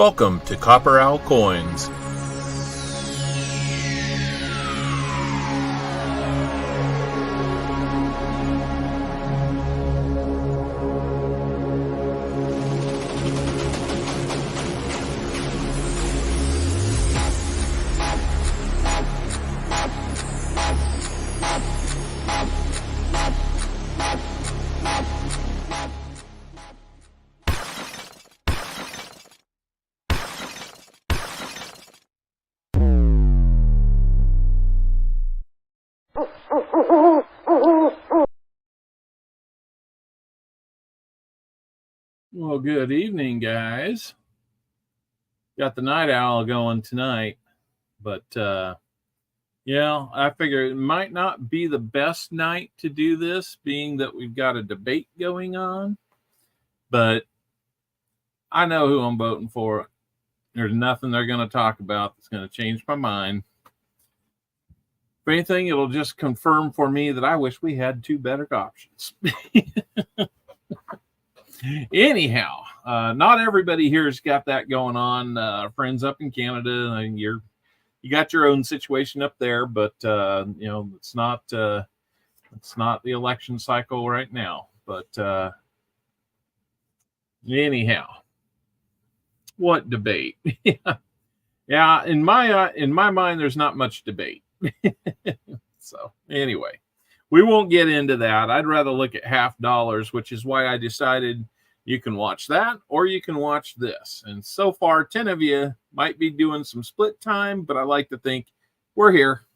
Welcome to Copper Owl Coins. Well, good evening, guys. Got the night owl going tonight, but yeah, I figure it might not be the best night to do this, being that we've got a debate going on, but I know who I'm voting for. There's nothing they're going to talk about that's going to change my mind. If anything, it'll just confirm for me that I wish we had two better options. Anyhow, not everybody here's got that going on. Friends up in Canada, and you got your own situation up there, but it's not the election cycle right now. But anyhow, what debate? Yeah, in my mind, there's not much debate. So anyway, we won't get into that. I'd rather look at $50, which is why I decided you can watch that or you can watch this. And so far, 10 of you might be doing some split time, but I like to think we're here.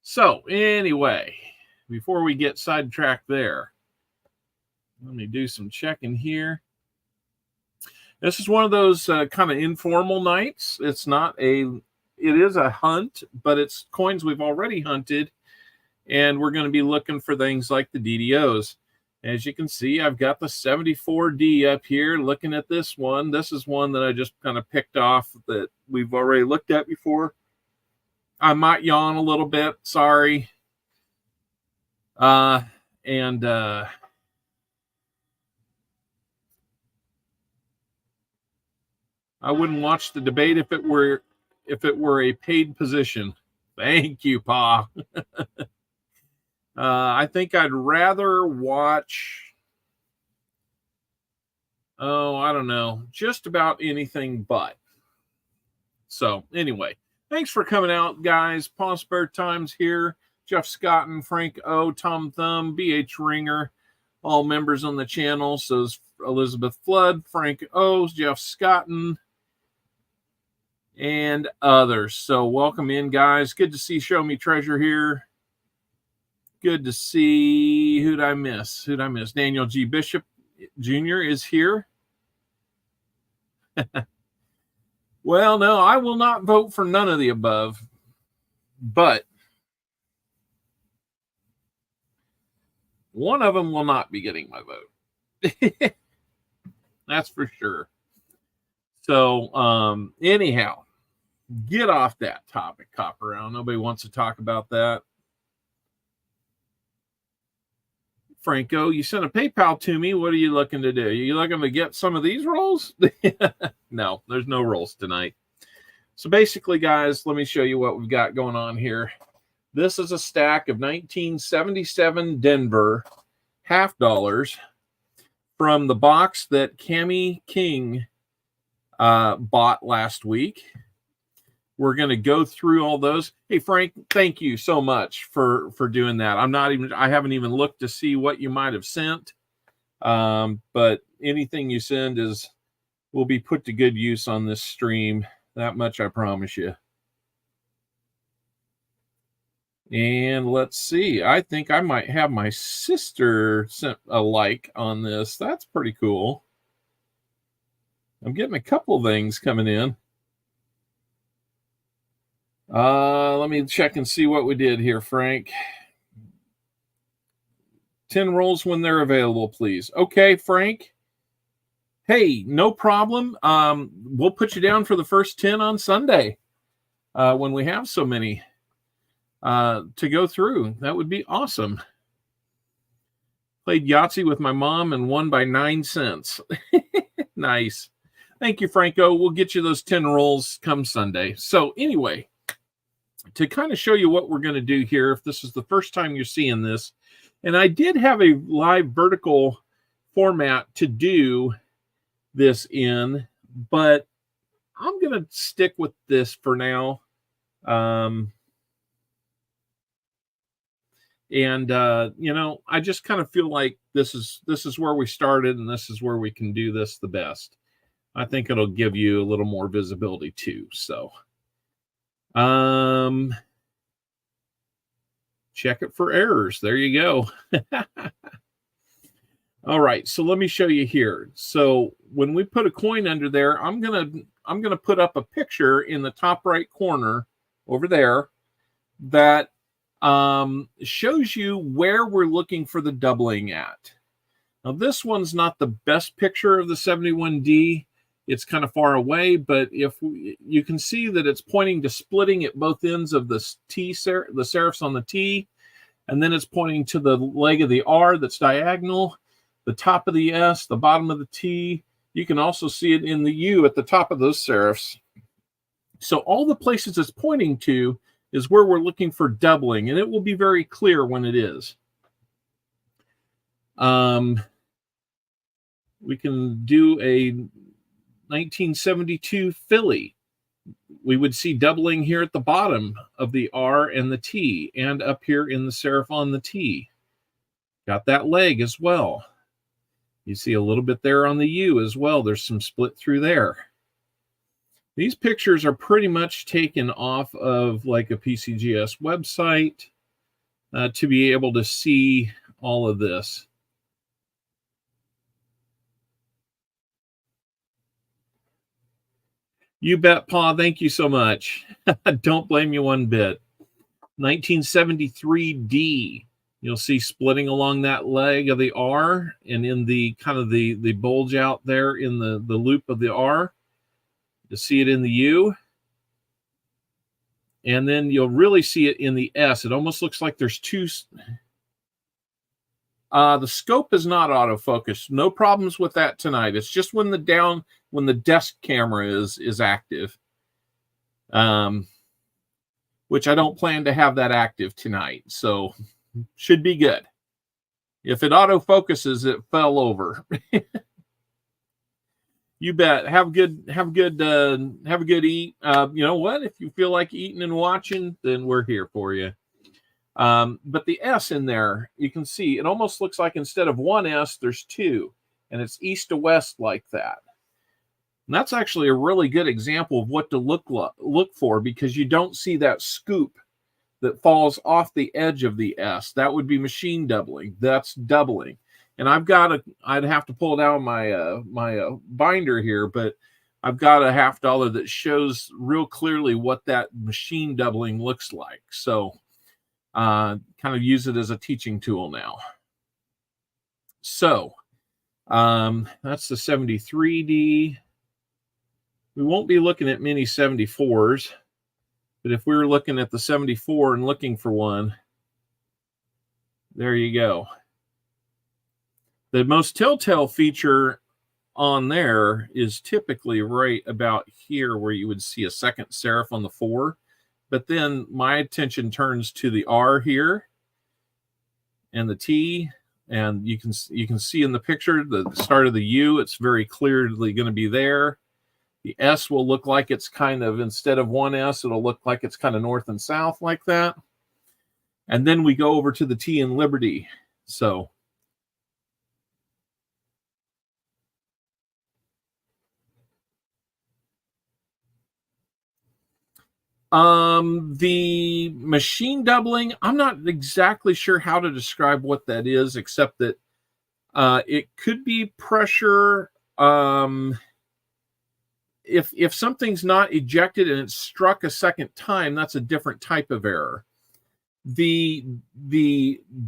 So anyway, before we get sidetracked there, let me do some checking here. This is one of those kind of informal nights. It is a hunt, but it's coins we've already hunted. And we're going to be looking for things like the DDOs. As you can see, I've got the 74D up here. Looking at this one, this is one that I just kind of picked off that we've already looked at before. I might yawn a little bit. Sorry. I wouldn't watch the debate if it were a paid position. Thank you, Pa. I think I'd rather watch, I don't know, just about anything but. So anyway, thanks for coming out, guys. Paw Spare Times here. Jeff Scotton, Frank O, Tom Thumb, BH Ringer, all members on the channel. So is Elizabeth Flood, Frank O, Jeff Scotton, and others. So welcome in, guys. Good to see Show Me Treasure here. Good to see. Who'd I miss? Daniel G. Bishop Jr. is here. Well, no, I will not vote for none of the above, but one of them will not be getting my vote. That's for sure. So, anyhow, get off that topic, Copper Owl. Nobody wants to talk about that. Franco, you sent a PayPal to me. What are you looking to do? Are you looking to get some of these rolls? No, there's no rolls tonight. So basically, guys, let me show you what we've got going on here. This is a stack of 1977 Denver $50 from the box that Cammie King bought last week. We're going to go through all those. Hey, Frank, thank you so much for doing that. I haven't even looked to see what you might have sent. But anything you send will be put to good use on this stream. That much I promise you. And let's see. I think I might have my sister sent a like on this. That's pretty cool. I'm getting a couple things coming in. Let me check and see what we did here, Frank. 10 rolls when they're available, please. Okay, Frank. Hey, no problem. We'll put you down for the first 10 on Sunday when we have so many to go through. That would be awesome. Played Yahtzee with my mom and won by 9 cents. Nice. Thank you, Franco. We'll get you those 10 rolls come Sunday. So anyway, to kind of show you what we're going to do here, if this is the first time you're seeing this, and I did have a live vertical format to do this in, but I'm going to stick with this for now. You know, I just kind of feel like this is where we started, and this is where we can do this the best. I think it'll give you a little more visibility too. So, check it for errors. There you go. All right, so let me show you here. So when we put a coin under there, I'm gonna put up a picture in the top right corner over there that shows you where we're looking for the doubling at. Now this one's not the best picture of the 71D. It's kind of far away, but you can see that it's pointing to splitting at both ends of the the serifs on the T, and then it's pointing to the leg of the R that's diagonal, the top of the S, the bottom of the T. You can also see it in the U at the top of those serifs. So all the places it's pointing to is where we're looking for doubling, and it will be very clear when it is. We can do a 1972 Philly. We would see doubling here at the bottom of the R and the T, and up here in the serif on the T. Got that leg as well. You see a little bit there on the U as well. There's some split through there. These pictures are pretty much taken off of like a PCGS website to be able to see all of this. You bet, Pa. Thank you so much. Don't blame you one bit. 1973D. You'll see splitting along that leg of the R, and in the kind of the bulge out there in the loop of the R. You'll see it in the U. And then you'll really see it in the S. It almost looks like there's two. The scope is not autofocus. No problems with that tonight. It's just when the desk camera is active. Which I don't plan to have that active tonight. So should be good. If it autofocuses, it fell over. You bet. Have a good eat. You know what? If you feel like eating and watching, then we're here for you. But the S in there, you can see it almost looks like instead of one S, there's two, and it's east to west like that. And that's actually a really good example of what to look for, because you don't see that scoop that falls off the edge of the S. That would be machine doubling. That's doubling. And I'd have to pull down my binder here, but I've got a $50 that shows real clearly what that machine doubling looks like. So kind of use it as a teaching tool now. So that's the 73D. We won't be looking at many 74s, but if we were looking at the 74 and looking for one, there you go. The most telltale feature on there is typically right about here where you would see a second serif on the 4. But then my attention turns to the R here and the T, and you can see in the picture the start of the U. It's very clearly going to be there. The S will look like it's kind of, instead of one S, it'll look like it's kind of north and south like that. And then we go over to the T in Liberty. So the machine doubling, I'm not exactly sure how to describe what that is, except that it could be pressure. If something's not ejected and it's struck a second time, that's a different type of error. The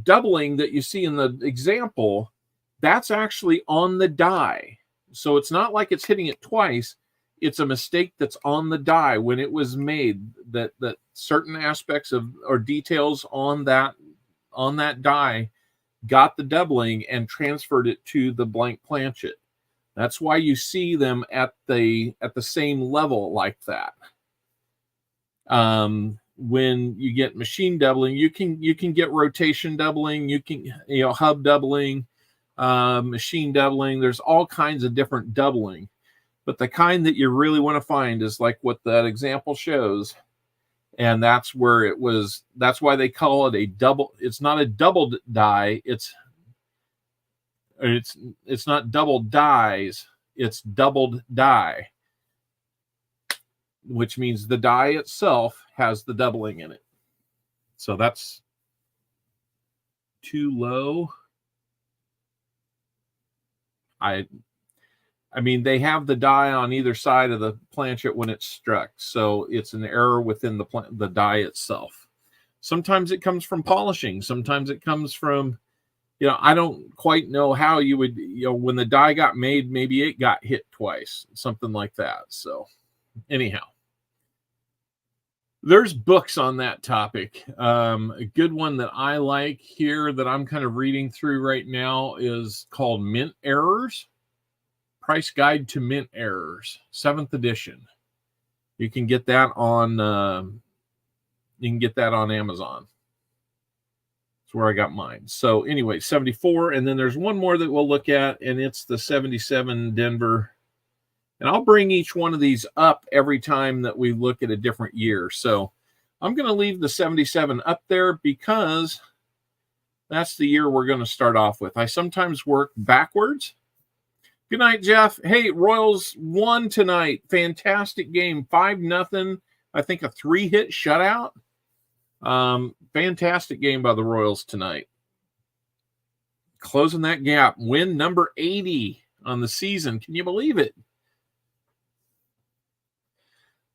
doubling that you see in the example, that's actually on the die. So it's not like it's hitting it twice. It's a mistake that's on the die when it was made, that certain aspects of or details on that die got the doubling and transferred it to the blank planchet. That's why you see them at the same level like that. When you get machine doubling, you can get rotation doubling, you can hub doubling, machine doubling. There's all kinds of different doubling, but the kind that you really want to find is like what that example shows, and that's where that's why they call it a double. It's not a double die. It's not double dies. It's doubled die, which means the die itself has the doubling in it. So that's too low. I mean, they have the die on either side of the planchet when it's struck, so it's an error within the die itself. Sometimes it comes from polishing. Sometimes it comes from, I don't quite know how you would, when the die got made, maybe it got hit twice, something like that. So anyhow, there's books on that topic. A good one that I like here that I'm kind of reading through right now is called Mint Errors. Price Guide to Mint Errors, 7th edition. You can get that on Amazon. That's where I got mine. So anyway, 74, and then there's one more that we'll look at, and it's the 77 Denver. And I'll bring each one of these up every time that we look at a different year. So I'm going to leave the 77 up there because that's the year we're going to start off with. I sometimes work backwards. Good night, Jeff. Hey, Royals won tonight. Fantastic game. 5-0. I think a 3-hit shutout. Fantastic game by the Royals tonight. Closing that gap. Win number 80 on the season. Can you believe it?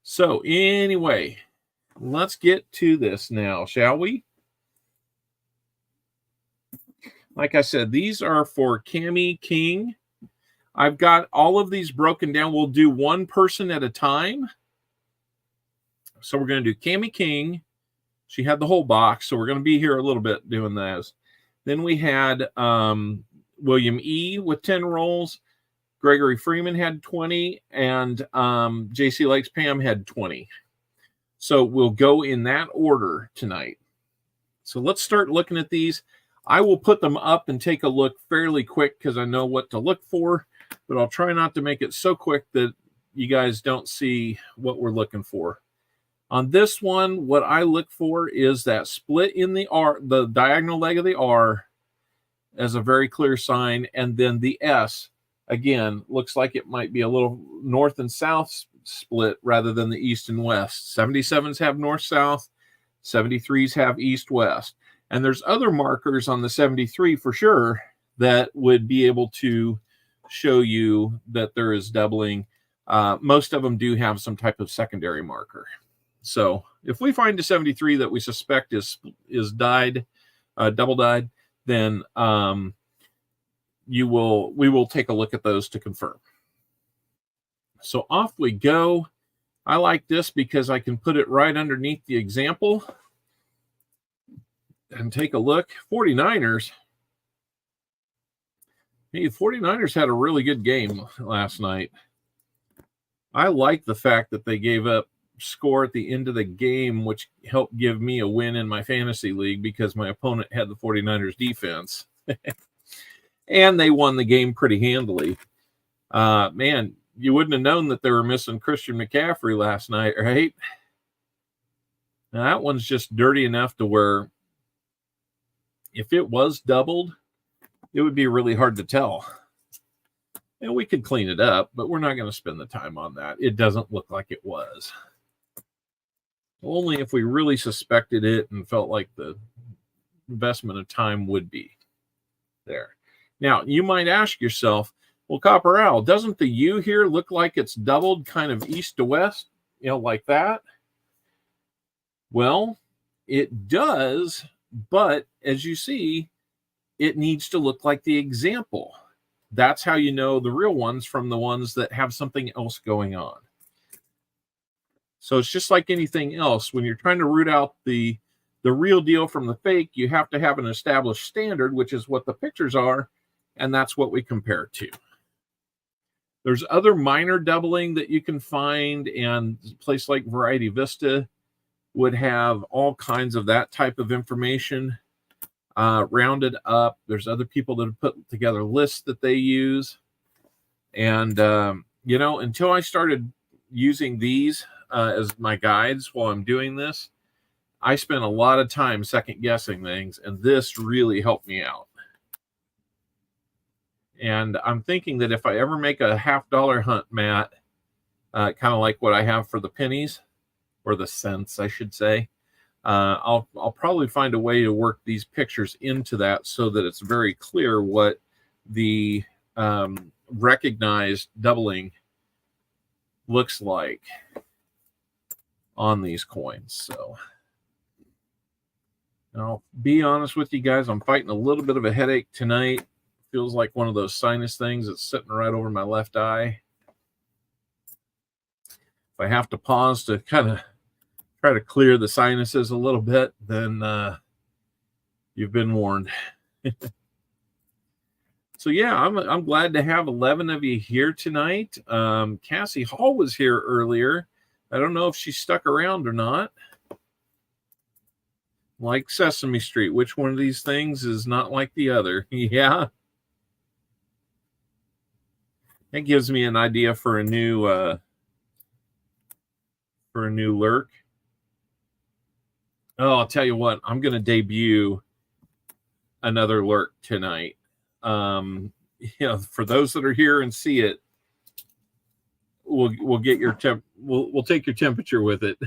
So anyway, let's get to this now, shall we? Like I said, these are for Cami King. I've got all of these broken down. We'll do one person at a time. So we're going to do Cami King. She had the whole box, so we're going to be here a little bit doing those. Then we had William E. with 10 rolls. Gregory Freeman had 20, and J.C. Lakes Pam had 20. So we'll go in that order tonight. So let's start looking at these. I will put them up and take a look fairly quick because I know what to look for, but I'll try not to make it so quick that you guys don't see what we're looking for. On this one, what I look for is that split in the R, the diagonal leg of the R, as a very clear sign, and then the S. Again, looks like it might be a little north and south split rather than the east and west. 77s have north-south. 73s have east-west. And there's other markers on the 73 for sure that would be able to show you that there is doubling. Most of them do have some type of secondary marker. So if we find a 73 that we suspect is dyed, double dyed, then we will take a look at those to confirm. So off we go. I like this because I can put it right underneath the example and take a look. 49ers. Hey, 49ers had a really good game last night. I like the fact that they gave up score at the end of the game, which helped give me a win in my fantasy league because my opponent had the 49ers defense. And they won the game pretty handily. Man, you wouldn't have known that they were missing Christian McCaffrey last night, right? Now, that one's just dirty enough to where if it was doubled, it would be really hard to tell. And we could clean it up, but we're not going to spend the time on that. It doesn't look like it was. Only if we really suspected it and felt like the investment of time would be there. Now, you might ask yourself, well, Copper Owl, doesn't the U here look like it's doubled kind of east to west, like that? Well, it does, but as you see, it needs to look like the example. That's how you know the real ones from the ones that have something else going on. So it's just like anything else. When you're trying to root out the real deal from the fake, you have to have an established standard, which is what the pictures are, and that's what we compare to. There's other minor doubling that you can find, and a place like Variety Vista would have all kinds of that type of information rounded up. There's other people that have put together lists that they use. And, you know, until I started using these as my guides while I'm doing this, I spent a lot of time second guessing things, and this really helped me out. And I'm thinking that if I ever make a $50 hunt mat, kind of like what I have for the pennies, or the cents, I should say, I'll probably find a way to work these pictures into that so that it's very clear what the recognized doubling looks like on these coins. So I'll be honest with you guys, I'm fighting a little bit of a headache tonight. Feels like one of those sinus things that's sitting right over my left eye. If I have to pause to kind of try to clear the sinuses a little bit, then you've been warned. So yeah, I'm glad to have 11 of you here tonight. Cassie Hall was here earlier. I don't know if she stuck around or not. Like Sesame Street, which one of these things is not like the other? Yeah. That gives me an idea for a new lurk. Oh, I'll tell you what, I'm going to debut another lurk tonight. You know, for those that are here and see it, we'll get your we'll take your temperature with it.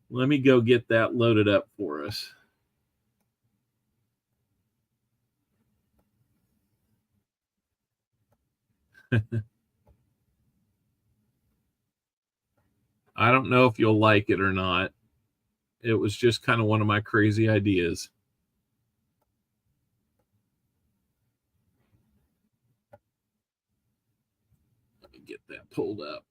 Let me go get that loaded up for us. I don't know if you'll like it or not. It was just kind of one of my crazy ideas. Let me get that pulled up.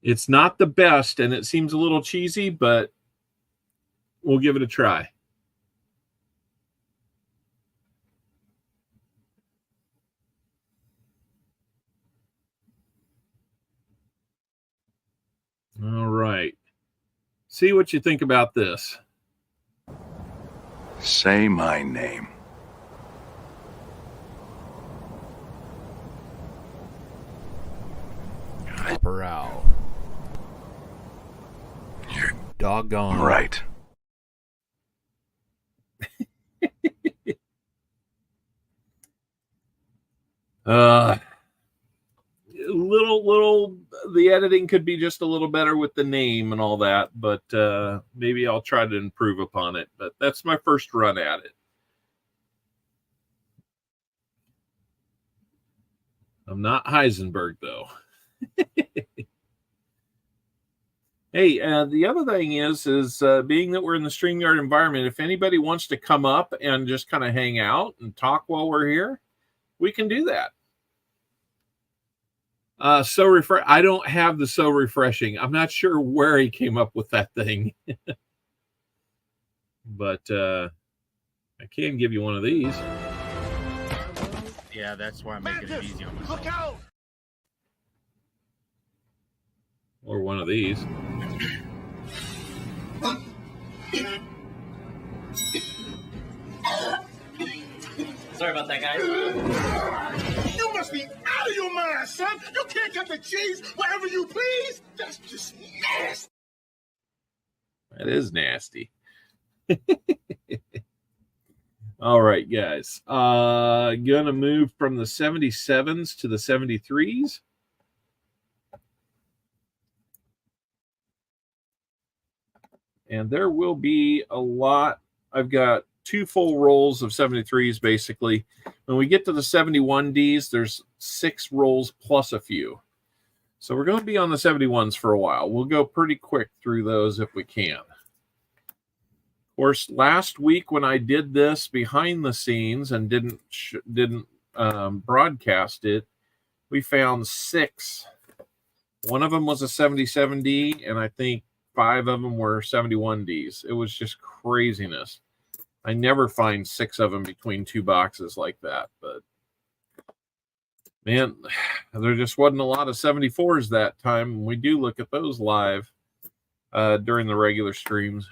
It's not the best, and it seems a little cheesy, but we'll give it a try. All right. See what you think about this. Say my name. Brow. You're doggone right. Little the editing could be just a little better with the name and all that, but maybe I'll try to improve upon it. But that's my first run at it. I'm not Heisenberg though. Hey, the other thing is being that we're in the StreamYard environment, if anybody wants to come up and just kind of hang out and talk while we're here, we can do that. I don't have the so refreshing. I'm not sure where he came up with that thing. But I can give you one of these. Yeah, that's why I'm making it easy on myself. Look out! Or one of these. Sorry about that, guys. You must be out of your mind, son! You can't cut the cheese wherever you please! That's just nasty! That is nasty. All right, guys. Gonna move from the 77s to the 73s. And there will be a lot. I've got 2 full rolls of 73s, basically. When we get to the 71Ds, there's 6 rolls plus a few. So we're going to be on the 71s for a while. We'll go pretty quick through those if we can. Of course, last week when I did this behind the scenes and didn't broadcast it, we found 6. One of them was a 77D, and I think 5 of them were 71Ds. It was just craziness. I never find 6 of them between 2 boxes like that. But, man, there just wasn't a lot of 74s that time. We do look at those live during the regular streams.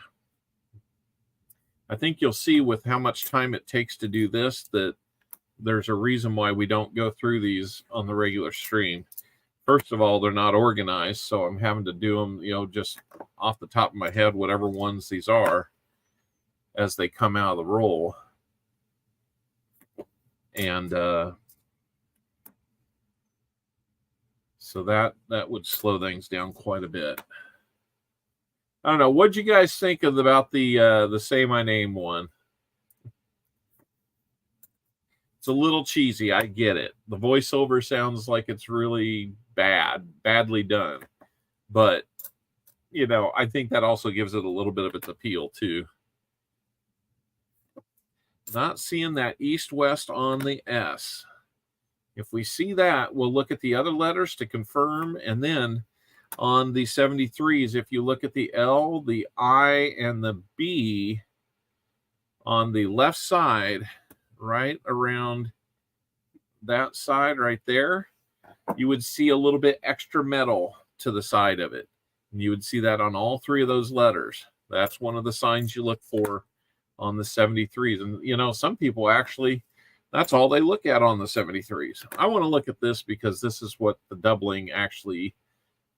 I think you'll see with how much time it takes to do this that there's a reason why we don't go through these on the regular stream. First of all, they're not organized, so I'm having to do them, just off the top of my head, whatever ones these are, as they come out of the roll. And so that would slow things down quite a bit. I don't know. What'd you guys think about the Say My Name one? It's a little cheesy. I get it. The voiceover sounds like it's really badly done. But, I think that also gives it a little bit of its appeal, too. Not seeing that east-west on the S. If we see that, we'll look at the other letters to confirm. And then on the 73s, if you look at the L, the I, and the B on the left side, right around that side right there, you would see a little bit extra metal to the side of it. And you would see that on all 3 of those letters. That's one of the signs you look for on the 73s. And, some people actually, that's all they look at on the 73s. I want to look at this because this is what the doubling actually,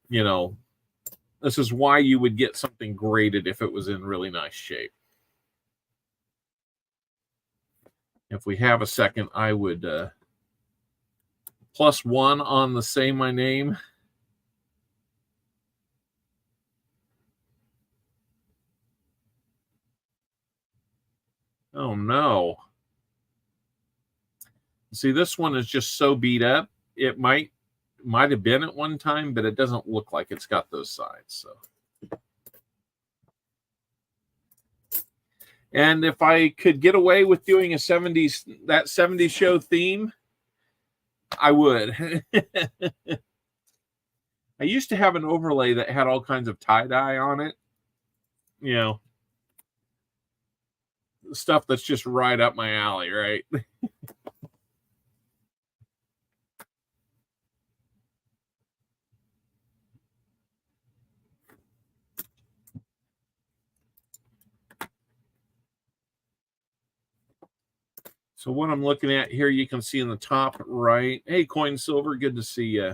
this is why you would get something graded if it was in really nice shape. If we have a second, I would +1 on the Say My Name. Oh, no. See, this one is just so beat up. It might have been at one time, but it doesn't look like it's got those sides. So. And if I could get away with doing that 70s show theme, I would. I used to have an overlay that had all kinds of tie-dye on it. Stuff that's just right up my alley, right? So what I'm looking at here, you can see in the top right. Hey, Coin Silver, good to see you.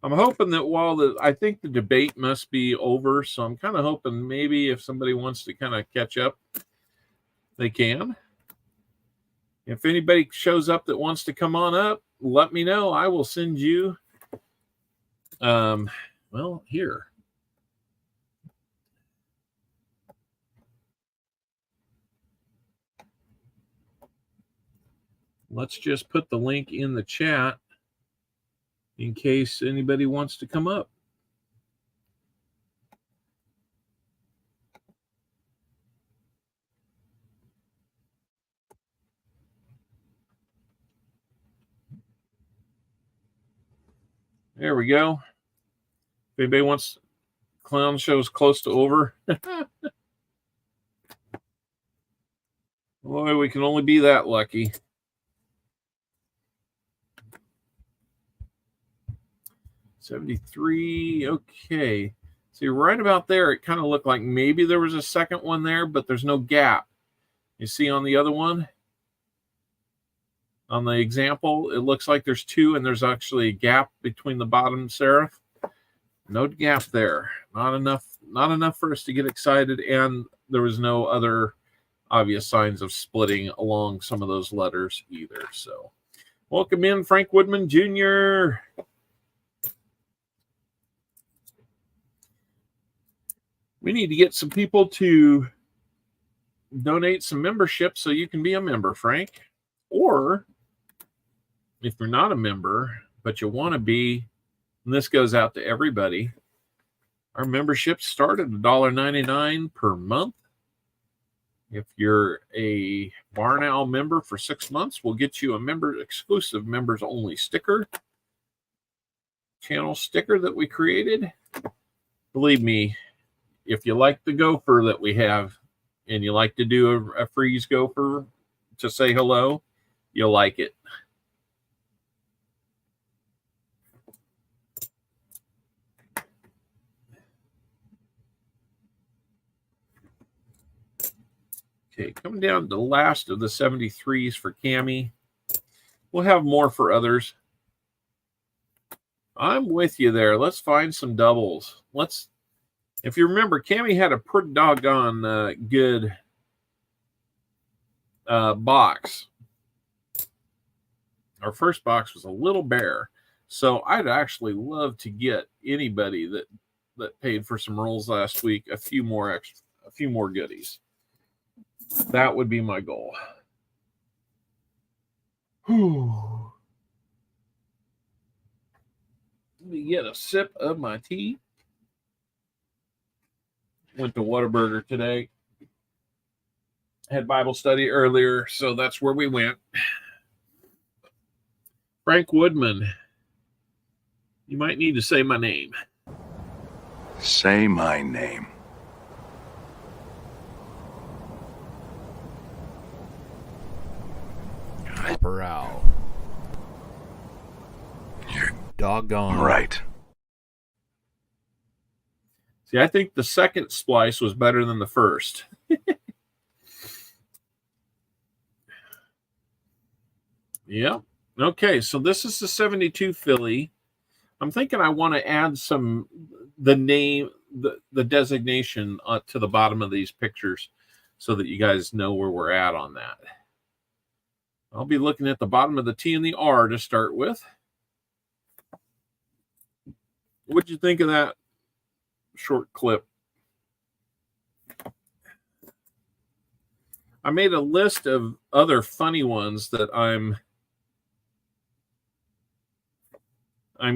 I'm hoping that I think the debate must be over, so I'm kind of hoping maybe if somebody wants to kind of catch up, they can. If anybody shows up that wants to come on up, let me know. I will send you, here. Let's just put the link in the chat in case anybody wants to come up. There we go. If anybody wants, clown show's close to over. Boy, we can only be that lucky. $73. Okay. See, right about there, it kind of looked like maybe there was a second one there, but there's no gap. You see on the other one? On the example, it looks like there's 2, and there's actually a gap between the bottom serif. No gap there. Not enough for us to get excited, and there was no other obvious signs of splitting along some of those letters either. So, welcome in, Frank Woodman Jr. We need to get some people to donate some membership so you can be a member, Frank. Or if you're not a member, but you want to be, and this goes out to everybody, our memberships start at $1.99 per month. If you're a Barn Owl member for 6 months, we'll get you a exclusive members only sticker, channel sticker that we created. Believe me, if you like the gopher that we have, and you like to do a freeze gopher to say hello, you'll like it. Okay, coming down to the last of the 73s for Cami. We'll have more for others. I'm with you there. Let's find some doubles. If you remember, Cami had a pretty doggone good box. Our first box was a little bare, so I'd actually love to get anybody that paid for some rolls last week a few more goodies. That would be my goal. Whew. Let me get a sip of my tea. Went to Whataburger today. Had Bible study earlier, so that's where we went. Frank Woodman, you might need to say my name. Say my name. Corral. You're Doggone. right. See, I think the second splice was better than the first. Yeah. Okay, so this is the 72 Philly. I'm thinking I want to add the designation to the bottom of these pictures so that you guys know where we're at on that. I'll be looking at the bottom of the T and the R to start with. What'd you think of that short clip? I made a list of other funny ones that I'm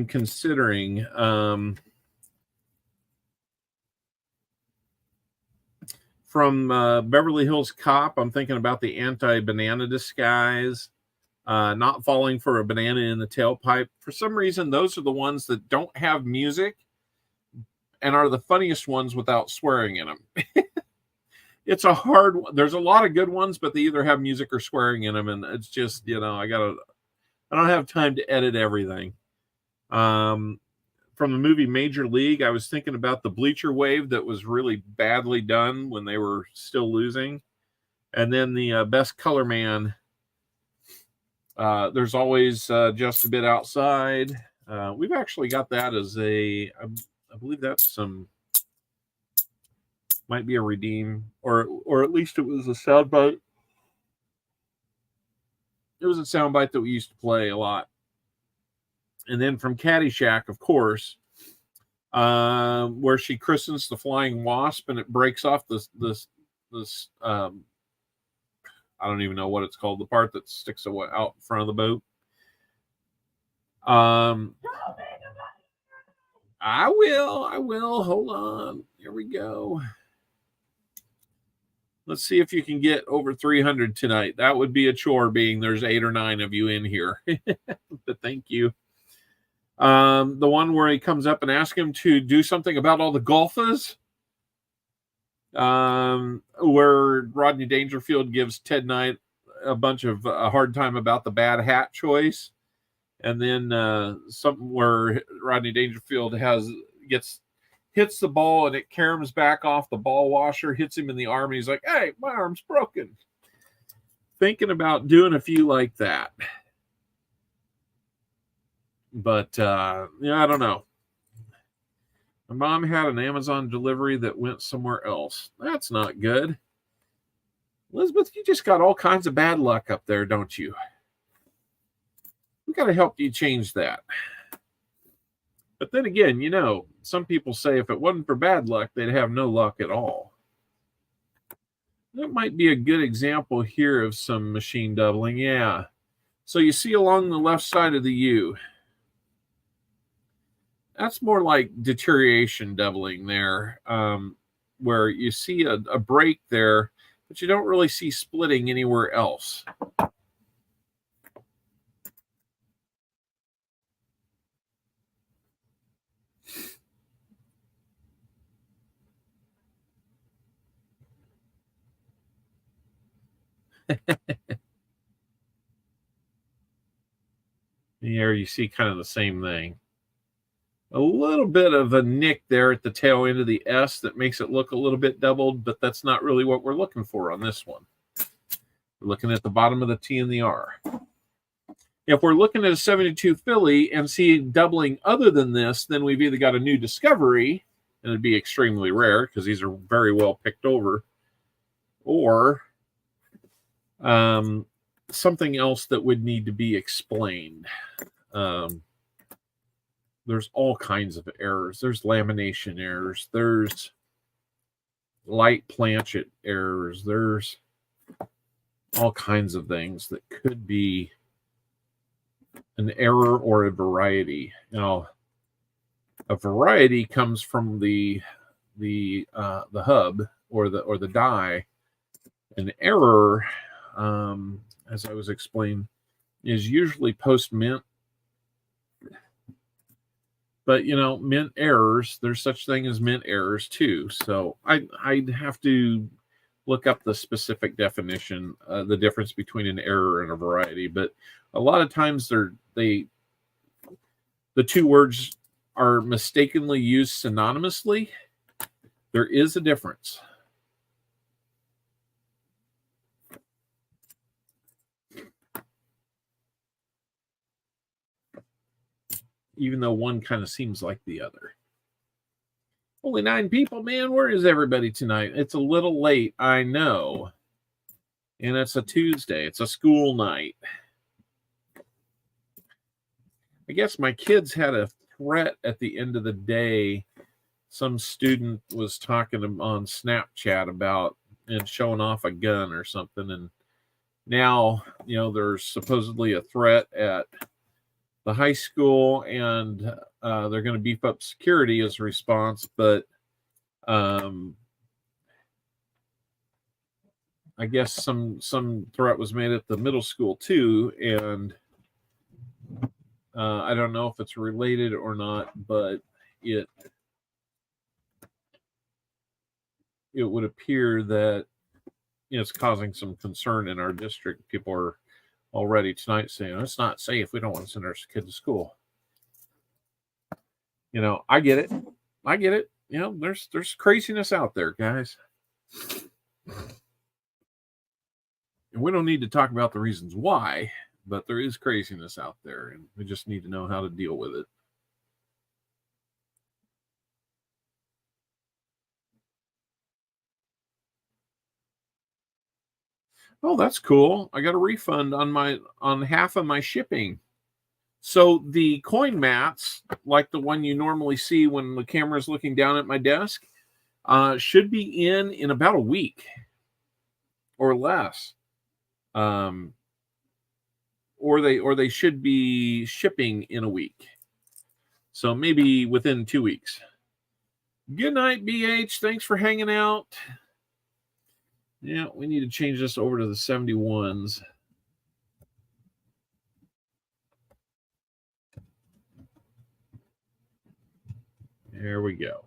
considering. From Beverly Hills Cop, I'm thinking about the anti-banana disguise, not falling for a banana in the tailpipe. For some reason, those are the ones that don't have music and are the funniest ones without swearing in them. It's a hard one. There's a lot of good ones, but they either have music or swearing in them, and it's just, I don't have time to edit everything. From the movie Major League, I was thinking about the bleacher wave that was really badly done when they were still losing. And then the best color man, there's always just a bit outside. We've actually got that as I believe that's might be a redeem, or at least it was a soundbite. It was a soundbite that we used to play a lot. And then from Caddyshack, of course, where she christens the flying wasp and it breaks off this I don't even know what it's called, the part that sticks out in front of the boat. I will. Hold on. Here we go. Let's see if you can get over 300 tonight. That would be a chore, being there's 8 or 9 of you in here. But thank you. The one where he comes up and asks him to do something about all the golfers. Where Rodney Dangerfield gives Ted Knight a bunch of a hard time about the bad hat choice. And then something where Rodney Dangerfield hits the ball and it caroms back off the ball washer, hits him in the arm, and he's like, "Hey, my arm's broken." Thinking about doing a few like that. But I don't know. My mom had an Amazon delivery that went somewhere else. That's not good. Elizabeth, you just got all kinds of bad luck up there, don't you? We got to help you change that. But then again, some people say if it wasn't for bad luck, they'd have no luck at all. That might be a good example here of some machine doubling. Yeah. So you see along the left side of the U, that's more like deterioration doubling there, where you see a break there, but you don't really see splitting anywhere else. Here you see kind of the same thing. A little bit of a nick there at the tail end of the S that makes it look a little bit doubled, but that's not really what we're looking for on this one. We're looking at the bottom of the T and the R. If we're looking at a 72 Philly and see doubling other than this, then we've either got a new discovery, and it'd be extremely rare because these are very well picked over, or something else that would need to be explained. There's all kinds of errors. There's lamination errors. There's light planchet errors. There's all kinds of things that could be an error or a variety. Now, a variety comes from the hub or the die. An error, as I was explained, is usually post mint. But, you know, mint errors, there's such thing as mint errors too. So I'd have to look up the specific definition, the difference between an error and a variety. But a lot of times the two words are mistakenly used synonymously. There is a difference. Even though one kind of seems like the other. Only 9 people, man. Where is everybody tonight? It's a little late, I know. And it's a Tuesday. It's a school night. I guess my kids had a threat at the end of the day. Some student was talking on Snapchat about and showing off a gun or something. And now, you know, there's supposedly a threat at the high school, and they're going to beef up security as a response. But I guess some threat was made at the middle school too, and I don't know if it's related or not, but it would appear that, you know, it's causing some concern in our district. People are already tonight saying it's not safe. We don't want to send our kid to school. You know, I get it. You know, there's craziness out there, guys. And we don't need to talk about the reasons why, but there is craziness out there, and we just need to know how to deal with it. Oh, that's cool. I got a refund on half of my shipping. So the coin mats, like the one you normally see when the camera's looking down at my desk, should be in about a week or less. Or they should be shipping in a week. So maybe within 2 weeks. Good night, BH. Thanks for hanging out. Yeah, we need to change this over to the 71's. There we go.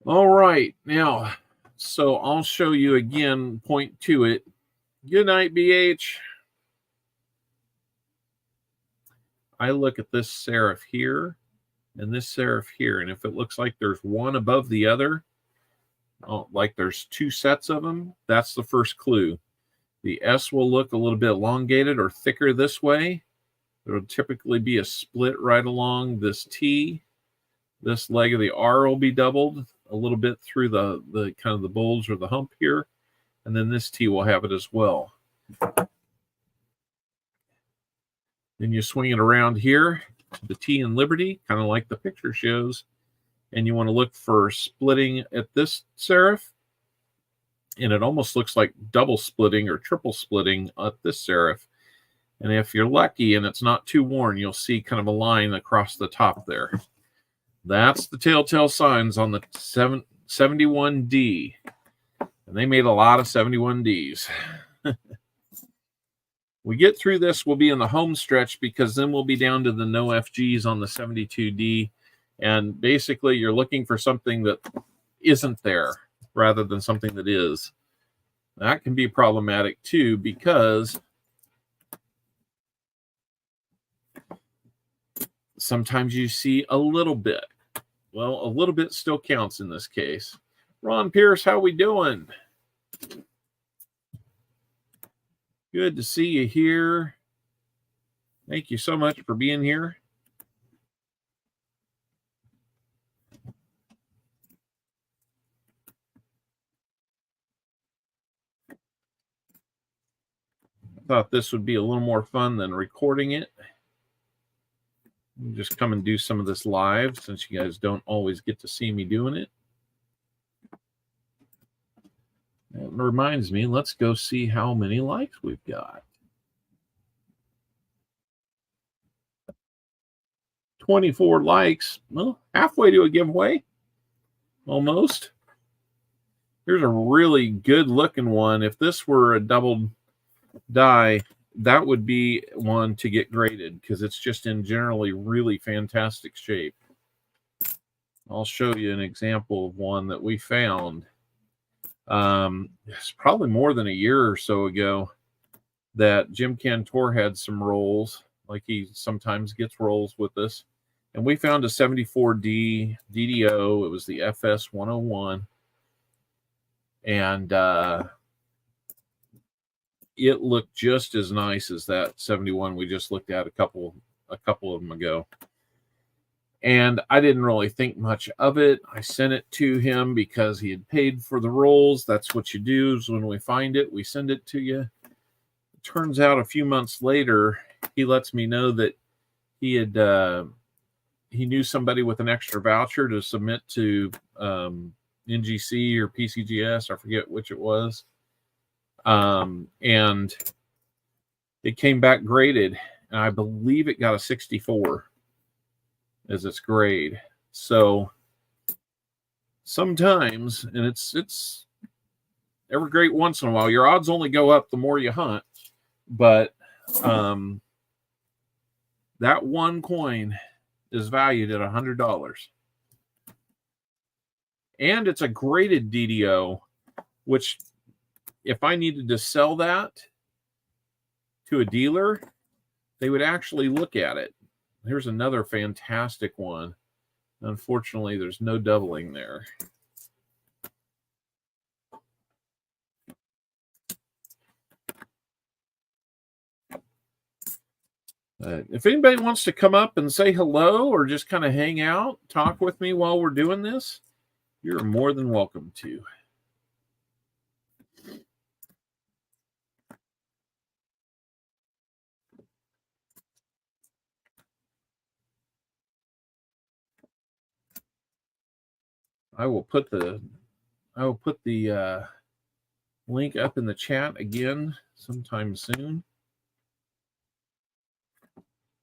All right. Now, so I'll show you again, point to it. Good night, BH. I look at this serif here and this serif here, and if it looks like there's one above the other, like there's 2 sets of them, that's the first clue. The S will look a little bit elongated or thicker this way. There will typically be a split right along this T. This leg of the R will be doubled a little bit through the kind of the bulge or the hump here, and then this T will have it as well. Then you swing it around here to the T in Liberty, kind of like the picture shows, and you want to look for splitting at this serif, and it almost looks like double splitting or triple splitting at this serif. And if you're lucky and it's not too worn, you'll see kind of a line across the top there. That's the telltale signs on the 71D. And they made a lot of 71Ds. We get through this, we'll be in the home stretch, because then we'll be down to the no FGs on the 72D. And basically, you're looking for something that isn't there. rather than something that is. That can be problematic too, because sometimes you see a little bit. Well, a little bit still counts in this case. Ron Pierce, how we doing? Good to see you here. Thank you so much for being here. I thought this would be a little more fun than recording it. I'll just come and do some of this live since you guys don't always get to see me doing it. That reminds me, let's go see how many likes we've got. 24 likes. Well, halfway to a giveaway. Almost. Here's a really good looking one. If this were a double die, that would be one to get graded because it's just in generally really fantastic shape. I'll show you an example of one that we found. It's probably more than a year or so ago that Jim Cantor had some rolls, like he sometimes gets rolls with us. And we found a 74D DDO. It was the FS 101. And it looked just as nice as that 71 we just looked at a couple of them ago. And I didn't really think much of it. I sent it to him because he had paid for the rolls. That's what you do, is when we find it, we send it to you. It turns out a few months later, he lets me know that he had he knew somebody with an extra voucher to submit to NGC or PCGS. I forget which it was. And it came back graded, and I believe it got a 64 as its grade. So sometimes, and it's every great once in a while, your odds only go up the more you hunt. But that one coin is valued at $100. And it's a graded DDO, which if I needed to sell that to a dealer, they would actually look at it. Here's another fantastic one. Unfortunately, there's no doubling there. If anybody wants to come up and say hello or just kind of hang out, talk with me while we're doing this, you're more than welcome to. I will put the link up in the chat again sometime soon,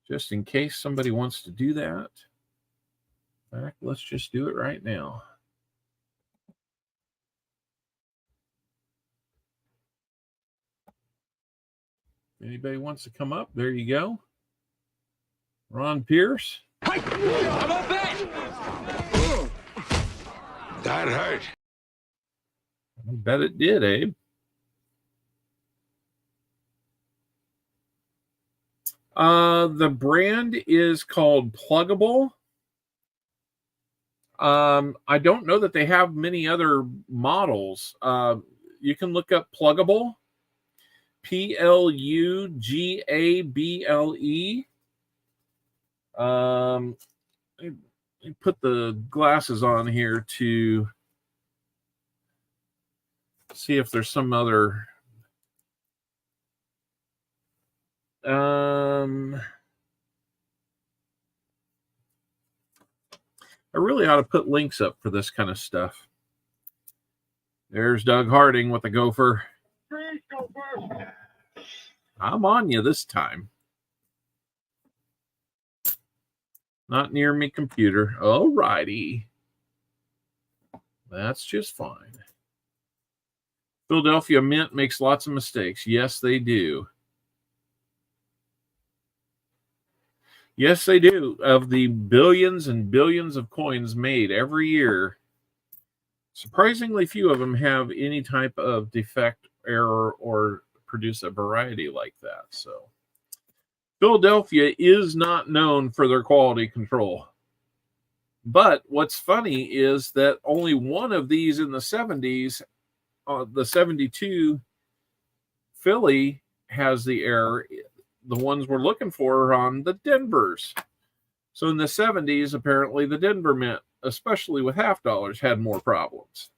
just in case somebody wants to do that. In fact, let's just do it right now. Anybody wants to come up? There you go. Ron Pierce. That hurt. I bet it did, Abe. The brand is called Pluggable. I don't know that they have many other models. You can look up Pluggable, Plugable. I put the glasses on here to see if there's some other. I really ought to put links up for this kind of stuff. There's Doug Harding with the gopher. I'm on you this time. Not near me computer. All righty. That's just fine. Philadelphia Mint makes lots of mistakes. Yes, they do. Yes, they do. Of the billions and billions of coins made every year, Surprisingly few of them have any type of defect, error, or produce a variety like that. So Philadelphia is not known for their quality control. But what's funny is that only one of these in the 70s, the 72 Philly, has the error. The ones we're looking for are on the Denvers. So in the 70s, apparently the Denver Mint, especially with half dollars, had more problems.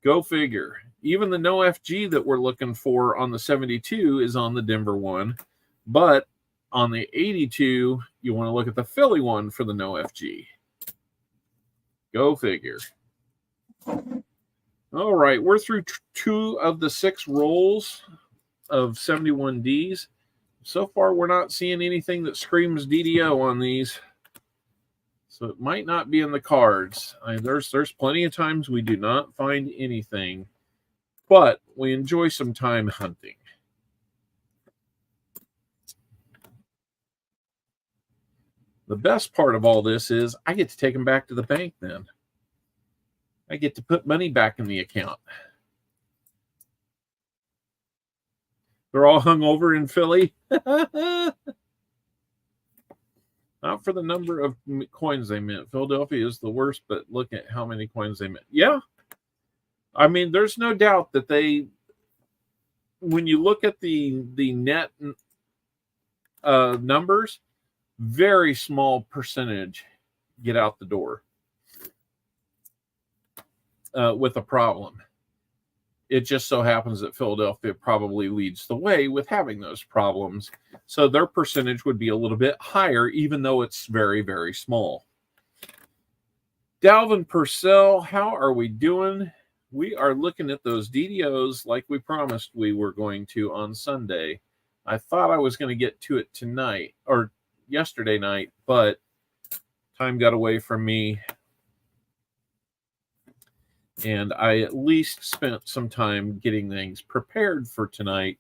Go figure. Even the no FG that we're looking for on the 72 is on the Denver one, but on the 82, you want to look at the Philly one for the no FG. Go figure. All right, we're through 2 of the 6 rolls of 71Ds. So far, we're not seeing anything that screams DDO on these. So it might not be in the cards. There's plenty of times we do not find anything, but we enjoy some time hunting. The best part of all this is I get to take them back to the bank then. I get to put money back in the account. They're all hung over in Philly. Not for the number of coins they mint. Philadelphia is the worst, but look at how many coins they mint. Yeah. I mean, there's no doubt that when you look at the net numbers, very small percentage get out the door with a problem. It just so happens that Philadelphia probably leads the way with having those problems. So their percentage would be a little bit higher, even though it's very, very small. Dalvin Purcell, how are we doing? We are looking at those DDOs like we promised we were going to on Sunday. I thought I was going to get to it tonight or yesterday night, but time got away from me. And I at least spent some time getting things prepared for tonight.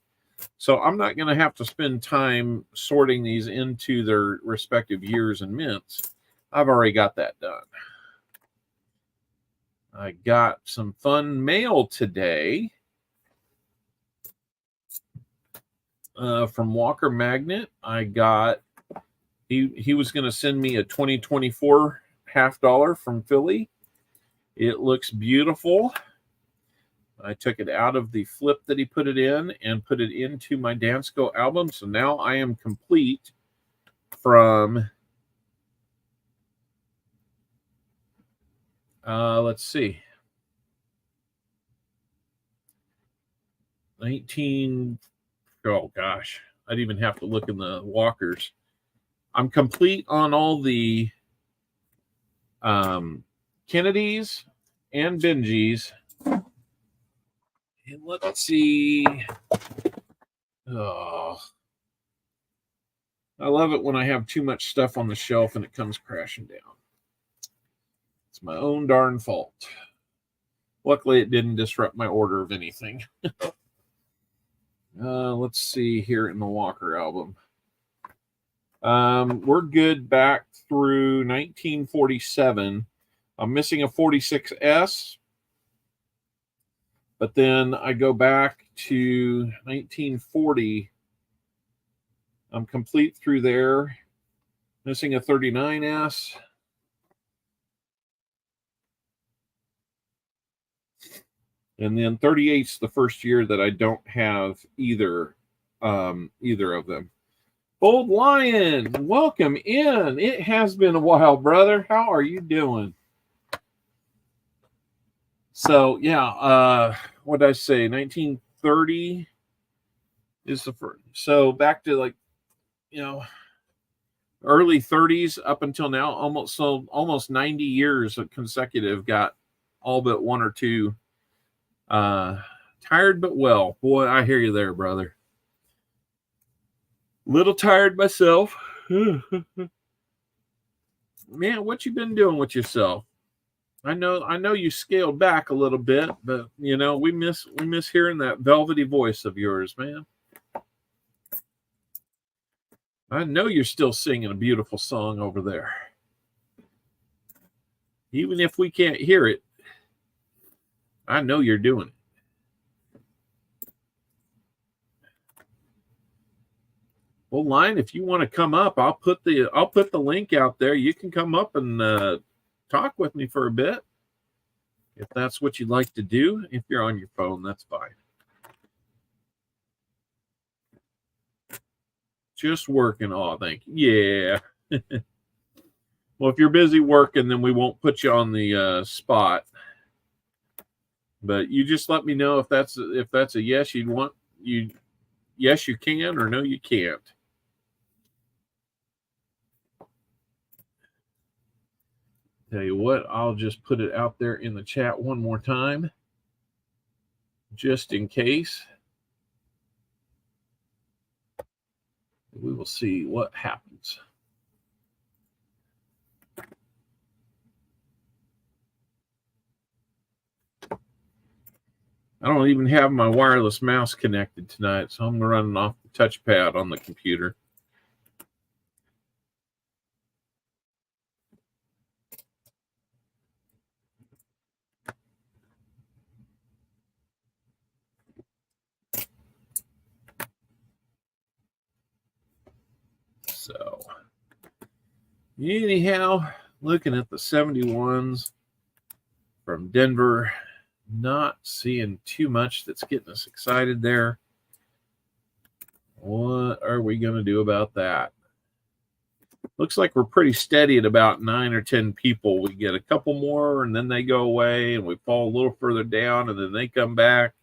So I'm not going to have to spend time sorting these into their respective years and mints. I've already got that done. I got some fun mail today from Walker Magnet. I got, he was going to send me a 2024 $50 from Philly. It looks beautiful. I took it out of the flip that he put it in and put it into my Dansko album. So now I am complete from, let's see, oh gosh, I'd even have to look in the walkers. I'm complete on all the Kennedys and Benjis. And let's see. Oh, I love it when I have too much stuff on the shelf and it comes crashing down. It's my own darn fault. Luckily, it didn't disrupt my order of anything. Let's see here in the Walker album. We're good back through 1947. I'm missing a 46S. But then I go back to 1940. I'm complete through there. Missing a 39S. And then 38's the first year that I don't have either of them. Bold Lion, welcome in. It has been a while, brother. How are you doing? So, yeah, what did I say? 1930 is the first. So back to early 30s up until now, almost 90 years of consecutive, got all but one or two. Tired but well. Boy, I hear you there, brother. Little tired myself. Man, what you been doing with yourself? I know you scaled back a little bit, but we miss hearing that velvety voice of yours, man. I know you're still singing a beautiful song over there. Even if we can't hear it, I know you're doing it. Well, Lion, if you want to come up, I'll put the link out there. You can come up and talk with me for a bit. If that's what you'd like to do. If you're on your phone, that's fine. Just working. Oh, thank you. Yeah. Well, if you're busy working, then we won't put you on the spot. But you just let me know if that's a yes you'd want. Yes you can, or no you can't. Tell you what, I'll just put it out there in the chat one more time, just in case. We will see what happens. I don't even have my wireless mouse connected tonight, so I'm running off the touchpad on the computer. So, anyhow, looking at the 71s from Denver, not seeing too much that's getting us excited there. What are we going to do about that? Looks like we're pretty steady at about 9 or 10 people. We get a couple more, and then they go away, and we fall a little further down, and then they come back.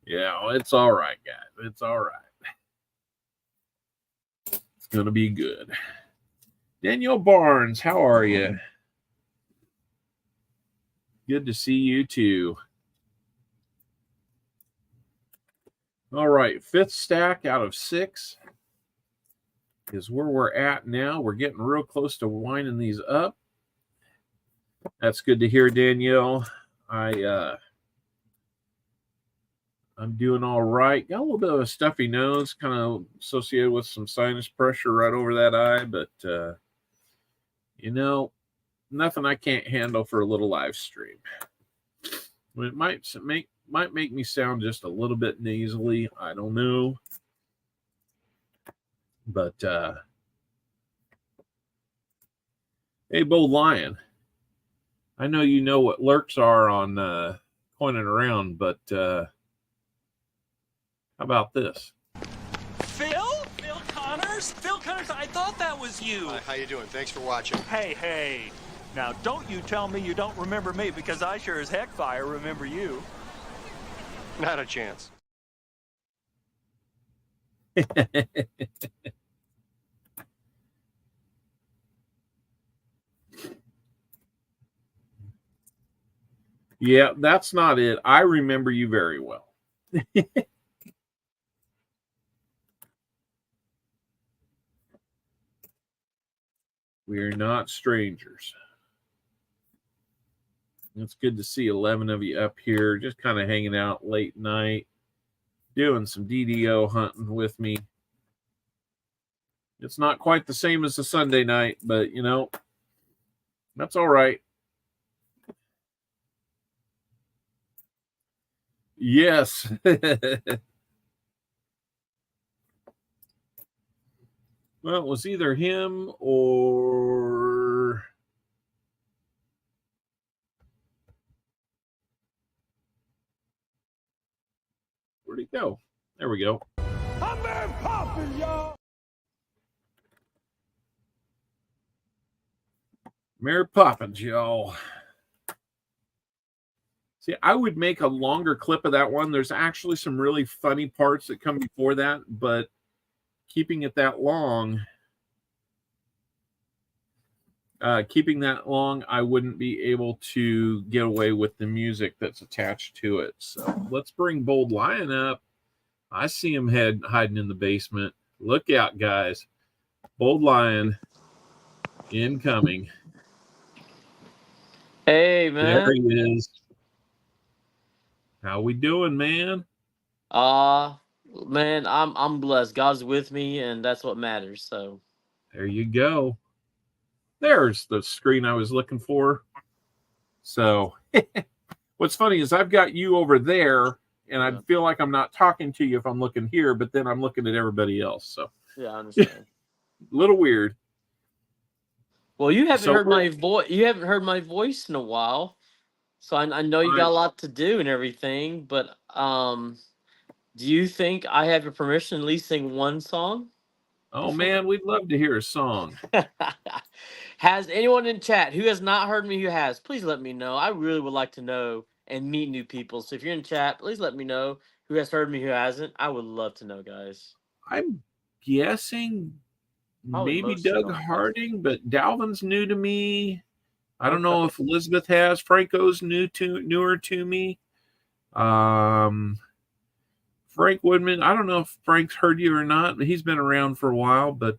Yeah, it's all right, guys. It's all right. It's going to be good. Danielle Barnes, how are you? Good to see you, too. All right, 5th stack out of 6 is where we're at now. We're getting real close to winding these up. That's good to hear, Danielle. I'm doing all right. Got a little bit of a stuffy nose, kind of associated with some sinus pressure right over that eye, but you know, nothing I can't handle for a little live stream. It might make me sound just a little bit nasally. I don't know. But hey, Bo Lion, I know you know what lurks are on Coin and Around, but how about this? Phil Connors? Phil Connors, I thought that was you. Hi, how you doing? Thanks for watching. Hey. Now, don't you tell me you don't remember me, because I sure as heck fire remember you. Not a chance. Yeah, that's not it. I remember you very well. We are not strangers. It's good to see 11 of you up here, just kind of hanging out late night, doing some DDO hunting with me. It's not quite the same as a Sunday night, but, you know, that's all right. Yes. Well, it was either him or... Where'd he go? There we go. I'm Mary Poppins, y'all. Mary Poppins, y'all. See, I would make a longer clip of that one. There's actually some really funny parts that come before that, but keeping it that long, I wouldn't be able to get away with the music that's attached to it. So let's bring Bold Lion up. I see him hiding in the basement. Look out, guys. Bold Lion incoming. Hey, man. There he is. How we doing, man? Man, I'm blessed. God's with me, and that's what matters. So there you go. There's the screen I was looking for. So What's funny is I've got you over there, and I Yeah. feel like I'm not talking to you if I'm looking here, but then I'm looking at everybody else. So Yeah, I understand. a little weird. Well, you haven't So heard my voice. You haven't heard my voice in a while, so I know you got a lot to do and everything. But do you think I have your permission to at least sing one song? oh man, we'd love to hear a song. Has anyone in chat who has not heard me who has? Please let me know. I really would like to know and meet new people. So if you're in chat, please let me know who has heard me who hasn't. I would love to know, guys. I'm guessing Probably maybe most Doug don't. Harding, but Dalvin's new to me. I don't Okay. know if Elizabeth has. Franco's newer to me. Frank Woodman. I don't know if Frank's heard you or not. He's been around for a while, but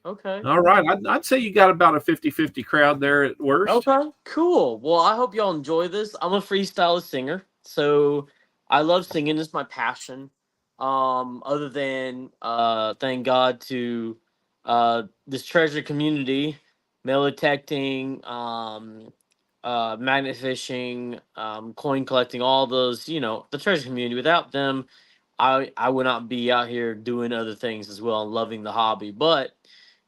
Okay. all right. I'd say you got about a 50-50 crowd there at worst. Okay. Cool. Well, I hope y'all enjoy this. I'm a freestyle singer, so I love singing. It's my passion. Other than thank God to this treasure community, melee detecting, magnet fishing, coin collecting, all those, the treasure community. Without them, I would not be out here doing other things as well and loving the hobby. But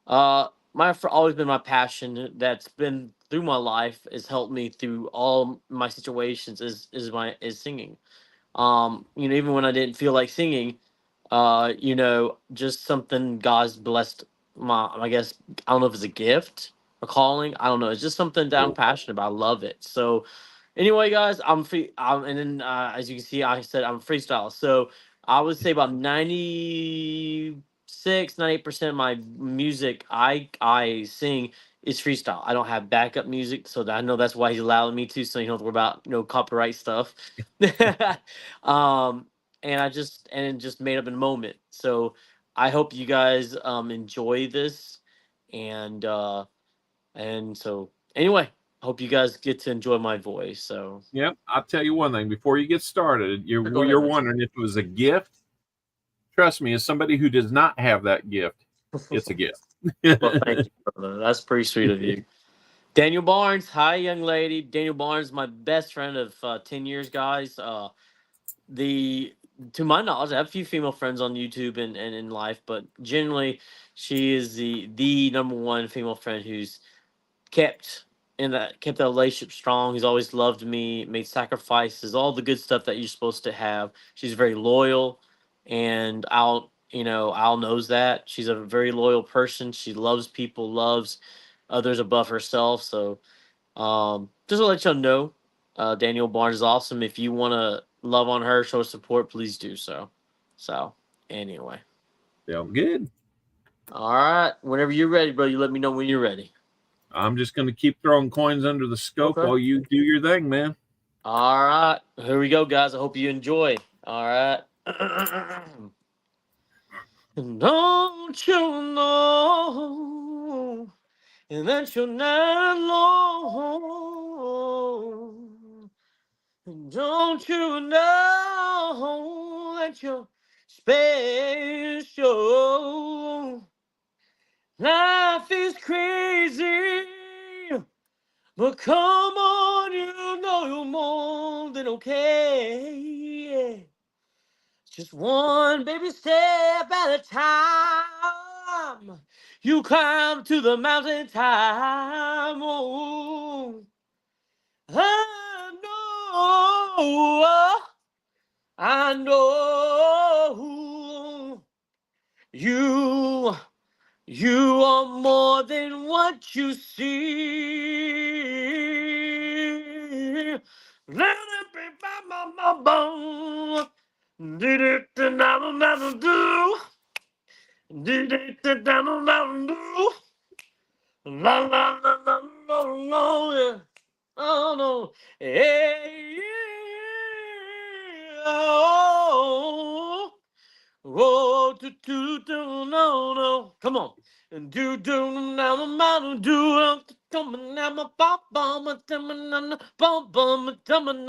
always been my passion that's been through my life has helped me through all my situations is singing. Even when I didn't feel like singing, just something God's blessed I guess I don't know if it's a gift, a calling. I don't know. It's just something that I'm passionate about. I love it. So anyway, guys, I'm free. And then as you can see, I said I'm freestyle. So I would say about 98% of my music I sing is freestyle. I don't have backup music, so I know that's why he's allowing me to, so you don't have to worry about copyright stuff. um, and just made up in a moment. So I hope you guys enjoy this, and so anyway, hope you guys get to enjoy my voice. So Yep. I'll tell you one thing before you get started. go ahead, You're man. wondering if it was a gift. Trust me, as somebody who does not have that gift, it's a gift. Well, thank you, brother. That's pretty sweet of you. Daniel Barnes, hi, young lady. Daniel Barnes, my best friend of 10 years, guys. The To my knowledge, I have a few female friends on YouTube and in life, but generally, she is the number one female friend who's kept that relationship strong. He's always loved me, made sacrifices, all the good stuff that you're supposed to have. She's very loyal, and Al knows that. She's a very loyal person. She loves people, loves others above herself. So just to let y'all know, Daniel Barnes is awesome. If you want to love on her, show support, please do so. So anyway, Sound good. all right. Whenever you're ready, bro, you let me know when you're ready. I'm just going to keep throwing coins under the scope Okay. while you do your thing, man. All right, here we go, guys. I hope you enjoy. All right. Don't you know that you're not alone? Don't you know that you're special? Life is crazy, but come on, you know you're more than okay. Just one baby step at a time. You climb to the mountain time. Oh, I know you. You are more than what you see. Let it be my bone. Did it the mountain do? Did it the mountain do? La la la la la la yeah. Oh no. Hey, yeah. Oh. Oh, no, no. Come on. And do, now, do, coming, now, my pop bomb, a tummin, bomb, bomb, a tummin,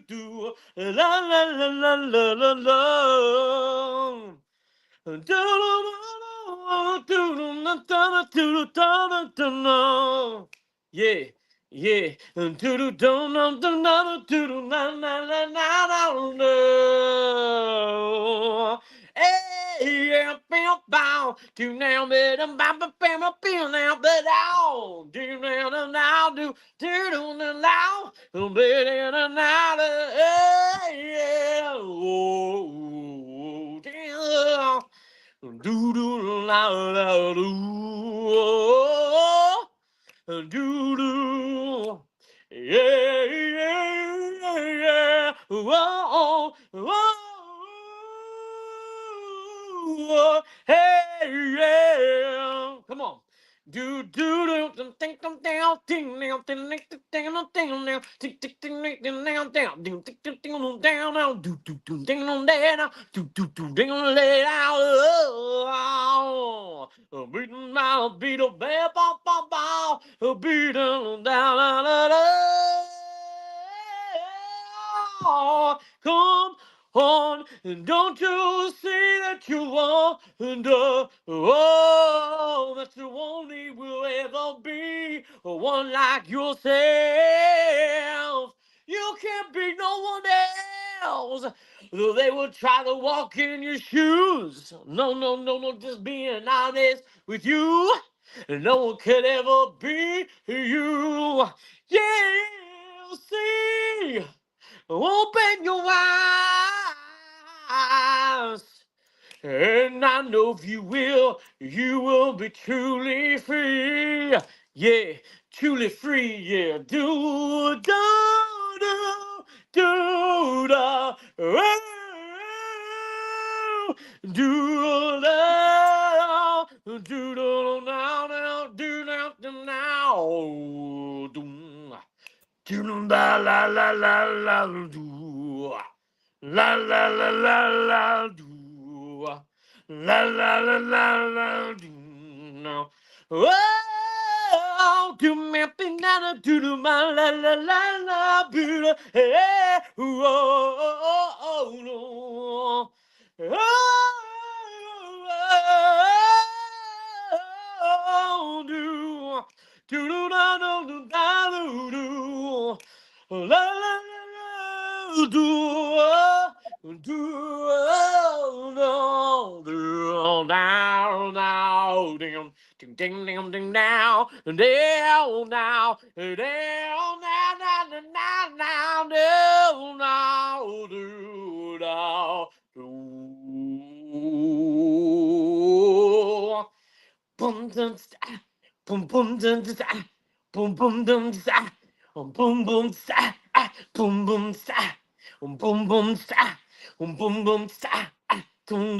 do, la, la, la, la, la, la, la. Yeah. Yeah. Hey, yeah, bow, do now, madam, bam, bam, now, but now, do now, do now, now, yeah, oh, damn. Do do la la do do do yeah yeah whoa whoa hey yeah come on do do do think them down ding now ding down ding now tick tick ding down down ding tick tick ding down now do do do ding on there now do do do ding on lay down beating my beat a bear bow bow bow beating down come on, don't you see that you want oh, that you only will ever be one like yourself. You can't be no one else. Though they will try to walk in your shoes. No, no, no, no, just being honest with you. No one could ever be you. Yeah, see. Open your eyes, and I know if you will be truly free. Yeah, truly free. Yeah, do do do da do da do do now do now do. Do la la la la la do la la la la la do la la la la la do now. Oh, do me banana do my la la la la do hey oh no oh do do do da do do da do do la la la do do no do now now ding ding ding ding ding now down now down now now now now now do now do boom dum boom boom dum boom boom dum boom boom boom boom boom boom boom boom boom dum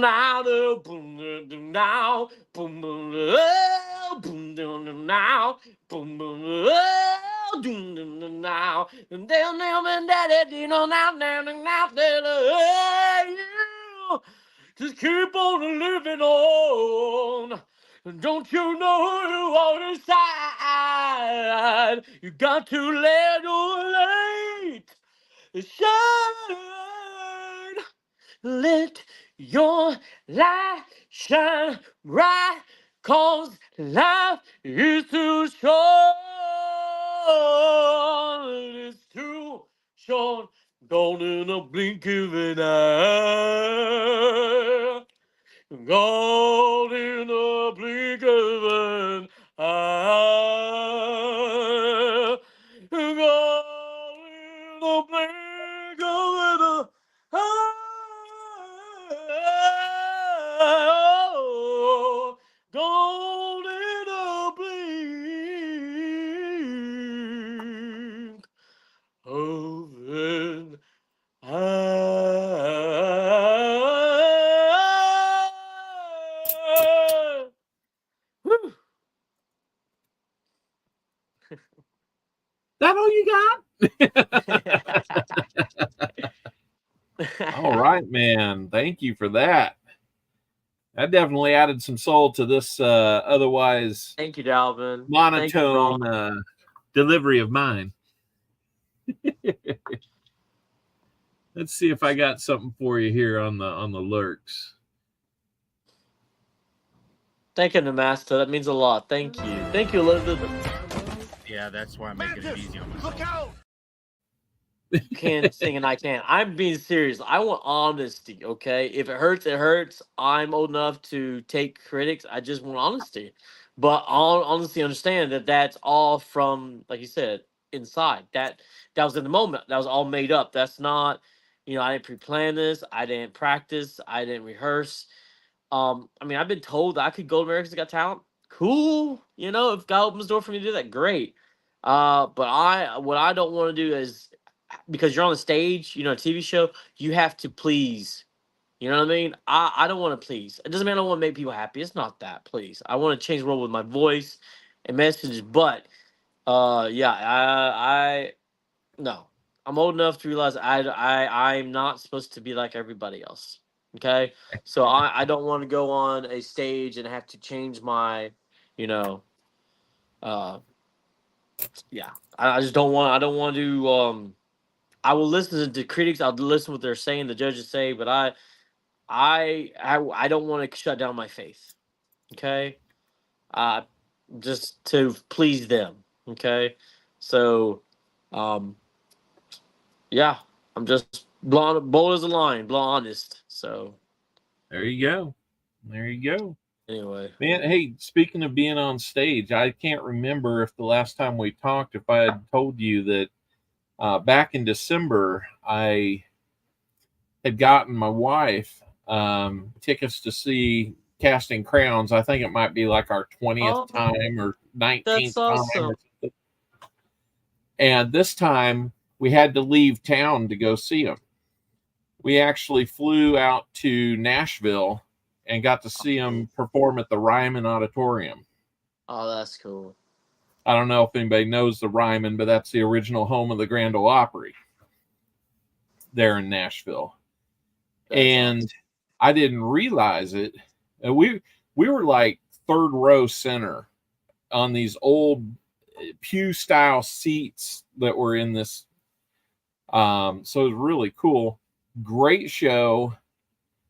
now boom dum now boom boom boom dum now boom boom doom dum now and they'll never daddy now now now just keep on living on. Don't you know you are inside? You got to let your light shine. Let your light shine bright, 'cause life is too short. It's too short, gone in a blink of an eye. Gone in a blink of an eye. Gone in a blink of an eye. Gone in a blink of an Whew. That all you got? All right, man. Thank you for that. That definitely added some soul to this otherwise Thank you, Dalvin. monotone delivery of mine. Let's see if I got something for you here on the lurks. Thank you, Namaste. That means a lot. Thank you. Thank you, Elizabeth. Yeah. Yeah, that's why I'm making it easy on myself. Look out! You can't sing and I can't. I'm being serious. I want honesty, okay? If it hurts, it hurts. I'm old enough to take critics. I just want honesty. But I'll honestly understand that that's all from, like you said, inside. That was in the moment. That was all made up. That's not, I didn't pre-plan this. I didn't practice. I didn't rehearse. I mean, I've been told that I could go to America's Got Talent. Cool. If God opens the door for me to do that, great. But what I don't want to do is, because you're on the stage, a TV show, you have to please. You know what I mean? I don't want to please. It doesn't mean I don't want to make people happy. It's not that, please. I want to change the world with my voice and messages. But yeah, I no. I'm old enough to realize I'm not supposed to be like everybody else. Okay? So I don't want to go on a stage and have to change my, you know, uh yeah. I just don't want to I will listen to critics. I'll listen to what they're saying, the judges say, but I don't want to shut down my faith. Okay, uh, just to please them. Okay, so, um, yeah, I'm just blonde, bold as a lion, blonde honest. So There you go. There you go. anyway, Man, hey, speaking of being on stage, I can't remember if the last time we talked, if I had told you that back in December, I had gotten my wife tickets to see Casting Crowns. I think it might be like our 20th oh, time or that's 19th time awesome. or something. And this time we had to leave town to go see them. We actually flew out to Nashville and got to see them perform at the Ryman Auditorium. Oh, that's cool. I don't know if anybody knows the Ryman, but that's the original home of the Grand Ole Opry there in Nashville. That's And awesome. I didn't realize it. We were like third row center on these old pew style seats that were in this. So it was really cool. Great show.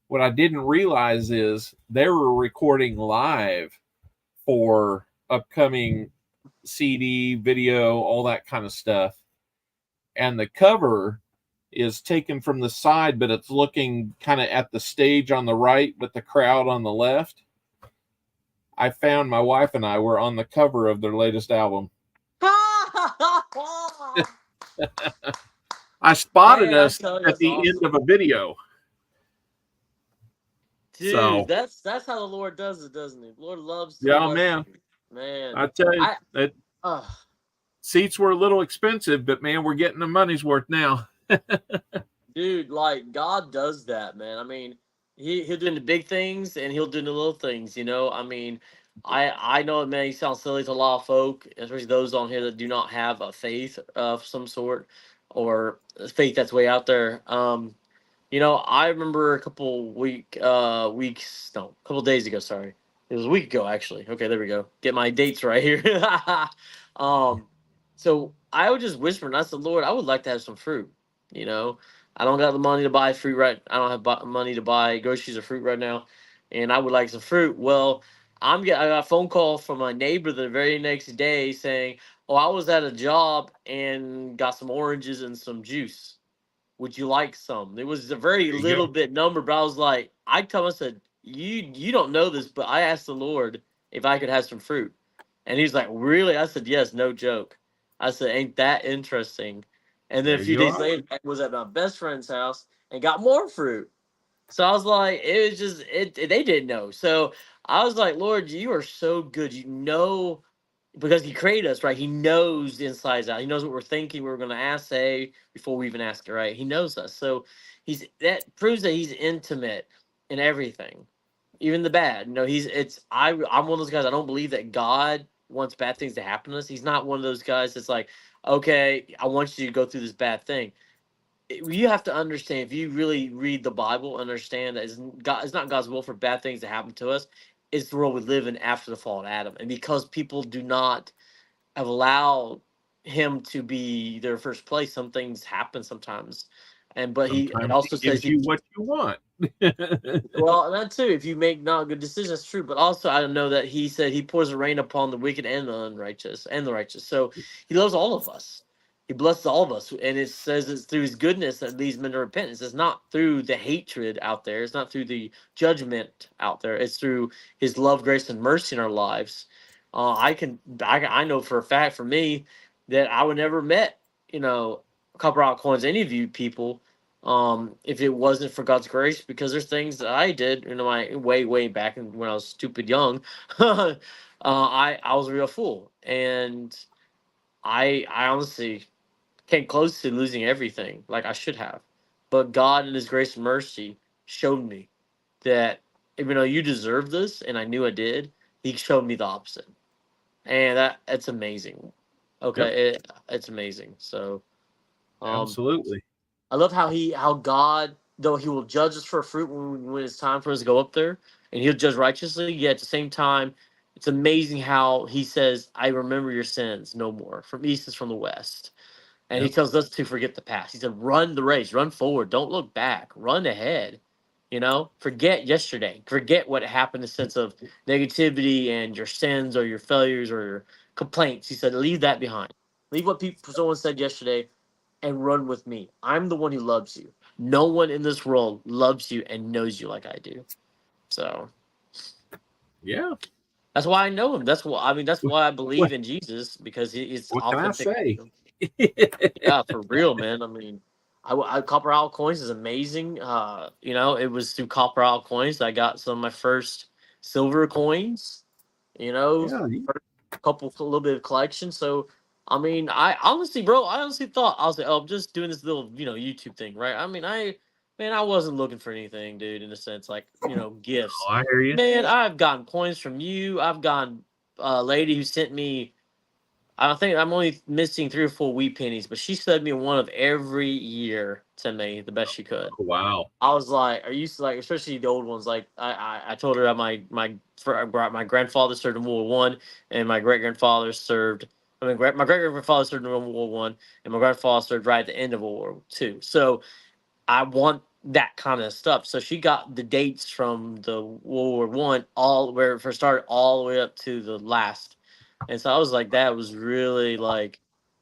What I didn't realize is they were recording live for upcoming CD, video, all that kind of stuff. And the cover is taken from the side, but it's looking kind of at the stage on the right, with the crowd on the left. I found my wife and I were on the cover of their latest album. I spotted Man, I us tell you, at that's the end awesome. of a video. Dude, So, that's how the Lord does it, doesn't he? The Lord loves to yeah, bless man, you. Man. I tell you, I that uh seats were a little expensive, but man, we're getting the money's worth now. dude, like God does that, man. I mean, he'll do the big things and he'll do the little things, I mean, I know it may sound silly to a lot of folk, especially those on here that do not have a faith of some sort, or a faith that's way out there. I remember a couple days ago, sorry. It was a week ago actually. Okay, there we go. Get my dates right here. um so I would just whisper and I said, Lord, I would like to have some fruit. You know, I don't got the money to buy fruit right. I don't have money to buy groceries or fruit right now, and I would like some fruit. Well, I got a phone call from my neighbor the very next day saying, "Oh, I was at a job and got some oranges and some juice. Would you like some?" It was a very There you little go. bit number, but I was like, I told him, I said, you don't know this, but I asked the Lord if I could have some fruit. And he's like, really? I said, yes, no joke. I said, ain't that interesting? And then a There few you days are. later, I was at my best friend's house and got more fruit. So I was like, it was just they didn't know. So I was like, Lord, you are so good. Because he created us, right? He knows the insides out. He knows what we're thinking, what we're gonna ask, say before we even ask it, right? He knows us. So that proves that he's intimate in everything. Even the bad. I'm one of those guys, I don't believe that God wants bad things to happen to us. He's not one of those guys that's like, okay, I want you to go through this bad thing. You have to understand, if you really read the Bible, understand that it's not God's will for bad things to happen to us. It's the world we live in after the fall of Adam, and because people do not have allowed him to be their first place, some things happen sometimes. But it Sometimes also he gives says you what you want. well, that too. If you make not good decisions, that's true. But also, I know that he said he pours the rain upon the wicked and the unrighteous and the righteous. So he loves all of us. He blesses all of us, and it says it's through his goodness that leads men to repentance. It's not through the hatred out there. It's not through the judgment out there. It's through his love, grace, and mercy in our lives. I know for a fact for me that I would never met Copper Out Coins, any of you people, if it wasn't for God's grace, because there's things that I did, my way back when I was stupid young. I was a real fool, and I honestly came close to losing everything, like I should have. But God, in His grace and mercy, showed me that even though you deserve this, and I knew I did, He showed me the opposite, and it's amazing. Yep, Okay, it's amazing. So, um, absolutely. I love how God, though He will judge us for fruit when it's time for us to go up there, and He'll judge righteously. Yet at the same time, it's amazing how He says, "I remember your sins no more." From east is from the west, and He Yep. tells us to forget the past. He said, "Run the race, run forward, don't look back, run ahead." Forget yesterday, forget what happened. In the sense of negativity and your sins or your failures or your complaints. He said, "Leave that behind. Leave what someone said yesterday." And run with me. I'm the one who loves you. No one in this world loves you and knows you like I do. So Yeah. that's why I know him. That's why I believe What, in Jesus, because he's what can I authentic. say? Yeah, for real, man. Copper Owl Coins is amazing. It was through Copper Owl Coins that I got some of my first silver coins. You know, Yeah. a little bit of collection. So, I honestly thought I was like, oh, I'm just doing this little, YouTube thing, right? I wasn't looking for anything, dude, in a sense, like, gifts. Oh, I hear you. Man, I've gotten coins from you. I've gotten a lady who sent me, I think I'm only missing 3 or 4 wheat pennies, but she sent me one of every year to me, the best she could. Oh, wow. I was like, "Are you like, especially the old ones?" Like I told her that my grandfather served in World War I, and my great grandfather served. My great grandfather served in World War I, and my grandfather served right at the end of World War II. So I want that kind of stuff. So she got the dates from the World War I, all where it first started, all the way up to the last. And so I was like, that was really like,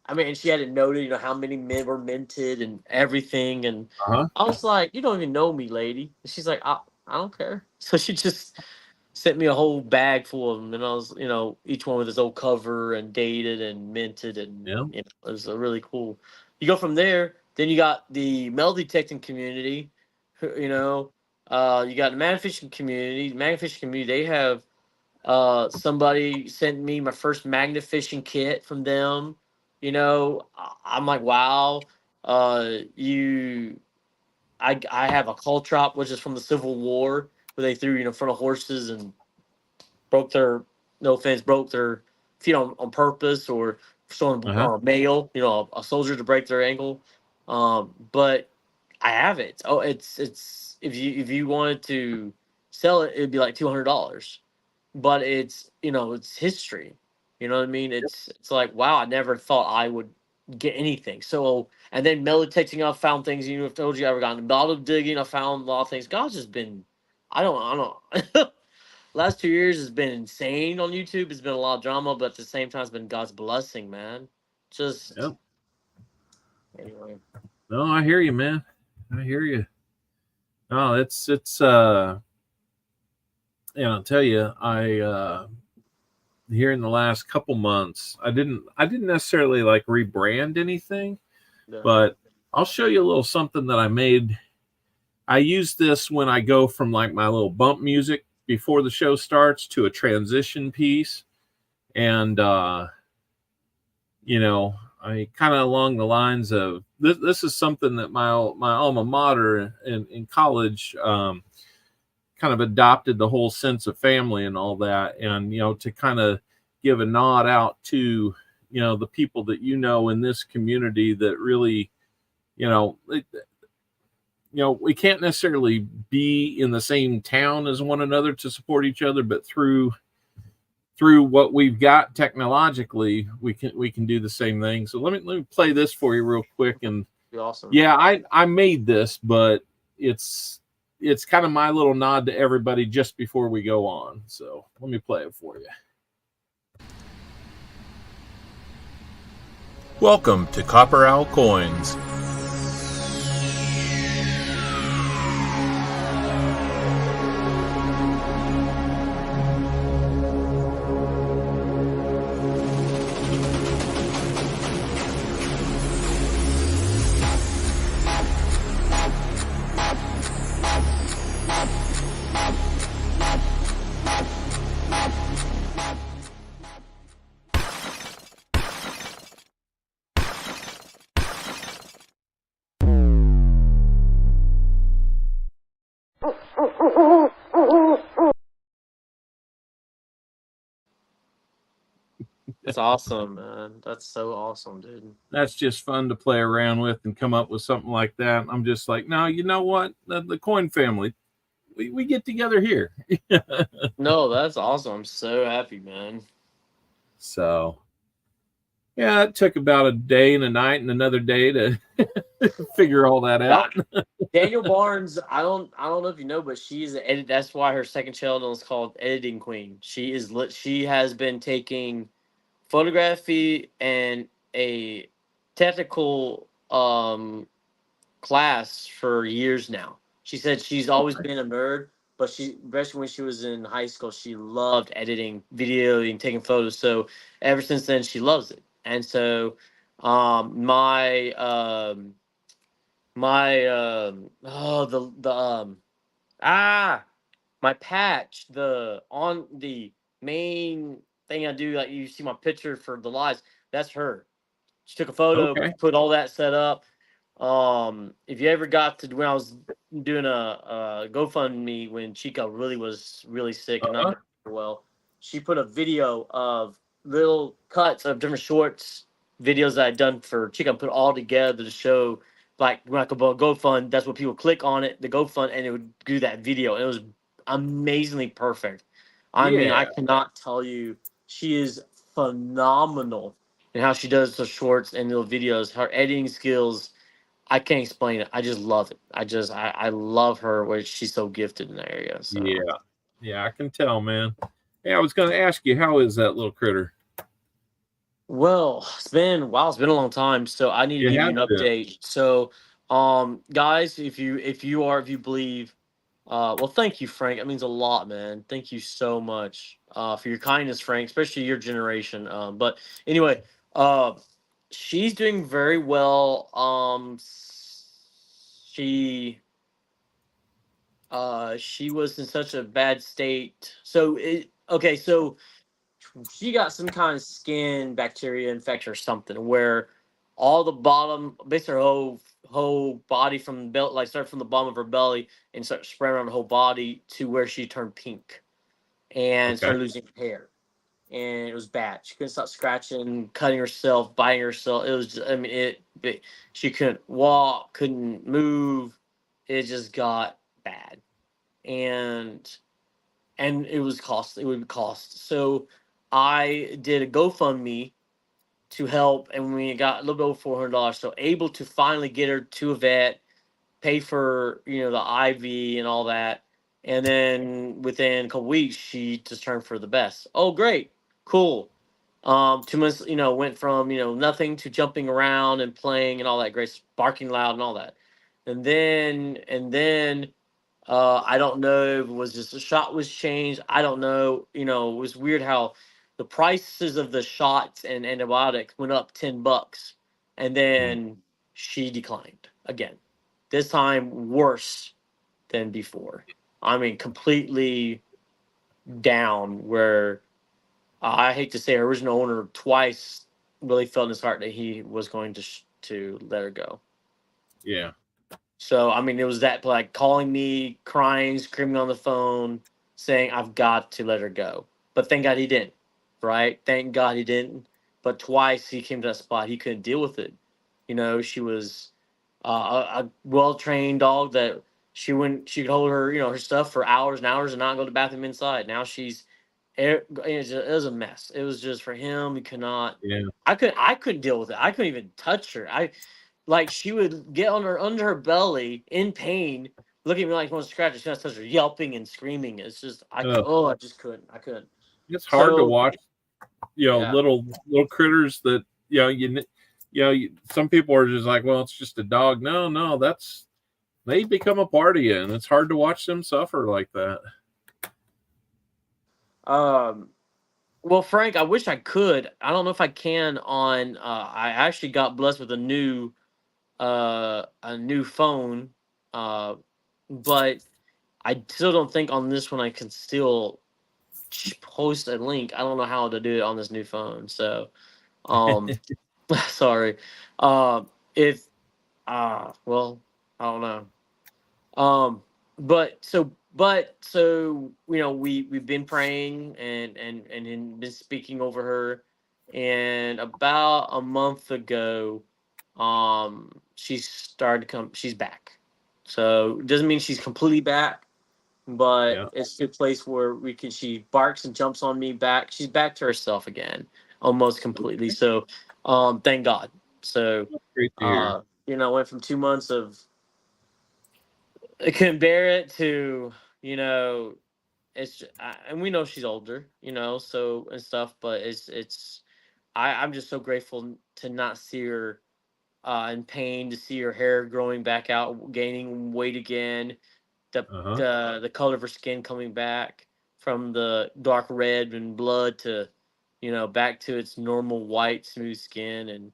and she had it noted, how many men were minted and everything. And Uh-huh. I was like, you don't even know me, lady. And she's like, I don't care. So she just sent me a whole bag full of them. And I was, each one with its old cover and dated and minted. And, Yeah. it was a really cool. You go from there, then you got the melody detecting community, you got the man fishing community. Man fishing community, they have somebody sent me my first magnet fishing kit from them. I'm like, wow. I have a call trap, which is from the Civil War, where they threw in front of horses and broke their, no offense, broke their feet on purpose, or someone Uh-huh. or a male, a soldier to break their ankle. But I have it. Oh, it's if you wanted to sell it, it'd be like $200. But it's history. You know what I mean? It's like, wow, I never thought I would get anything. So, and then meditating, I found things. I've told you, I've gotten bottle digging, I found a lot of things. God's just been, I don't. Last 2 years has been insane on YouTube. It's been a lot of drama, but at the same time, it's been God's blessing, man. Just Yep. anyway. No, I hear you, man. I hear you. No, it's and I'll tell you, I here in the last couple months, I didn't necessarily like rebrand anything, Yeah. but I'll show you a little something that I made. I use this when I go from like my little bump music before the show starts to a transition piece. And I kind of along the lines of this is something that my alma mater in college kind of adopted, the whole sense of family and all that. And to kind of give a nod out to the people that in this community that really we can't necessarily be in the same town as one another to support each other, but through what we've got technologically, we can do the same thing. So let me play this for you real quick, and Be awesome. Yeah, I made this, but it's kind of my little nod to everybody just before we go on. So let me play it for you. Welcome to Copper Owl Coins. That's awesome, man. That's so awesome, dude. That's just fun to play around with and come up with something like that. I'm just like, no, you know what? The coin family, we get together here. No, that's awesome. I'm so happy, man. So yeah, it took about a day and a night and another day to figure all that out. Daniel Barnes, I don't know if you know, but she's an edit. That's why her second channel is called Editing Queen. She is lit. She has been taking photography and a technical class for years now. She said she's always been a nerd, but she, especially when she was in high school, she loved editing video and taking photos. So ever since then, she loves it. And so my my patch, the on the main thing I do, like you see my picture for the lives, that's her. She took a photo, Okay. put all that set up. If you ever got to, when I was doing a GoFundMe when Chica really was really sick and not doing well, she put a video of little cuts of different shorts, videos that I'd done for Chica, and put all together to show, like, when I could GoFund, that's what people click on it, the GoFund, and it would do that video. It was amazingly perfect. I mean, I Yeah. cannot tell you, she is phenomenal and how she does the shorts and little videos, her editing skills. I can't explain it. I just love it. I love her where she's so gifted in that area. So Yeah, I can tell, man. Hey, I was going to ask you, how is that little critter? well, it's been it's been a long time. So I need to You give you have an been. update. So guys, if you believe, well, thank you, Frank. That means a lot, man. Thank you so much for your kindness, Frank, especially your generation. But anyway, she's doing very well. She she was in such a bad state. So she got some kind of skin bacteria infection or something where all the bottom, basically her whole body from the belt, like start from the bottom of her belly and start spreading around the whole body to where she turned pink and Okay. started losing hair. And it was bad. She couldn't stop scratching, cutting herself, biting herself. It was just, I mean, she couldn't walk, couldn't move. It just got bad. And it was cost. It would cost. So I did a GoFundMe to help, and we got a little bit over $400. So able to finally get her to a vet, pay for the IV and all that, and then within a couple weeks she just turned for the best. Oh, great, cool. 2 months, went from nothing to jumping around and playing and all that great, barking loud and all that, and then I don't know if it was just the shot was changed. I don't know. It was weird how the prices of the shots and antibiotics went up $10, and then she declined again. This time worse than before. I mean, completely down. Where I hate to say, her original owner twice really felt in his heart that he was going to let her go. Yeah. So, I mean, it was that, like, calling me, crying, screaming on the phone, saying, I've got to let her go. But thank God he didn't, right? Thank God he didn't. But twice he came to that spot, he couldn't deal with it. She was a well-trained dog that she could hold her, her stuff for hours and hours and not go to the bathroom inside. Now it was a mess. It was just for him. He could not. Yeah. I couldn't deal with it. I couldn't even touch her. like she would get on her under her belly in pain, look at me like she wants to scratch it. She starts yelping and screaming. It's just I just couldn't. I couldn't. It's hard to So watch, yeah. little critters that some people are just like, well, it's just a dog. No, they become a part of you, and it's hard to watch them suffer like that. Well, Frank, I wish I could. I don't know if I can on I actually got blessed with a new phone. But I still don't think on this one I can still post a link. I don't know how to do it on this new phone. So sorry. If well, I don't know. But we've been praying and been speaking over her, and about a month ago, she started to come. She's back, so it doesn't mean she's completely back, but Yeah, it's a place where we can. She barks and jumps on me back. She's back to herself again, almost completely. So, thank God. So, great to hear. went from 2 months of I couldn't bear it to and we know she's older, so and stuff, but I'm just so grateful to not see her in pain, to see her hair growing back out, gaining weight again, the Uh-huh. the color of her skin coming back from the dark red and blood to back to its normal white smooth skin. And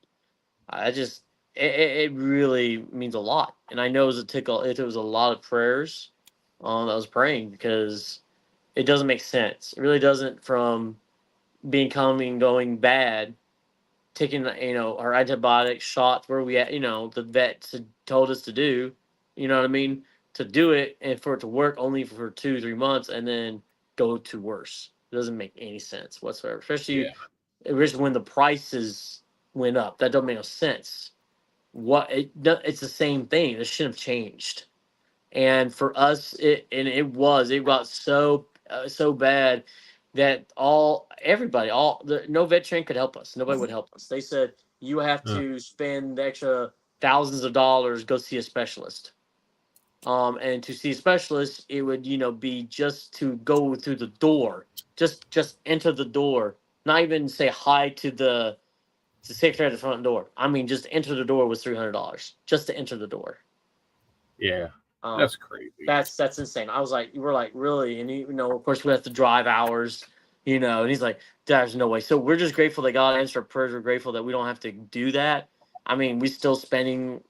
I just it really means a lot. And I know it was a lot of prayers that I was praying, because it doesn't make sense. It really doesn't, from becoming going bad, taking our antibiotic shots where we at, the vets had told us to do, what I mean, to do it, and for it to work only for 2-3 months and then go to worse. It doesn't make any sense whatsoever. Yeah, Especially when the prices went up. That don't make no sense. It's the same thing. It shouldn't have changed. And for us, it got so bad that no veteran could help us. Nobody would help us. They said you have uh, to spend the extra thousands of dollars, go see a specialist. And to see a specialist, it would be just to go through the door, just enter the door, not even say hi to the secretary at the front door. I mean, just enter the door was $300 just to enter the door. yeah, Um, that's crazy. that's insane. I was like, you were like, really? And of course, we have to drive hours, and he's like, there's no way. So we're just grateful that God answered our prayers. We're grateful that we don't have to do that. I mean, we still spending,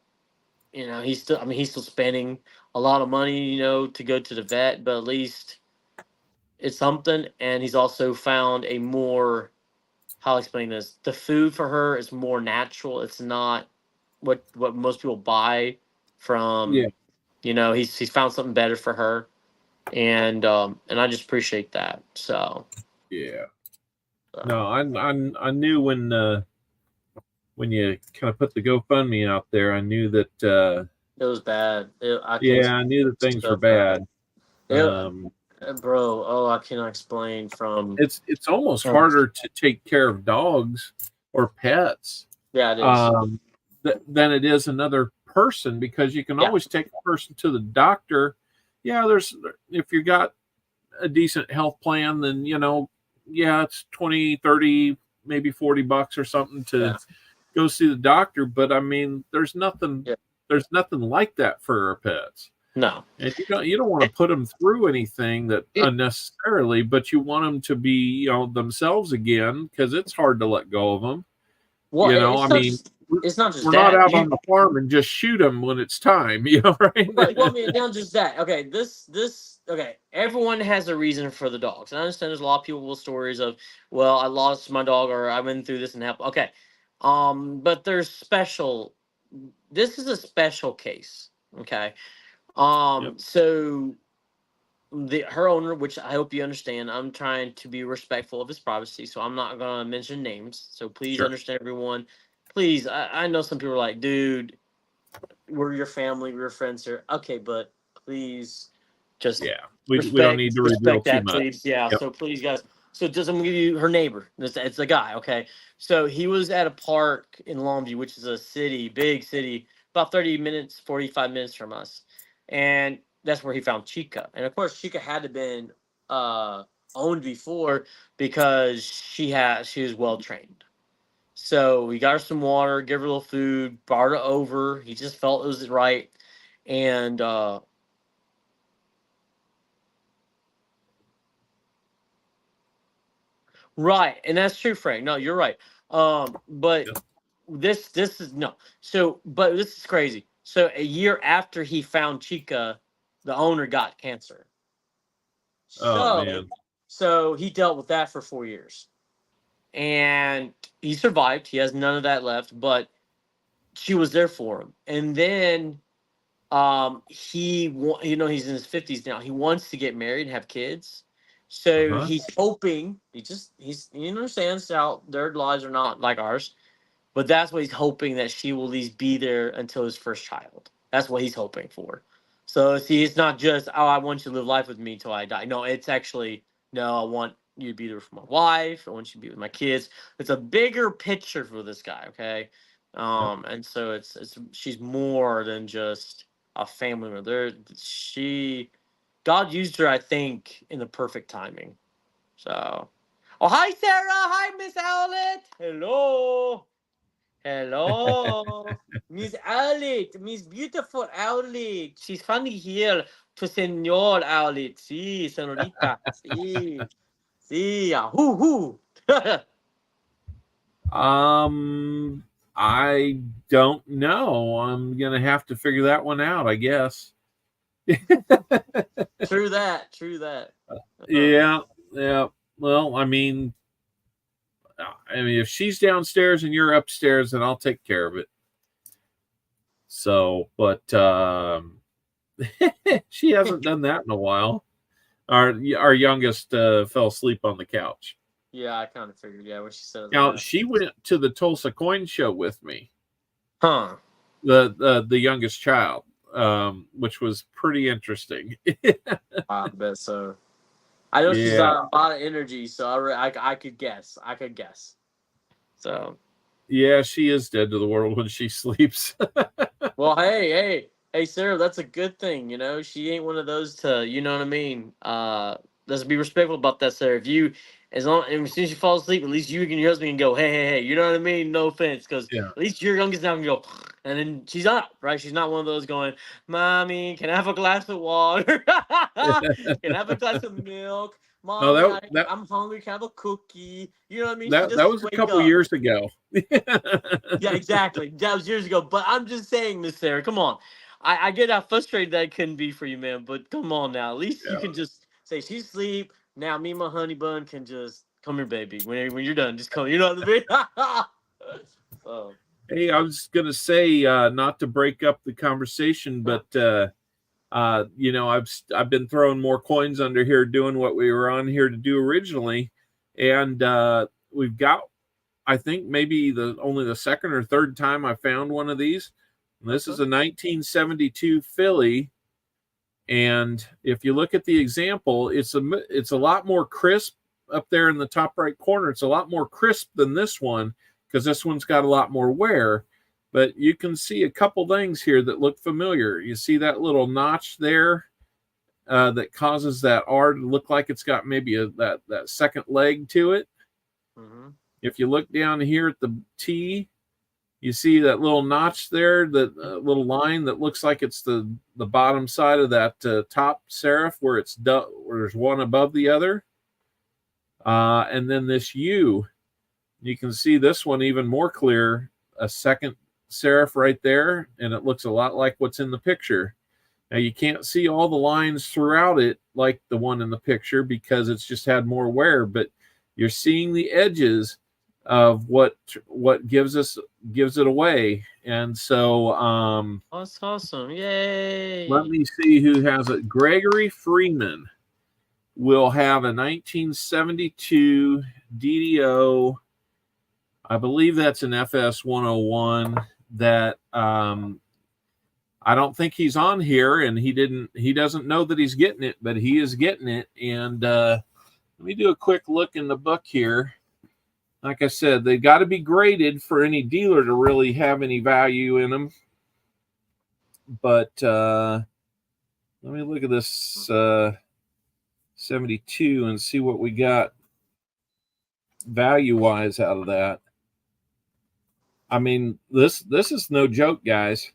he's still spending a lot of money, to go to the vet, but at least it's something. And he's also found a more, how I'll explain this. The food for her is more natural. It's not what most people buy from. Yeah, He's found something better for her, and I just appreciate that. So yeah. No, I knew when you kind of put the GoFundMe out there, I knew that it was bad. I knew that things were bad. Bro, I cannot explain. It's almost harder to take care of dogs or pets Yeah, it is. than it is another person, because you can always take a person to the doctor. Yeah, if you got a decent health plan, then it's 20, 30, maybe $40 or something to go see the doctor. But I mean, there's nothing like that for our pets. No. And you don't want to put them through anything that unnecessarily, but you want them to be themselves again, because it's hard to let go of them. Well, it's not just that. We're not out on the farm and just shoot them when it's time, right? Well, I mean, not just that. Okay, okay. Everyone has a reason for the dogs. And I understand there's a lot of people with stories of, well, I lost my dog, or I went through this and help. Okay, but there's special. This is a special case. Okay, so her owner, which I hope you understand, I'm trying to be respectful of his privacy, so I'm not gonna mention names. So please understand, everyone. Please, I know some people are like, dude, we're your family, we're your friends here. Okay, but please, just we don't need to reveal that, too much. please. Yeah, so please, guys. So just I'm gonna give you her neighbor. It's a guy, okay? So he was at a park in Longview, which is a city, big city, about 30 minutes, 45 minutes from us. And that's where he found Chica. And of course Chica had to been owned before because she was well trained. So we got her some water, gave her a little food, brought her over. He just felt it was right. And right, and that's true, Frank. No, you're right. But Yeah. this is no. So, but this is crazy. So a year after he found Chica, the owner got cancer. Oh So, man. so he dealt with that for 4 years, and he survived. He has none of that left, but she was there for him. And then, he's in his 50s now. He wants to get married and have kids. So Uh-huh. he's hoping he understands how their lives are not like ours, but that's what he's hoping, that she will at least be there until his first child. That's what he's hoping for. So see, it's not just, oh, I want you to live life with me till I die. No, it's actually, no, I want you to be there for my wife. I want you to be with my kids. It's a bigger picture for this guy, okay? Yep. And so it's she's more than just a family member. God used her, I think, in the perfect timing. So, oh, hi Sarah, hi Miss Owlet, hello. Hello, Miss Owlet, Miss Beautiful Owlet. She's funny here to Senor Owlet. Si, senorita. Si, si, hoo. I don't know. I'm gonna have to figure that one out, I guess. True that. Yeah, yeah. Well, if she's downstairs and you're upstairs, then I'll take care of it. So, but she hasn't done that in a while. Our youngest fell asleep on the couch. Yeah, I kind of figured. Yeah, what she said. Now she went to the Tulsa Coin Show with me. Huh? The youngest child, which was pretty interesting. I bet so. I know she's got a lot of energy, so I could guess. So. Yeah, she is dead to the world when she sleeps. Well, hey, Sarah, that's a good thing. You know, she ain't one of those to, you know what I mean. Let's be respectful about that, Sarah. If you, as soon as you fall asleep, at least you and your husband can go, hey, you know what I mean. No offense, because Yeah. at least your youngest now can go, and then she's up, right? She's not one of those going, mommy, can I have a glass of water? Can I have a glass of milk? Mommy, I'm hungry. Can I have a cookie? You know what I mean? That was a couple years ago. Yeah, exactly. That was years ago. But I'm just saying, Miss Sarah, come on. I get how frustrated that can be for you, man. But come on now. At least you can just say she's asleep. Now me and my honey bun can just come here, baby. When you're done, just come. You know what I mean? So. Hey, I was gonna say not to break up the conversation, but I've been throwing more coins under here, doing what we were on here to do originally, and we've got, I think, maybe only the second or third time I found one of these. And this is a 1972 Philly, and if you look at the example, it's a lot more crisp up there in the top right corner. It's a lot more crisp than this one because this one's got a lot more wear. But you can see a couple things here that look familiar. You see that little notch there that causes that R to look like it's got maybe that second leg to it. Mm-hmm. If you look down here at the T, you see that little notch there, that little line that looks like it's the bottom side of that top serif where where there's one above the other. And then this U, you can see this one even more clear, a second serif right there, and it looks a lot like what's in the picture. Now you can't see all the lines throughout it like the one in the picture because it's just had more wear, but you're seeing the edges of what gives it away. And so that's awesome. Yay. Let me see who has it. Gregory Freeman will have a 1972 DDO. I believe that's an FS 101 that I don't think he's on here, and he doesn't know that he's getting it, but he is getting it. And let me do a quick look in the book here. Like I said, they got to be graded for any dealer to really have any value in them. But let me look at this 72 and see what we got value-wise out of that. I mean, this is no joke, guys.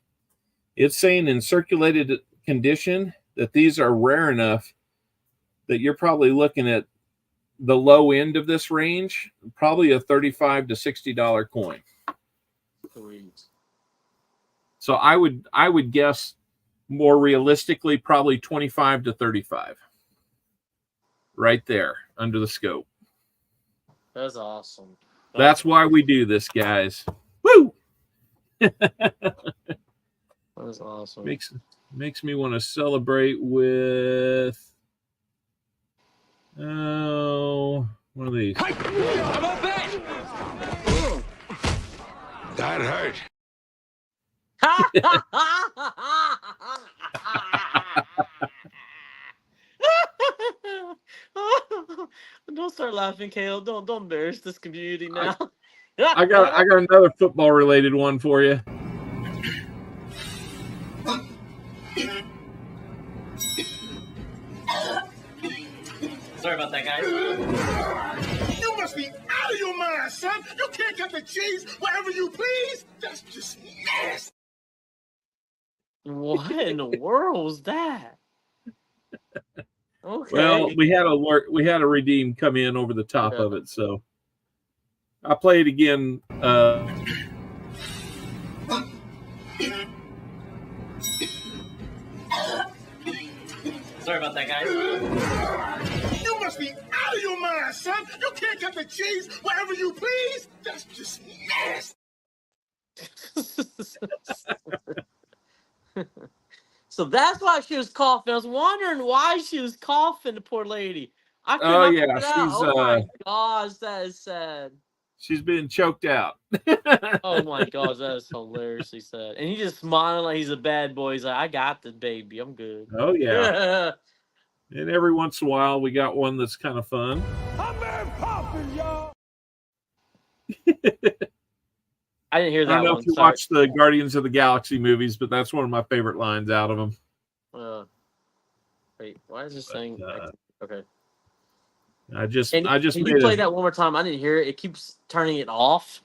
It's saying in circulated condition that these are rare enough that you're probably looking at the low end of this range, probably a $35 to $60 coin. So I would guess more realistically, probably 25 to 35. Right there under the scope. That's awesome. That's why we do this, guys. Woo! That's awesome. Makes me want to celebrate with one of these. That hurt. Don't start laughing, Kale. Don't embarrass this community now. I got another football related one for you. Sorry about that, guys. You must be out of your mind, son. You can't get the cheese wherever you please. That's just nasty. What in the world was that? Okay. Well, we had a redeem come in over the top of it, so I play it again. Sorry about that, guys. You must be out of your mind, son. You can't get the cheese wherever you please. That's just nasty. So that's why she was coughing. I was wondering why she was coughing, the poor lady. I could Oh, not yeah, figure it out. she's, Oh my gosh, that is sad. She's been choked out. Oh my gosh, that is hilariously sad. And he just smiling like he's a bad boy. He's like, I got this baby. I'm good. Oh yeah. And every once in a while we got one that's kind of fun. I'm been popping, y'all. I didn't hear that I don't know one. if you Sorry. watch the Guardians of the Galaxy movies, but that's one of my favorite lines out of them. Wait, why is this thing? Okay. I just Can you play that one more time? I didn't hear it. It keeps turning it off.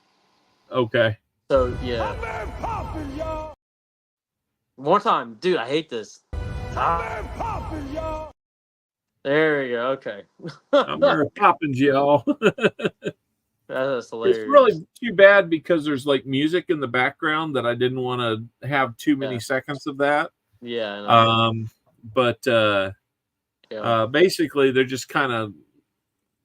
Okay. So yeah. I'm been popping, y'all. One more time, dude. I hate this. I'm been popping, y'all. There we go. Okay. I'm very popping, y'all. That's hilarious. It's really too bad because there's like music in the background that I didn't want to have too many seconds of that. Yeah. I know. But basically they're just kind of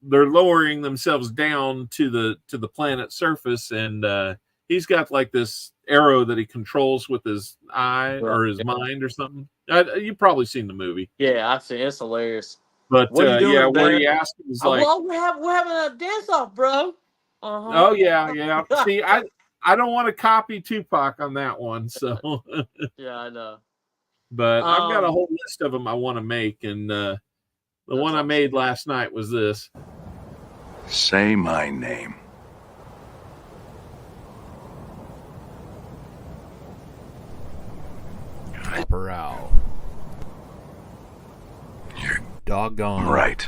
lowering themselves down to the planet's surface, and he's got like this arrow that he controls with his eye or his mind or something. You've probably seen the movie. Yeah, I've seen it. It's hilarious. But what are you doing, yeah, man? where he asked is like, well, we're having a dance off, bro. Oh yeah. See, I don't want to copy Tupac on that one, so yeah, I know. But I've got a whole list of them I want to make, and the one I made last night was this. Say my name. Copper Owl. You're doggone right.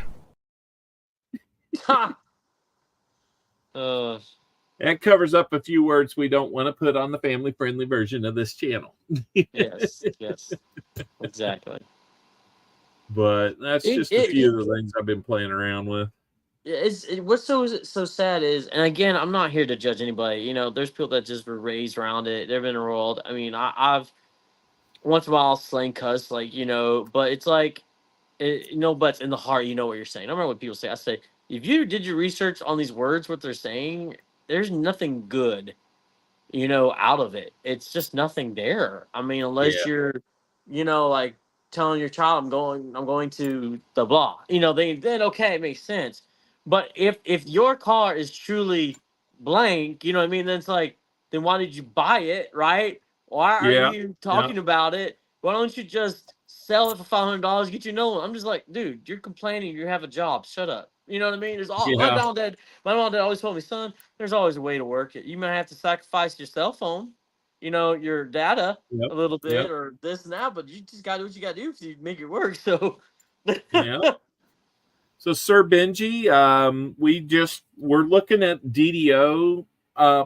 That covers up a few words we don't want to put on the family-friendly version of this channel. yes, exactly. But that's just a few of the things I've been playing around with. What's so sad is, and again, I'm not here to judge anybody. You know, there's people that just were raised around it. They've been enrolled. I mean, I've once in a while I'll slang cuss, like, you know, but it's like, but in the heart, you know what you're saying. I remember what people say. I say, if you did your research on these words, what they're saying, there's nothing good, out of it. It's just nothing there. I mean, unless you're, like telling your child, I'm going to the blah, then okay, it makes sense. But if your car is truly blank, you know what I mean? Then it's like, then why did you buy it, right? Why are you talking about it? Why don't you just sell it for $500, get you another one? I'm just like, dude, you're complaining. You have a job. Shut up. You know what I mean? There's all Yeah. my mom and dad always told me, son, there's always a way to work it. You might have to sacrifice your cell phone, your data Yep. a little bit Yep. or this and that, but you just gotta do what you gotta do to make it work. So Yeah. So Sir Benji, we're looking at DDO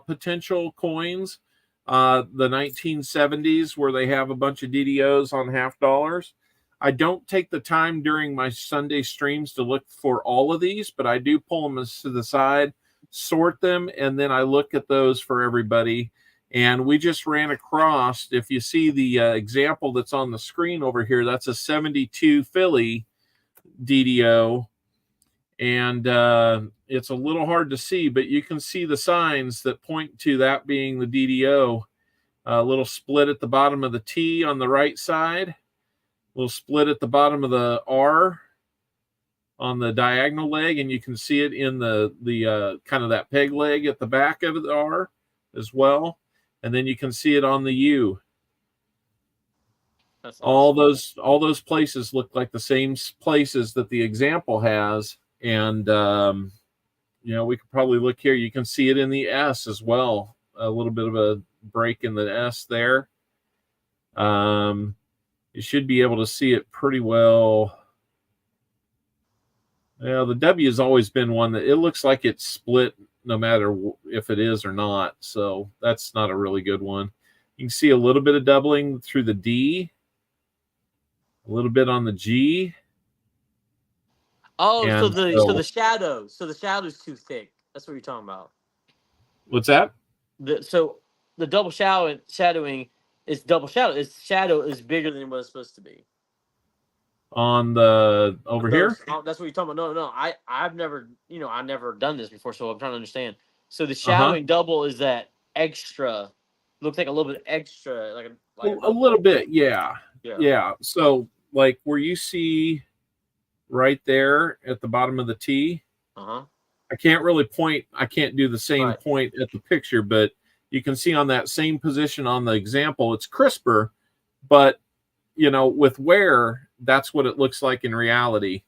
potential coins, the 1970s where they have a bunch of DDOs on $half. I don't take the time during my Sunday streams to look for all of these, but I do pull them to the side, sort them, and then I look at those for everybody. And we just ran across, if you see the example that's on the screen over here, that's a 72 Philly DDO. And it's a little hard to see, but you can see the signs that point to that being the DDO. A little split at the bottom of the T on the right side, a little split at the bottom of the R on the diagonal leg, and you can see it in the kind of that peg leg at the back of the R as well. And then you can see it on the U. that's awesome. All those places look like the same places that the example has. And, we could probably look here. You can see it in the S as well. A little bit of a break in the S there. You should be able to see it pretty well. Yeah, the W has always been one that it looks like it's split no matter if it is or not. So that's not a really good one. You can see a little bit of doubling through the D, a little bit on the G. Oh, so And the shadow's too thick. That's what you're talking about. What's that? So the double shadowing is double shadow. Its shadow is bigger than what it's supposed to be. On the over here? That's what you're talking about. No. I've never done this before, so I'm trying to understand. So the shadowing double is that extra. Looks like a little bit extra, like a little bit, yeah. Yeah. So like where you see right there at the bottom of the T, I can't really point. I can't do the same point at the picture, but you can see on that same position on the example, it's crisper, but with wear, that's what it looks like in reality.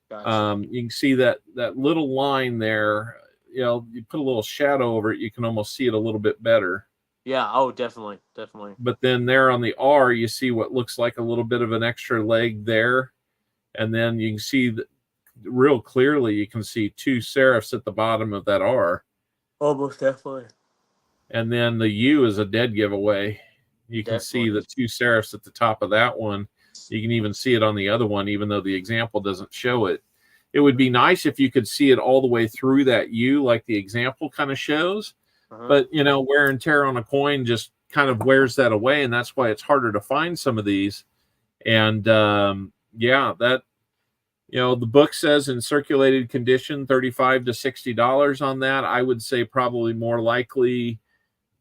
Gotcha. You can see that little line there. You put a little shadow over it, you can almost see it a little bit better. Yeah. Oh, definitely. But then there on the R, you see what looks like a little bit of an extra leg there, and then you can see that real clearly. You can see two serifs at the bottom of that R. Almost definitely. And then the U is a dead giveaway. You can see the two serifs at the top of that one. You can even see it on the other one, even though the example doesn't show it. It would be nice if you could see it all the way through that U like the example kind of shows. But, wear and tear on a coin just kind of wears that away, and that's why it's harder to find some of these. And, that, the book says in circulated condition, $35 to $60 on that. I would say probably more likely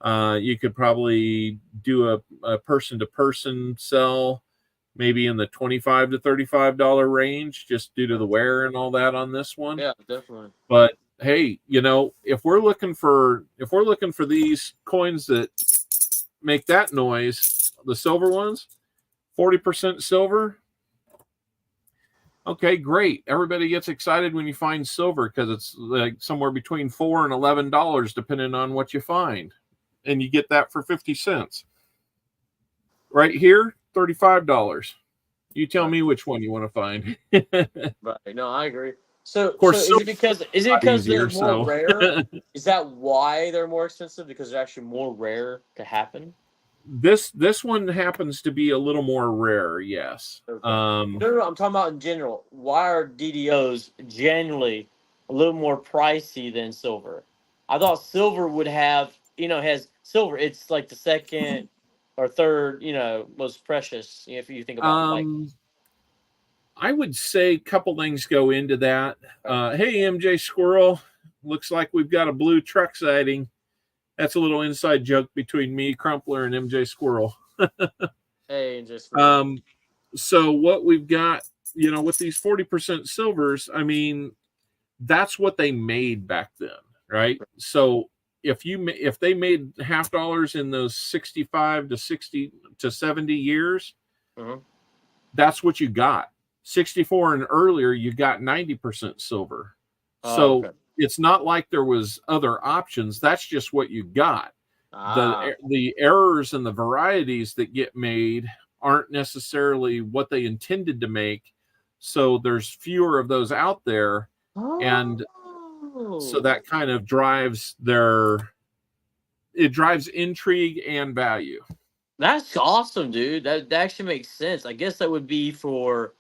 you could probably do a person-to-person sell maybe in the $25 to $35 range, just due to the wear and all that on this one. Yeah, definitely. But hey, if we're looking for these coins that make that noise, the silver ones, 40% silver. Okay, great. Everybody gets excited when you find silver because it's like somewhere between $4 and $11, depending on what you find. And you get that for 50 cents. Right here, $35. You tell me which one you want to find. Right. No, I agree. So, of course, is it because easier, they're more rare? Is that why they're more expensive? Because they're actually more rare to happen? This one happens to be a little more rare, yes. Okay. No, I'm talking about in general. Why are DDOs generally a little more pricey than silver? I thought silver would have, has silver. It's like the second or third, most precious. If you think about I would say a couple things go into that. Hey, MJ Squirrel, looks like we've got a blue truck sighting. That's a little inside joke between me, Crumpler, and MJ Squirrel. Hey, MJ Squirrel. So what we've got, with these 40% silvers, I mean, that's what they made back then, right? So if they made $half in those 65 to 60 to 70 years, that's what you got. 64 and earlier, you got 90% silver. So Okay. it's not like there was other options. That's just what you got. Ah. The errors and the varieties that get made aren't necessarily what they intended to make. So there's fewer of those out there. And so that kind of drives intrigue and value. That's awesome, dude. That actually makes sense. I guess that would be for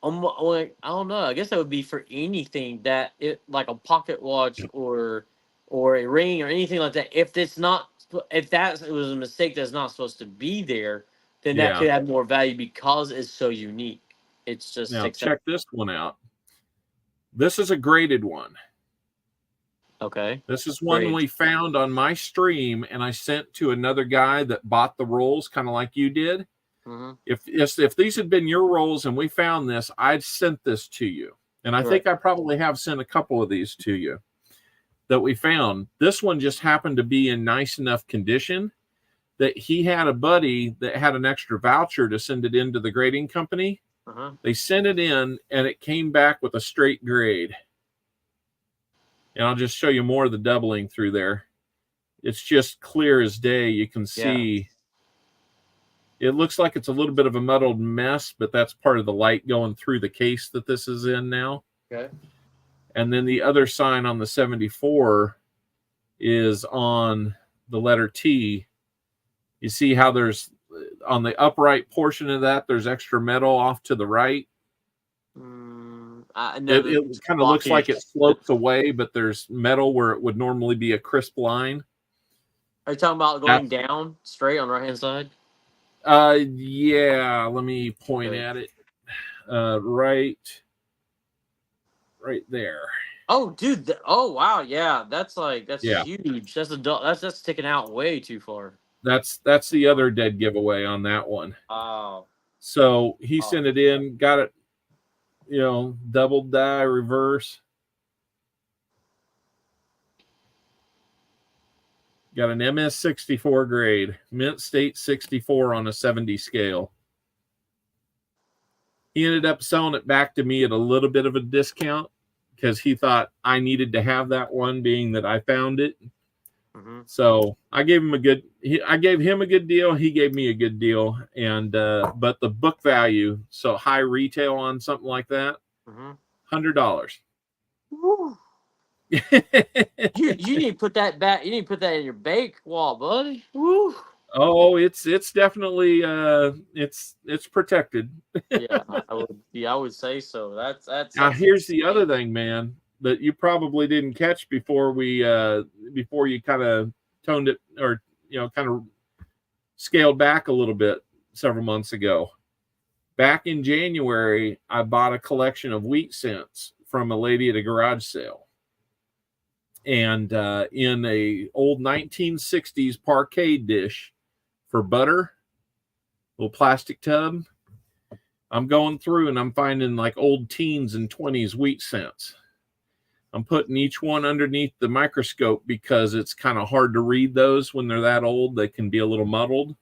like, I don't know. I guess that would be for anything that it like a pocket watch or a ring or anything like that. If that it was a mistake that's not supposed to be there, then that Yeah. could have more value because it's so unique. It's just Now sticks out. check this one out. This is a graded one. Okay. This is one Great. we found on my stream, and I sent to another guy that bought the rolls, kind of like you did. Mm-hmm. If these had been your rolls and we found this, I'd sent this to you. And I think I probably have sent a couple of these to you that we found. This one just happened to be in nice enough condition that he had a buddy that had an extra voucher to send it into the grading company. Uh-huh. They sent it in, and it came back with a straight grade. And I'll just show you more of the doubling through there. It's just clear as day. You can see it looks like it's a little bit of a muddled mess, but that's part of the light going through the case that this is in now. Okay. And then the other sign on the 74 is on the letter T. You see how there's on the upright portion of that, there's extra metal off to the right. It kind of looks like it slopes away, but there's metal where it would normally be a crisp line. Are you talking about going down straight on the right hand side? Yeah, let me point at it. Right there. Oh, dude! Oh, wow! Yeah, that's Yeah. huge. That's sticking out way too far. That's the other dead giveaway on that one. Oh. So he sent it in, got it, double die reverse. Got an MS64 grade, Mint State 64 on a 70 scale. He ended up selling it back to me at a little bit of a discount because he thought I needed to have that one, being that I found it. Mm-hmm. So I gave him a good deal. He gave me a good deal. And, but the book value, so high retail on something like that, $100. you need to put that back. You need to put that in your bake wall, buddy. Woo. Oh, it's definitely it's protected. I would say so. That's now here's the other thing, man, that you probably didn't catch before you kind of toned it, or kind of scaled back a little bit several months ago. Back in January, I bought a collection of wheat cents from a lady at a garage sale. And in a old 1960s parquet dish for butter, little plastic tub, I'm going through and I'm finding like old teens and 20s wheat cents. I'm putting each one underneath the microscope because it's kind of hard to read those when they're that old. They can be a little muddled.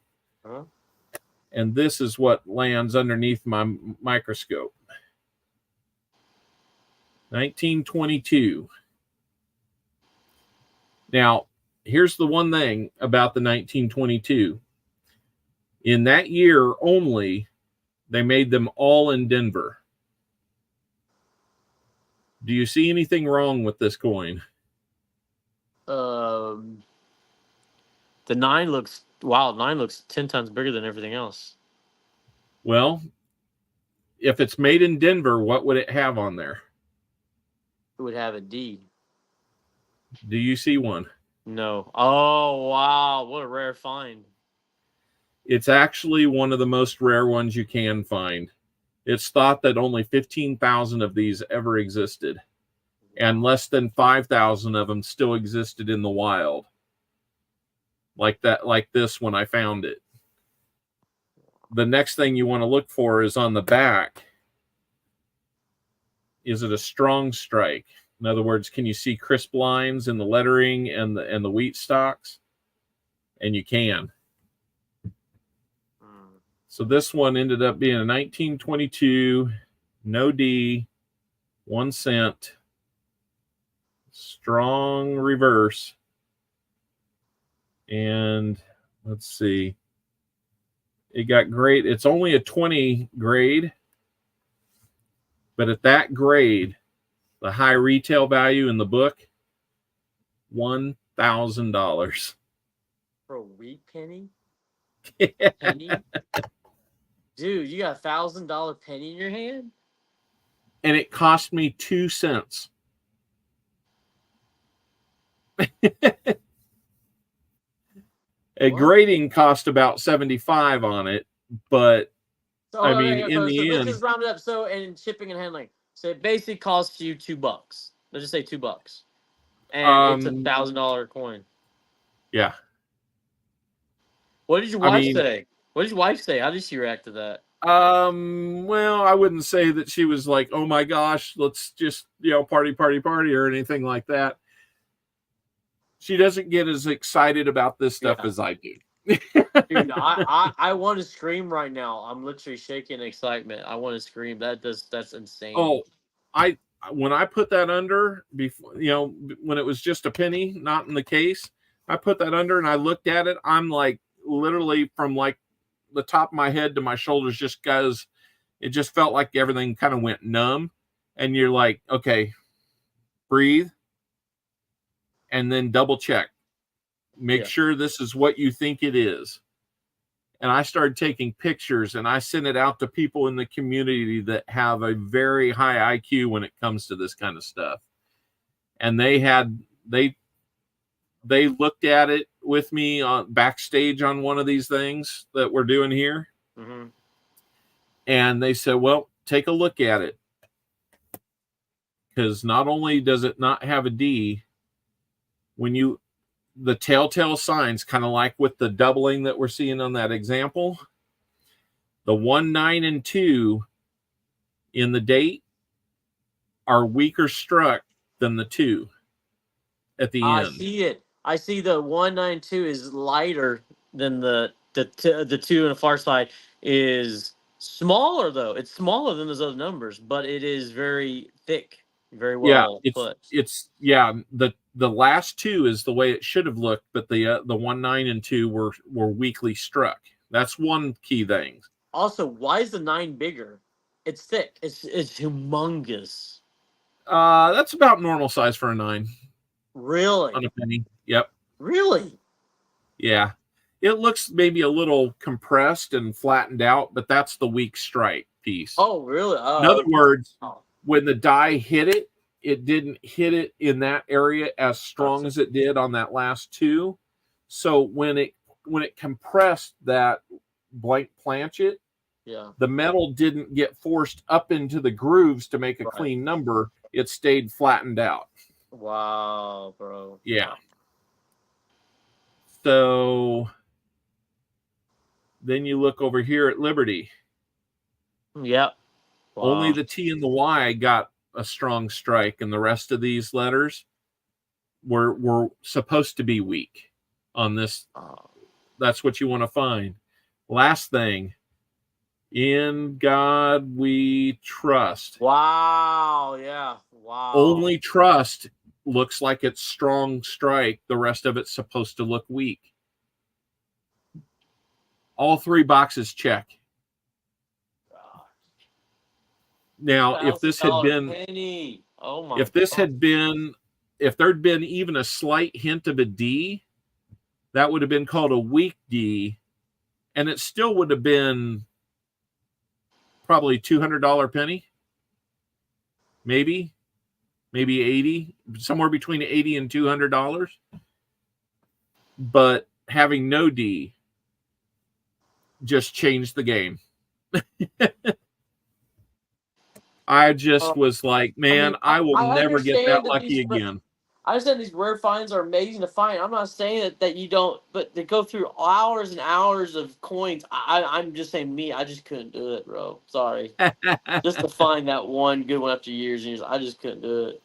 And this is what lands underneath my microscope. 1922. Now, here's the one thing about the 1922. In that year only, they made them all in Denver. Do you see anything wrong with this coin? The 9 looks 10 times bigger than everything else. Well, if it's made in Denver, what would it have on there? It would have a D. Do you see one? No. Oh, wow. What a rare find. It's actually one of the most rare ones you can find. It's thought that only 15,000 of these ever existed, and less than 5,000 of them still existed in the wild. Like this when I found it. The next thing you want to look for is on the back. Is it a strong strike? In other words, can you see crisp lines in the lettering and the wheat stalks? And you can. So this one ended up being a 1922, no D, 1 cent. Strong reverse. And let's see. It got great. It's only a 20 grade. But at that grade, the high retail value in the book, $1,000. For a weak penny? Yeah. Penny? Dude, you got $1,000 penny in your hand? And it cost me 2 cents. A grading cost about 75 on it, but So, I mean, okay, in so the let's end, just round it up. So, and shipping and handling. So it basically costs you $2. Let's just say $2. And it's $1,000 coin. Yeah. What did your wife say? What did your wife say? How did she react to that? Well, I wouldn't say that she was like, oh my gosh, let's just, party, party, party, or anything like that. She doesn't get as excited about this stuff as I do. Dude, I want to scream right now. I'm literally shaking in excitement. I want to scream. That's insane. Oh, when I put that under before, when it was just a penny, not in the case, I put that under and I looked at it. I'm like literally from like the top of my head to my shoulders, just because it just felt like everything kind of went numb. And you're like, okay, breathe, and then double check. Make sure this is what you think it is. And I started taking pictures and I sent it out to people in the community that have a very high IQ when it comes to this kind of stuff. And they looked at it with me on backstage on one of these things that we're doing here. Mm-hmm. And they said, well, take a look at it. Because not only does it not have a D, the telltale signs, kind of like with the doubling that we're seeing on that example, the 1, 9, and 2 in the date are weaker struck than the 2 at the end. I see it. I see the 192 is lighter than the 2 on the far side is smaller though. It's smaller than those other numbers, but it is very thick, very well put. The last 2 is the way it should have looked, but the 1, 9, and 2 were weakly struck. That's one key thing. Also, why is the 9 bigger? It's thick. It's humongous. That's about normal size for a 9. Really? On a penny. Yep. Really? Yeah. It looks maybe a little compressed and flattened out, but that's the weak strike piece. Oh, really? In other words, when the die hit it, it didn't hit it in that area as strong as it did on that last 2. So when it compressed that blank planchet, the metal didn't get forced up into the grooves to make a clean number. It stayed flattened out. Wow, bro. Yeah. So then you look over here at Liberty. Yep. Wow. Only the T and the Y got a strong strike, and the rest of these letters were supposed to be weak on this. That's what you want to find. Last thing, in God we trust. Wow. Yeah. Wow. Only trust looks like it's strong strike. The rest of it's supposed to look weak. All 3 boxes check. Now, if this had been, if there'd been even a slight hint of a D, that would have been called a weak D, and it still would have been probably $200 penny, maybe 80, somewhere between $80 and $200. But having no D just changed the game. I just was like, man, I will never get that lucky again. I understand these rare finds are amazing to find. I'm not saying that you don't, but they go through hours and hours of coins. I'm just saying I just couldn't do it, bro. Sorry. Just to find that one good one after years and years, I just couldn't do it.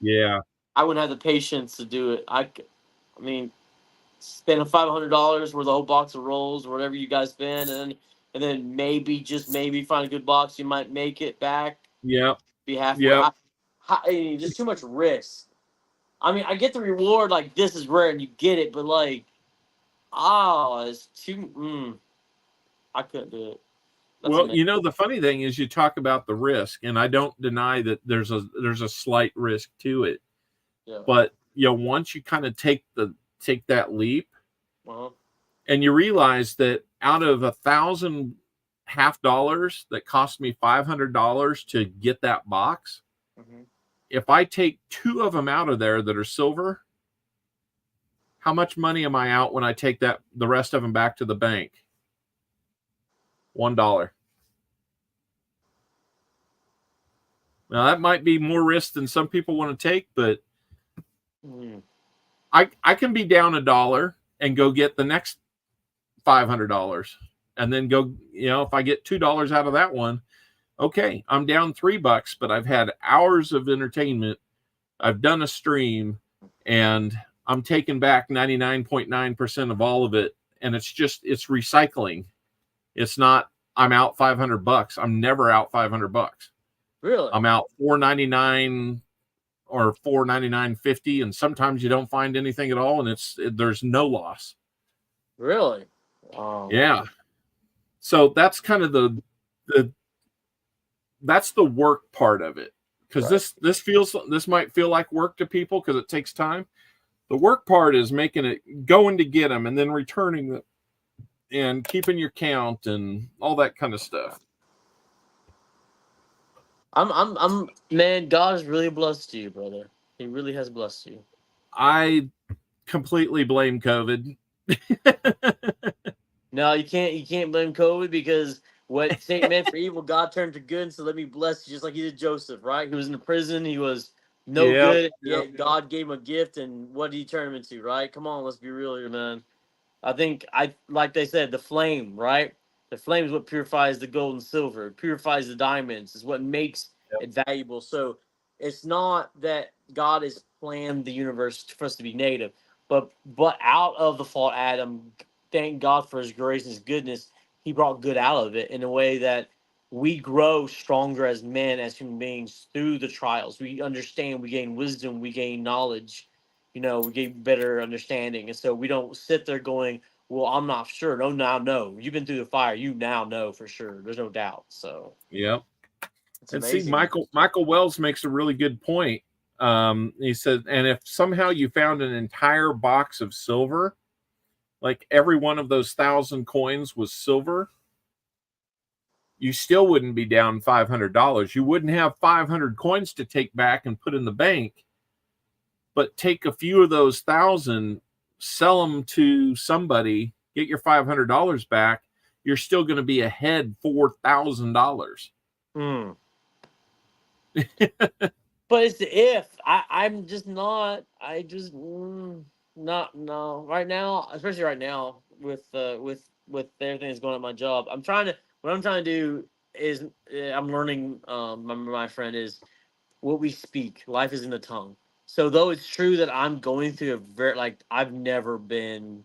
Yeah. I wouldn't have the patience to do it. I mean, spend $500 worth of a whole box of rolls or whatever you guys spend, and then maybe, just maybe, find a good box. You might make it back. Yeah. Be halfway. Yeah. Just too much risk. I mean, I get the reward, like, this is rare and you get it, but, like, it's too, I couldn't do it. That's Well, amazing. the funny thing is you talk about the risk, and I don't deny that there's a slight risk to it. Yeah. But, once you kind of take that leap, Uh-huh. and you realize that out of $1,000 that cost me $500 to get that box, Mm-hmm. if I take 2 of them out of there that are silver, how much money am I out when I take the rest of them back to the bank? $1. Now that might be more risk than some people want to take, but I can be down $1 and go get the next $500, and then go. If I get $2 out of that one, okay, I'm down $3, but I've had hours of entertainment. I've done a stream, and I'm taking back 99.9% of all of it, and it's recycling. It's not I'm out $500. I'm never out $500. Really? I'm out $4.99 or $4.99.50, and sometimes you don't find anything at all, and there's no loss. Really? Yeah. So that's kind of the that's the work part of it, because this might feel like work to people because it takes time. The work part is going to get them and then returning them and keeping your count and all that kind of stuff. Man, God has really blessed you, brother. He really has blessed you. I completely blame COVID. No, you can't blame COVID, because what Satan meant for evil, God turned to good. So let me bless you, just like he did Joseph, right? He was in the prison, he was no good, yet God gave him a gift, and what did he turn him into, right? Come on, let's be real here, man. I think like they said, the flame, right? The flame is what purifies the gold and silver, it purifies the diamonds, is what makes it valuable. So it's not that God has planned the universe for us to be negative, but out of the fall Adam, thank God for his grace and his goodness, he brought good out of it in a way that we grow stronger as men, as human beings, through the trials. We understand, we gain wisdom, we gain knowledge, we gain better understanding. And so we don't sit there going, well, I'm not sure. No, now no. You've been through the fire. You now know for sure. There's no doubt. So yeah. it's And amazing. see, Michael Wells makes a really good point. He said, and if somehow you found an entire box of silver, like every one of those 1,000 coins was silver, you still wouldn't be down $500. You wouldn't have 500 coins to take back and put in the bank, but take a few of those 1,000, sell them to somebody, get your $500 back. You're still going to be ahead $4,000. But it's the if. I'm just not. I just not no. Right now, especially right now with everything that's going on in my job, what I'm trying to do is I'm learning. My friend is what we speak. Life is in the tongue. So though it's true that I'm going through a I've never been.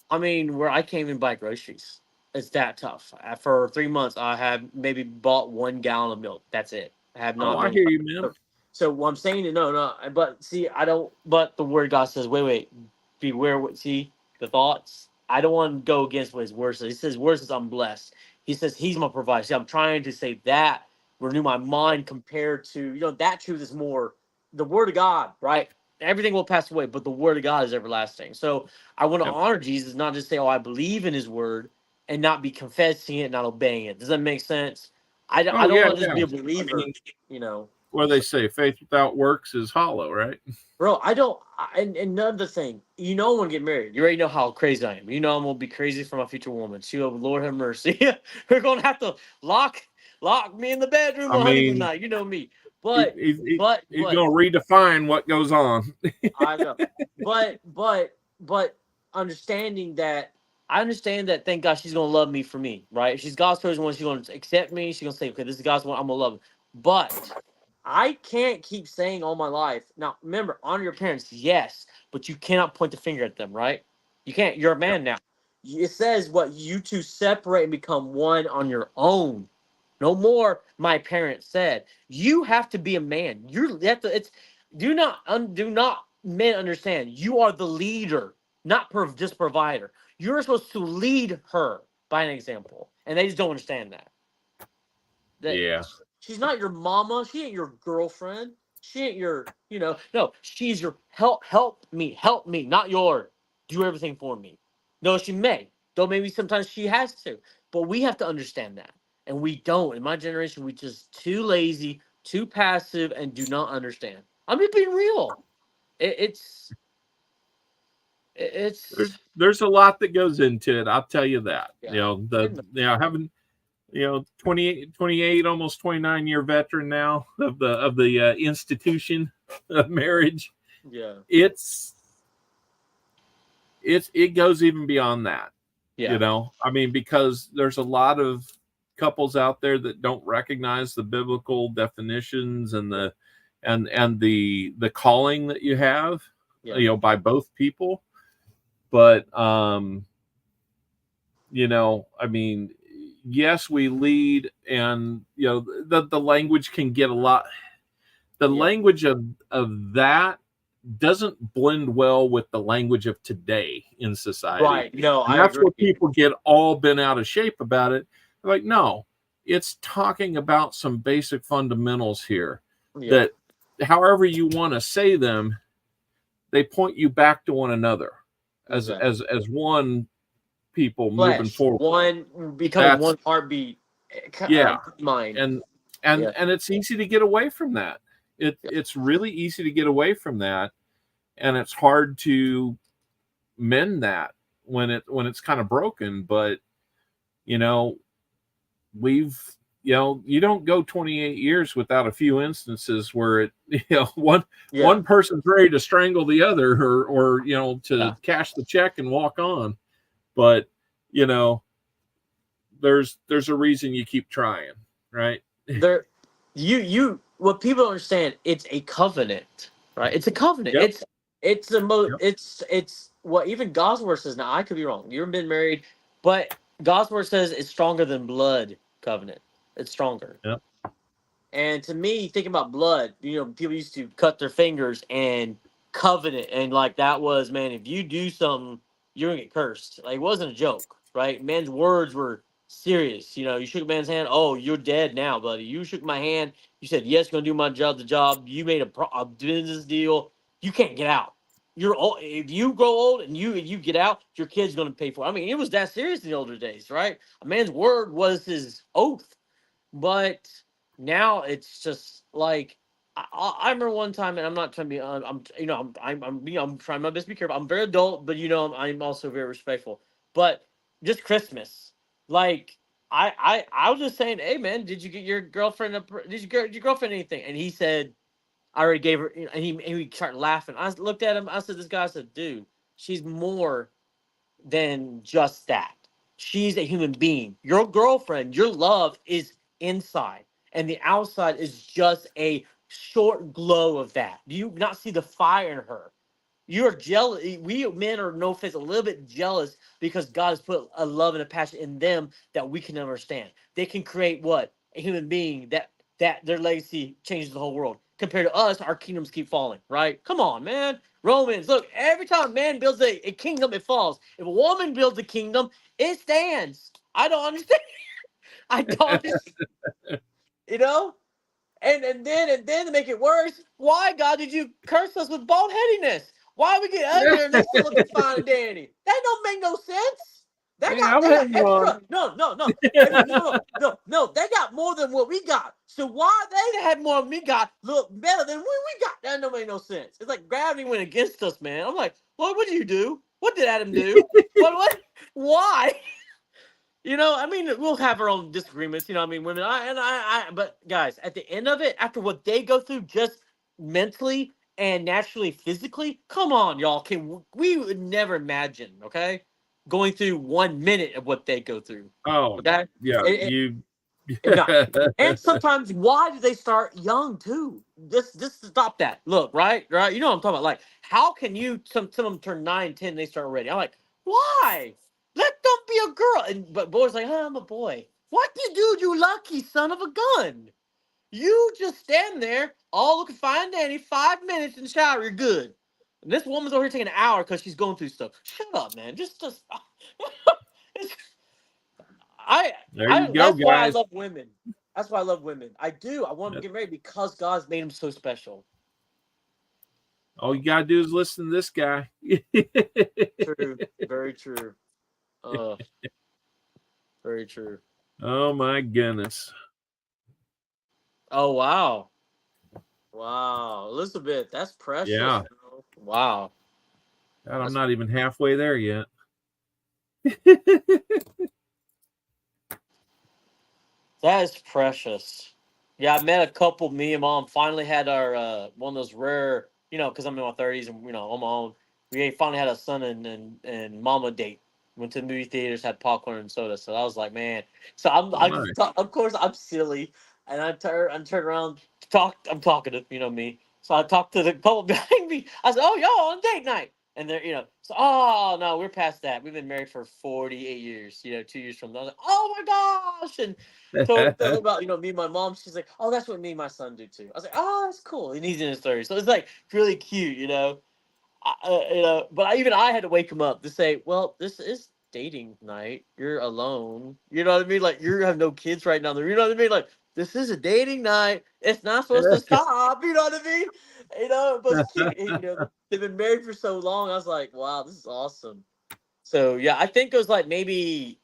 I mean, where I can't even buy groceries. It's that tough. For 3 months, I have maybe bought 1 gallon of milk. That's it. I have not I been. hear you, man. So what I'm saying is no. But see, I don't. But the word God says, wait, beware. See the thoughts. I don't want to go against what his word says. He says, word says I'm blessed. He says he's my provider. See, I'm trying to say that renew my mind compared to that truth is more the word of God, right? Everything will pass away, but the word of God is everlasting. So I want to honor Jesus, not just say, "Oh, I believe in His word," and not be confessing it, not obeying it. Does that make sense? I don't want to just be a believer, What do they say? Faith without works is hollow, right? Bro, I don't. And another thing, I'm gonna get married. You already know how crazy I am. I'm gonna be crazy for my future woman. She will, Lord have mercy. We're gonna have to lock me in the bedroom on honeymoon night. You know me. But he's but gonna redefine what goes on. I know. But understanding that, I understand that. Thank God she's gonna love me for me, right? If she's God's chosen one, she's gonna accept me. She's gonna say, okay, this is God's one. I'm gonna love him. But I can't keep saying all my life. Now, remember, honor your parents, yes, but you cannot point the finger at them, right? You can't. You're a man now. It says what you two separate and become one on your own. No more. My parents said you have to be a man. You have to. Do not men understand. You are the leader, not just provider. You're supposed to lead her by an example, and they just don't understand that. Yeah. She's not your mama. She ain't your girlfriend. She ain't your, no. She's your help me, not your do everything for me. No, she may. Though maybe sometimes she has to, but we have to understand that, and we don't. In my generation, we just too lazy, too passive, and do not understand. I'm just being real. It's There's a lot that goes into it. I'll tell you that. yeah. Having 28, almost 29-year veteran now of the institution of marriage. Yeah. It goes even beyond that. Yeah. I mean, because there's a lot of couples out there that don't recognize the biblical definitions and the calling that you have, Yeah. by both people. But I mean, yes, we lead, and the language can get a lot. The language of that doesn't blend well with the language of today in society. Right. No, and I that's agree. what people get all bent out of shape about it. They're like, no, it's talking about some basic fundamentals here that, however you want to say them, they point you back to one another as one people moving forward. One becoming one heartbeat. Mind. And it's easy to get away from that. It's really easy to get away from that, and it's hard to mend that when it's kind of broken. But we've you don't go 28 years without a few instances where one person's ready to strangle the other or to cash the check and walk on. But there's a reason you keep trying, right? What people don't understand, it's a covenant, right? It's a covenant. Yep. It's the most. It's what even God's word says. Now I could be wrong. You've been married, but God's word says it's stronger than blood covenant. It's stronger. Yep. And to me, thinking about blood, people used to cut their fingers and covenant, and like that was, man, if you do something, you're gonna get cursed. Like it wasn't a joke, right? Men's words were serious. You shook a man's hand. Oh, you're dead now, buddy. You shook my hand. You said yes, gonna do my job. The job. You made a business deal. You can't get out. You're old. If you grow old and you get out, your kid's gonna pay for it. I mean, it was that serious in the older days, right? A man's word was his oath. But now it's just like I remember one time, and I'm not trying to be. I'm trying my best to be careful. I'm very adult, but I'm also very respectful. But just Christmas, like I was just saying, hey man, did you get your girlfriend? Did you get your girlfriend anything? And he said, I already gave her. And he started laughing. I looked at him. I said, this guy. I said, dude, she's more than just that. She's a human being. Your girlfriend, your love is inside, and the outside is just a short glow of that. Do you not see the fire in her? You're jealous. We men are, no offense, a little bit jealous because God has put a love and a passion in them that we can understand. They can create what? A human being that their legacy changes the whole world. Compared to us, our kingdoms keep falling, right? Come on, man. Romans, look, every time a man builds a kingdom, it falls. If a woman builds a kingdom, it stands. I don't understand. I don't understand. And then to make it worse, why, God, did you curse us with bald headiness? Why we get ugly and they still looking fine and dandy? That don't make no sense. They got extra. No. They got more than what we got. So why they had more than we got look better than what we got? That don't make no sense. It's like gravity went against us, man. I'm like, Lord, what did you do? What did Adam do? What? Why? I mean, we'll have our own disagreements. I mean, women. But guys, at the end of it, after what they go through, just mentally and naturally, physically, come on, y'all. We would never imagine, okay, going through 1 minute of what they go through. Oh, okay, yeah, and sometimes, why do they start young too? Just stop that. Look, right. You know what I'm talking about. Like, how can you? Some of them turn 9, 10, they start already. I'm like, why? Let them be a girl. But boys like, I'm a boy. What you do, you lucky son of a gun? You just stand there, all looking fine and dandy, 5 minutes in the shower, you're good. And this woman's over here taking an hour because she's going through stuff. Shut up, man. Just it's- I There you I go, that's why I guys. love women. That's why I love women. I do. I want them to get married because God's made them so special. All you gotta do is listen to this guy. True. Very true. Uh very true. Oh my goodness. Oh wow. Wow. Elizabeth, that's precious. Yeah. Bro. Wow. God, I'm not even halfway there yet. That is precious. Yeah, I met a couple. Me and mom finally had our one of those rare, because I'm in my 30s and on my own. We finally had a son and mama date. Went to the movie theaters, had popcorn and soda. So I was like, man. So Nice. of course I'm silly, and I turn around, talk. I'm talking to me. So I talked to the couple behind me. I said, oh, y'all on date night. And they're, so, oh, no, we're past that. We've been married for 48 years, 2 years from now. I was like, oh my gosh. And told about, me and my mom. She's like, oh, that's what me and my son do too. I was like, oh, that's cool. And he's in his 30s. So it's like really cute. But I had to wake him up to say, well, this is dating night. You're alone. You know what I mean? Like, you have no kids right now. You know what I mean? Like, this is a dating night. It's not supposed to stop. You know what I mean? But it's cute. They've been married for so long. I was like, wow, this is awesome. So, yeah, I think it was like maybe,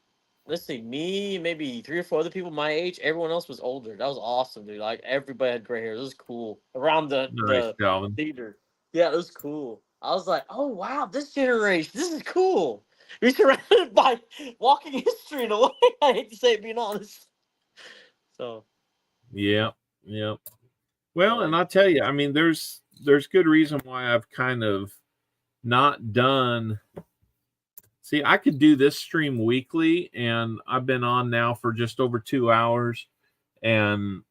let's see, me, maybe 3 or 4 other people my age. Everyone else was older. That was awesome, dude. Like, everybody had gray hair. It was cool. Around Nice, the Calvin. theater. Yeah, it was cool. I was like, oh, wow, this generation, this is cool. You're surrounded by walking history in a way. I hate to say it, being honest. So, Yeah. Well, and I'll tell you, I mean, there's good reason why I've kind of not done. See, I could do this stream weekly, and I've been on now for just over 2 hours, and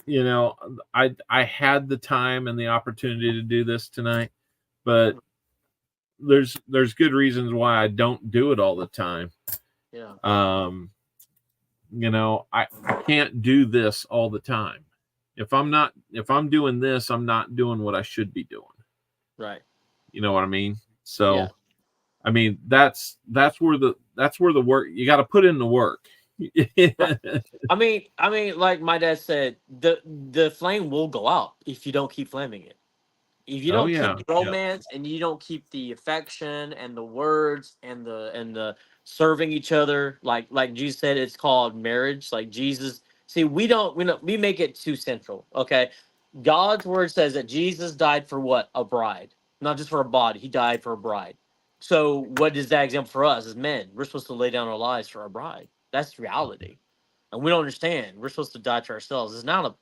I had the time and the opportunity to do this tonight, but there's good reasons why I don't do it all the time. yeah. I can't do this all the time. If I'm doing this, I'm not doing what I should be doing. Right. You know what I mean? So, Yeah. I mean, that's where the work, you got to put in the work. I mean, like my dad said, the flame will go out if you don't keep flaming it. If you don't keep the romance and you don't keep the affection and the words and the serving each other, like Jesus said, it's called marriage. Like Jesus, see, we make it too central. Okay, God's word says that Jesus died for what? A bride, not just for a body. He died for a bride. So what is that example for us as men? We're supposed to lay down our lives for our bride. That's reality. And we don't understand. We're supposed to die to ourselves. It's not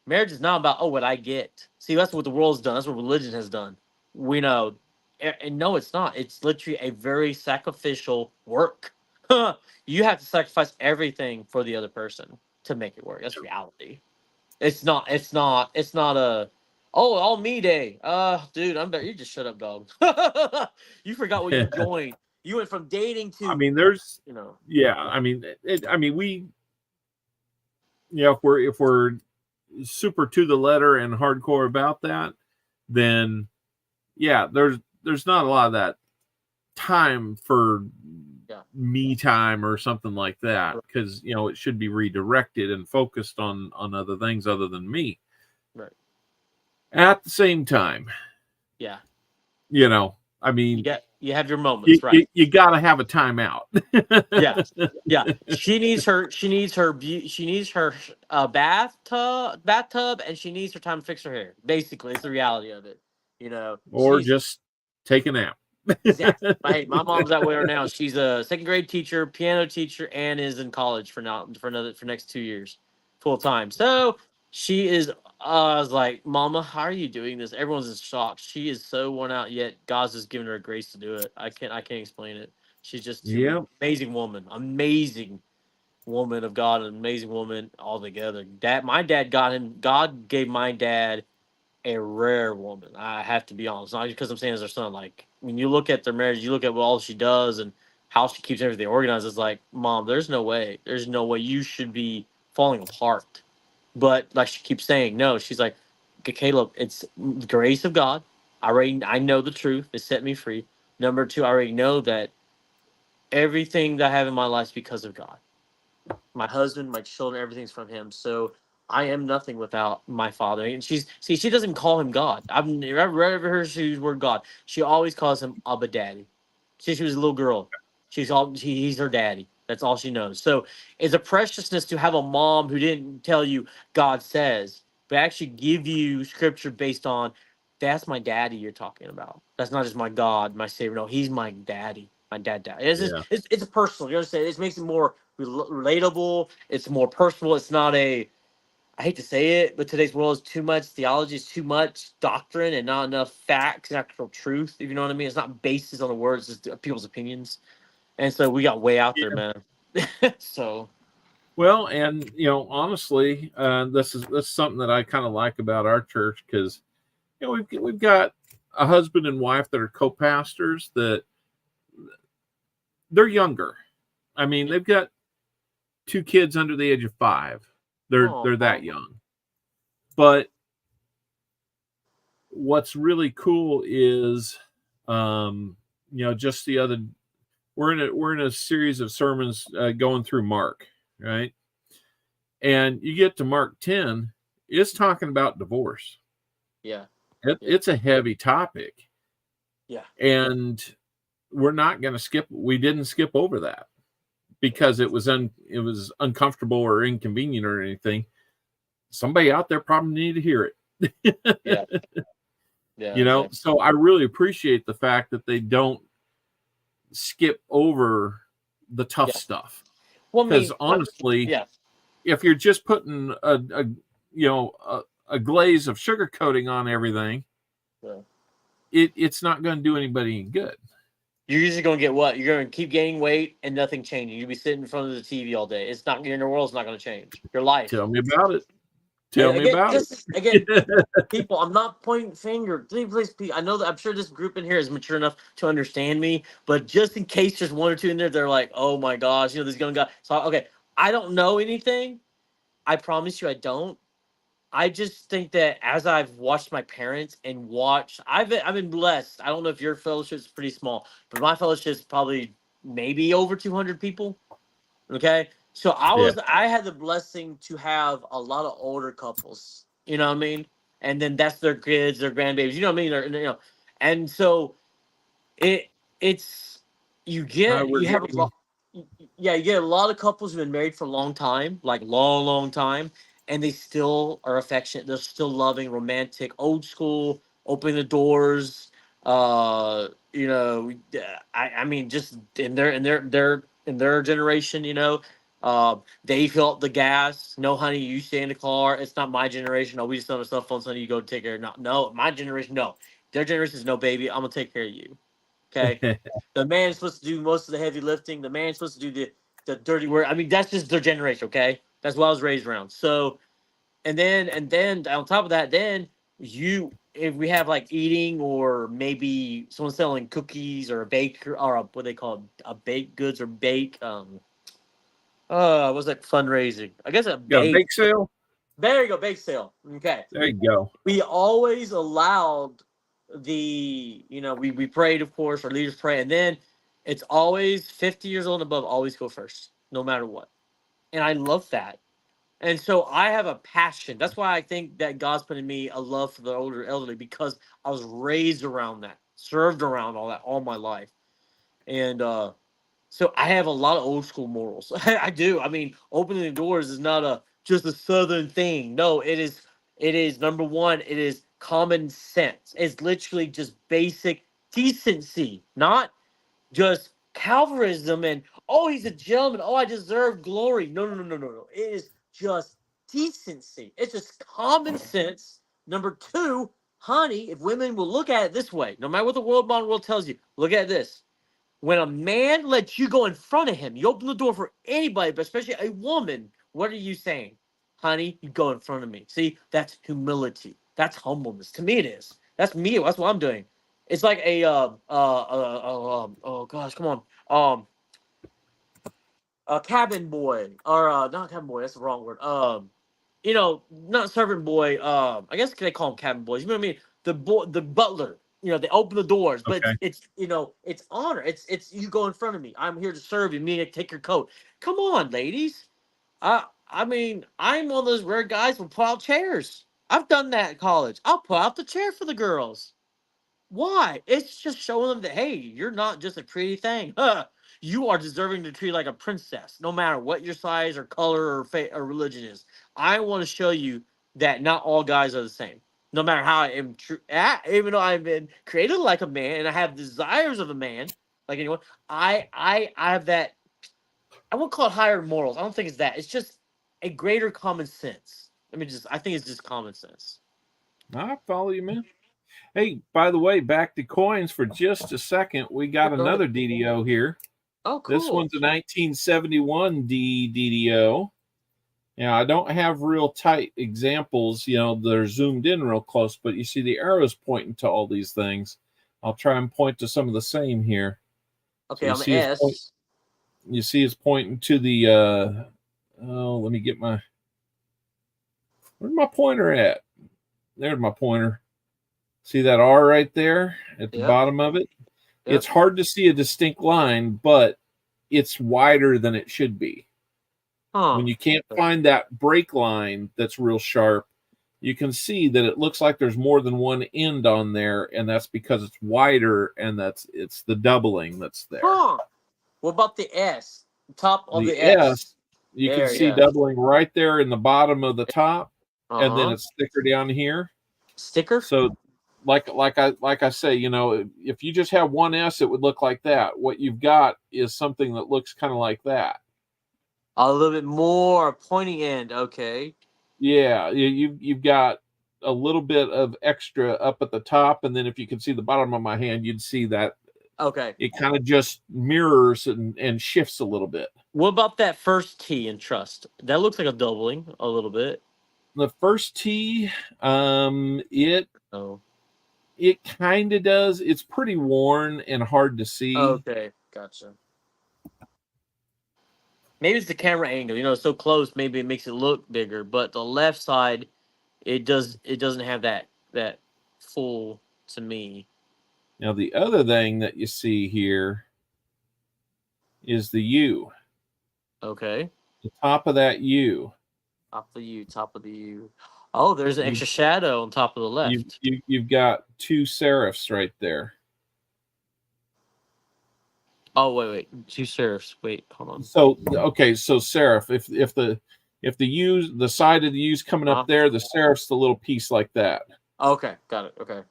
marriage is not about what I get. See, that's what the world's done. That's what religion has done. We know, and no, it's not. It's literally a very sacrificial work. You have to sacrifice everything for the other person to make it work. That's reality. It's not. It's not. It's not a. Oh, all me day. Dude, I'm better. You just shut up, dog. You forgot what you joined. You went from dating to. I mean, there's. Yeah. I mean, we. If we're super to the letter and hardcore about that, then yeah, there's not a lot of that time for me time or something like that, because it should be redirected and focused on other things other than me. Right. At the same time, yeah, I mean, you have your moments, right? You got to have a timeout. yeah. She needs her bathtub, and she needs her time to fix her hair. Basically, it's the reality of it. Or just take a nap. Exactly. Hey, my mom's that way right now. She's a second grade teacher, piano teacher, and is in college for next 2 years, full time. So she is. I was like, Mama, how are you doing this? Everyone's in shock. She is so worn out, yet God's just giving her grace to do it. I can't explain it. She's just amazing woman of God, an amazing woman altogether. My dad God gave my dad a rare woman. I have to be honest, not because I'm saying as her son. Like, when you look at their marriage, you look at what all she does and how she keeps everything organized. It's like, Mom, there's no way you should be falling apart. But like she keeps saying, no, she's like, Caleb, it's the grace of God. I know the truth. It set me free. Number two, I already know that everything that I have in my life is because of God. My husband, my children, everything's from him. So I am nothing without my father. And she doesn't call him God. I've never heard her use the word God. She always calls him Abba Daddy. Since she was a little girl, he's her daddy. That's all she knows. So it's a preciousness to have a mom who didn't tell you God says, but actually give you scripture based on that's my daddy you're talking about. That's not just my God, my savior. No, he's my daddy. My dad. It's just Yeah. it's a personal. You understand? It makes it more relatable. It's more personal. It's not a. I hate to say it, but today's world is too much theology, is too much doctrine, and not enough facts and actual truth. If you know what I mean, it's not basis on the words, it's people's opinions, and so we got way out there, man. So Well, and honestly, this is something that I kind of like about our church because we've got a husband and wife that are co-pastors that they're younger. I mean, they've got two kids under the age of 5. They're that young. But what's really cool is, just the other, we're in a series of sermons going through Mark, right? And you get to Mark 10, it's talking about divorce. yeah, It's a heavy topic. yeah, And we're not going to skip. We didn't skip over that because it was uncomfortable or inconvenient or anything. Somebody out there probably needed to hear it. yeah, yeah. Exactly. So I really appreciate the fact that they don't skip over the tough stuff. Well, Because honestly, yeah, if you're just putting a glaze of sugar coating on everything, yeah. it's not going to do anybody any good. You're usually gonna get what? You're gonna keep gaining weight and nothing changing. You'll be sitting in front of the TV all day. It's not your world's not gonna change. Your life. Tell me about it. Tell me Again, about again, it. people, I'm not pointing finger. Please, I know that I'm sure this group in here is mature enough to understand me, but just in case there's one or two in there, they're like, "Oh my gosh, this young guy." So okay, I don't know anything. I promise you, I don't. I just think that as I've watched my parents and I've been blessed. I don't know if your fellowship is pretty small, but my fellowship is probably maybe over 200 people. Okay. So I had the blessing to have a lot of older couples, you know what I mean? And then that's their kids, their grandbabies, you know what I mean? And so it, it's, you have a lot, yeah, you get a lot of couples who've been married for a long time, like long time, and they still are affectionate. They're still loving, romantic, old school, opening the doors. You know, I mean, just in their generation, they fill up the gas. No, honey, you stay in the car. It's not my generation. Oh, we just on the cell phones, honey. You go take care. No, my generation. No, their generation is no, baby. I'm gonna take care of you. Okay. The man's supposed to do most of the heavy lifting. The man's supposed to do the dirty work. I mean, that's just their generation. Okay, that's what I was raised around. So, and then on top of that, then if we have like eating or maybe someone selling cookies or a baker or what they call a baked goods or bake what's that fundraising? I guess a Got a bake. bake sale? There you go, bake sale. Okay. There you go. We always allowed we prayed, of course, our leaders pray, and then it's always 50 years old and above, always go first, no matter what. And I love that. And so I have a passion. That's why I think that God's put in me a love for the older elderly because I was raised around that, served around all that all my life. And so I have a lot of old school morals. I do. I mean, opening the doors is not just a southern thing. No, it is number one, it is common sense. It's literally just basic decency, not just Calvinism and oh, he's a gentleman. Oh, I deserve glory. No. It is just decency. It's just common sense. Number two, honey, if women will look at it this way, no matter what the modern world tells you, look at this. When a man lets you go in front of him, you open the door for anybody, but especially a woman, what are you saying? Honey, you go in front of me. See, that's humility. That's humbleness. To me, it is. That's me. That's what I'm doing. It's like oh gosh, come on. A cabin boy, or not cabin boy, that's the wrong word. not servant boy. I guess they call them cabin boys. You know what I mean? The butler. They open the doors, but Okay. it's honor. It's you go in front of me. I'm here to serve you. Me take your coat. Come on, ladies. I mean, I'm one of those rare guys who pull out chairs. I've done that in college. I'll pull out the chair for the girls. Why? It's just showing them that, hey, you're not just a pretty thing. Huh. You are deserving to treat like a princess, no matter what your size or color or or religion is. I want to show you that not all guys are the same. No matter how I am true, even though I've been created like a man and I have desires of a man, like anyone, I have that. I won't call it higher morals. I don't think it's that. It's just a greater common sense. I think it's just common sense. I follow you, man. Hey, by the way, back to coins for just a second. We got another DDO here. Oh, cool. This one's a 1971 DDO. Now, I don't have real tight examples. They're zoomed in real close, but you see the arrows pointing to all these things. I'll try and point to some of the same here. Okay, on the S. You see it's pointing to the, let me get where's my pointer at? There's my pointer. See that R right there at the bottom of it? Yep. It's hard to see a distinct line, but it's wider than it should be. Huh. When you can't find that break line that's real sharp, you can see that it looks like there's more than one end on there, and that's because it's wider, and it's the doubling that's there. Huh. What about the S? Top of the S. You can see doubling right there in the bottom of the top, and then it's thicker down here. Sticker? So like I say, if you just have one S, it would look like that. What you've got is something that looks kind of like that. A little bit more pointy end, okay. Yeah, you've got a little bit of extra up at the top, and then if you can see the bottom of my hand, you'd see that. Okay. It kind of just mirrors and shifts a little bit. What about that first T in trust? That looks like a doubling a little bit. The first T, it kind of does. It's pretty worn and hard to see. Okay, gotcha. Maybe it's the camera angle. It's so close. Maybe it makes it look bigger. But the left side, it doesn't have that full to me. Now the other thing that you see here is the U. Okay. The top of that U. Top of the U. Oh, there's an extra shadow on top of the left. You've got two serifs right there. Oh, wait. Two serifs. Wait, hold on. So serif, if the U, the side of the U's coming up there, the serif's the little piece like that. Okay, got it. Okay.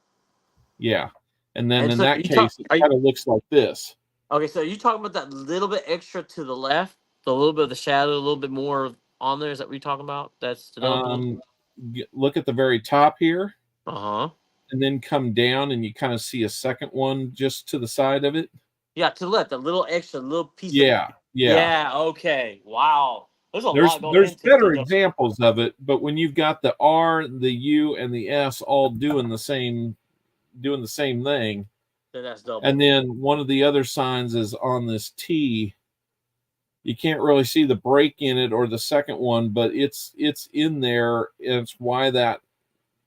Yeah. And then in that case, it kind of looks like this. Okay, so you talking about that little bit extra to the left, a little bit of the shadow, a little bit more on there? Is that what you're talking about? That's the look at the very top here. And then come down, and you kind of see a second one just to the side of it. Yeah, to the left, a little extra, little piece. Yeah. Okay. Wow. There's there's better examples of it, but when you've got the R, the U, and the S all doing the same thing, then that's double. And then one of the other signs is on this T. You can't really see the break in it or the second one, but it's in there. It's why that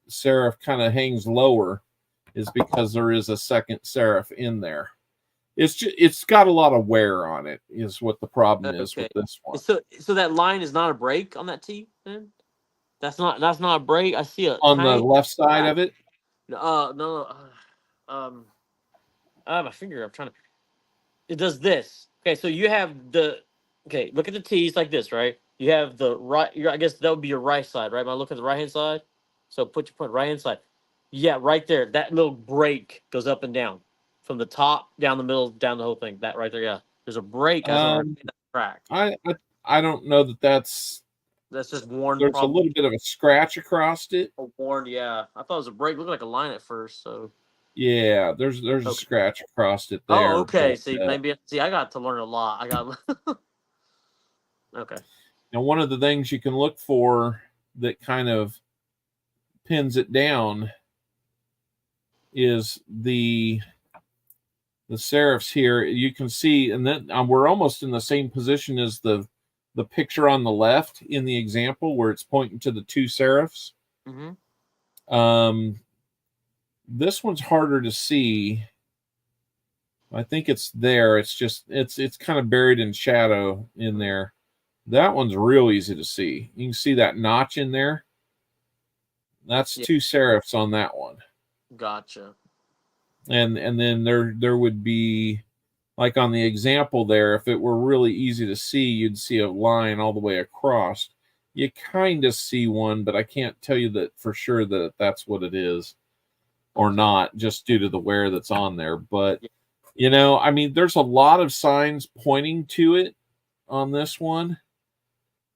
serif kind of hangs lower, is because there is a second serif in there. It's got a lot of wear on it, is what the problem is with this one. So that line is not a break on that T, then? That's not a break. I see it on the left side of it. No. I have my finger. I'm trying to. It does this. Okay, so you have the. Okay, look at the T's like this, right? You have the right. I guess that would be your right side, right? Am I looking at the right hand side? So put your point right hand side. Yeah, right there. That little break goes up and down, from the top down the middle, down the whole thing. That right there, yeah. There's a break. Crack. I don't know that's just worn. There's a little bit of a scratch across it. Worn, yeah. I thought it was a break. It looked like a line at first, so. Yeah, there's a scratch across it there. Oh, okay. But, I got to learn a lot. I got. Okay. Now, one of the things you can look for that kind of pins it down is the serifs here. You can see, and then we're almost in the same position as the the picture on the left in the example where it's pointing to the two serifs. This one's harder to see. I think it's there. It's just it's kind of buried in shadow in there. That one's real easy to see. You can see that notch in there. That's two serifs on that one. Gotcha. And then there would be, like on the example there, if it were really easy to see, you'd see a line all the way across. You kind of see one, but I can't tell you that for sure that that's what it is or not, just due to the wear that's on there. But, you know, I mean, there's a lot of signs pointing to it on this one.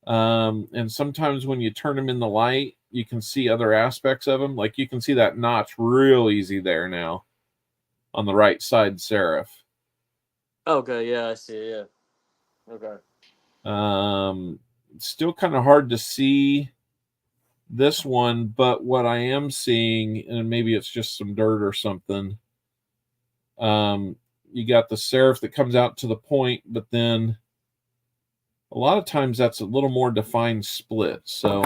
And sometimes when you turn them in the light, you can see other aspects of them. Like you can see that notch real easy there now on the right side serif. Okay, yeah, I see it, yeah. Okay. Still kind of hard to see this one, but what I am seeing, and maybe it's just some dirt or something, you got the serif that comes out to the point, but then a lot of times that's a little more defined split. So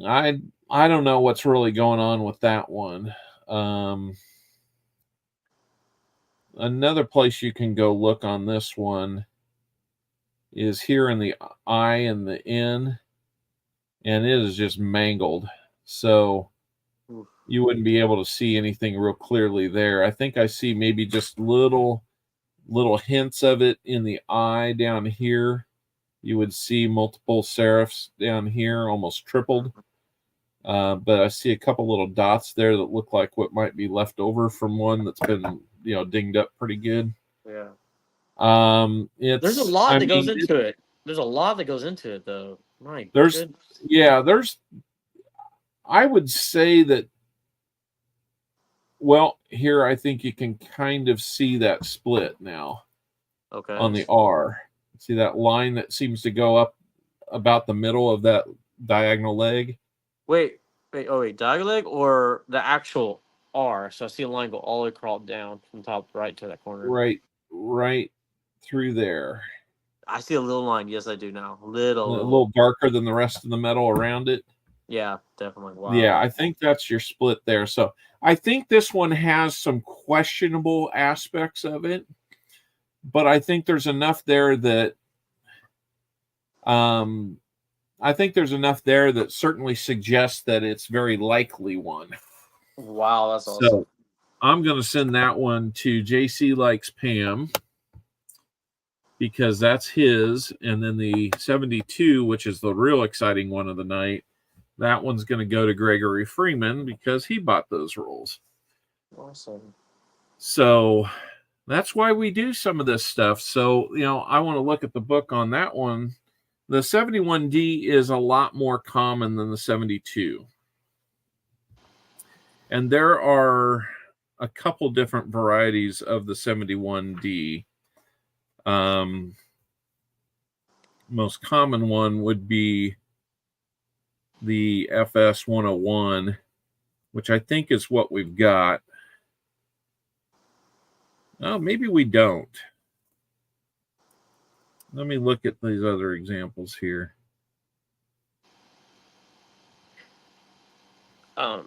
I don't know what's really going on with that one. Another place you can go look on this one is here in the I and the N, and it is just mangled. So you wouldn't be able to see anything real clearly there. I think I see maybe just little hints of it in the I down here. You would see multiple serifs down here, almost tripled. But I see a couple little dots there that look like what might be left over from one that's been, you know, dinged up pretty good. Yeah. There's a lot that goes into it. There's a lot that goes into it, though. My goodness. I would say that, well, here I think you can kind of see that split now. Okay. On the R. See that line that seems to go up about the middle of that diagonal leg? Wait, diagonal leg or the actual R? So I see a line go all the way across down from top right to that corner. Right through there. I see a little line. Yes, I do now. A little darker than the rest of the metal around it. Yeah, definitely. Wow. Yeah, I think that's your split there. So I think this one has some questionable aspects of it, but I think there's enough there that certainly suggests that it's very likely one. Wow, that's awesome. So I'm going to send that one to JC Likes Pam because that's his. And then the 72, which is the real exciting one of the night, that one's going to go to Gregory Freeman because he bought those rolls. Awesome. So that's why we do some of this stuff. So, you know, I want to look at the book on that one. The 71D is a lot more common than the 72. And there are a couple different varieties of the 71D. Most common one would be the FS 101, which I think is what we've got. Oh, maybe we don't. Let me look at these other examples here. Yep.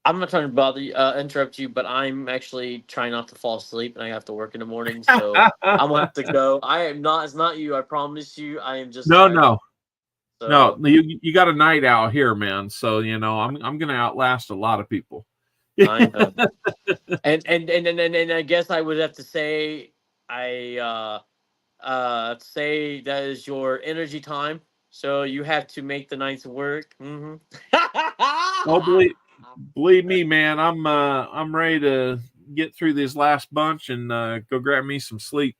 I'm not trying to bother you, interrupt you, but I'm actually trying not to fall asleep, and I have to work in the morning, so I'm gonna have to go. I am not. It's not you. I promise you. I am just no. So, no. You got a night out here, man. So you know I'm gonna outlast a lot of people. I know. and I guess I would have to say say that is your energy time. So you have to make the nights work. Mm-hmm. Oh, believe me, man. I'm ready to get through this last bunch and go grab me some sleep.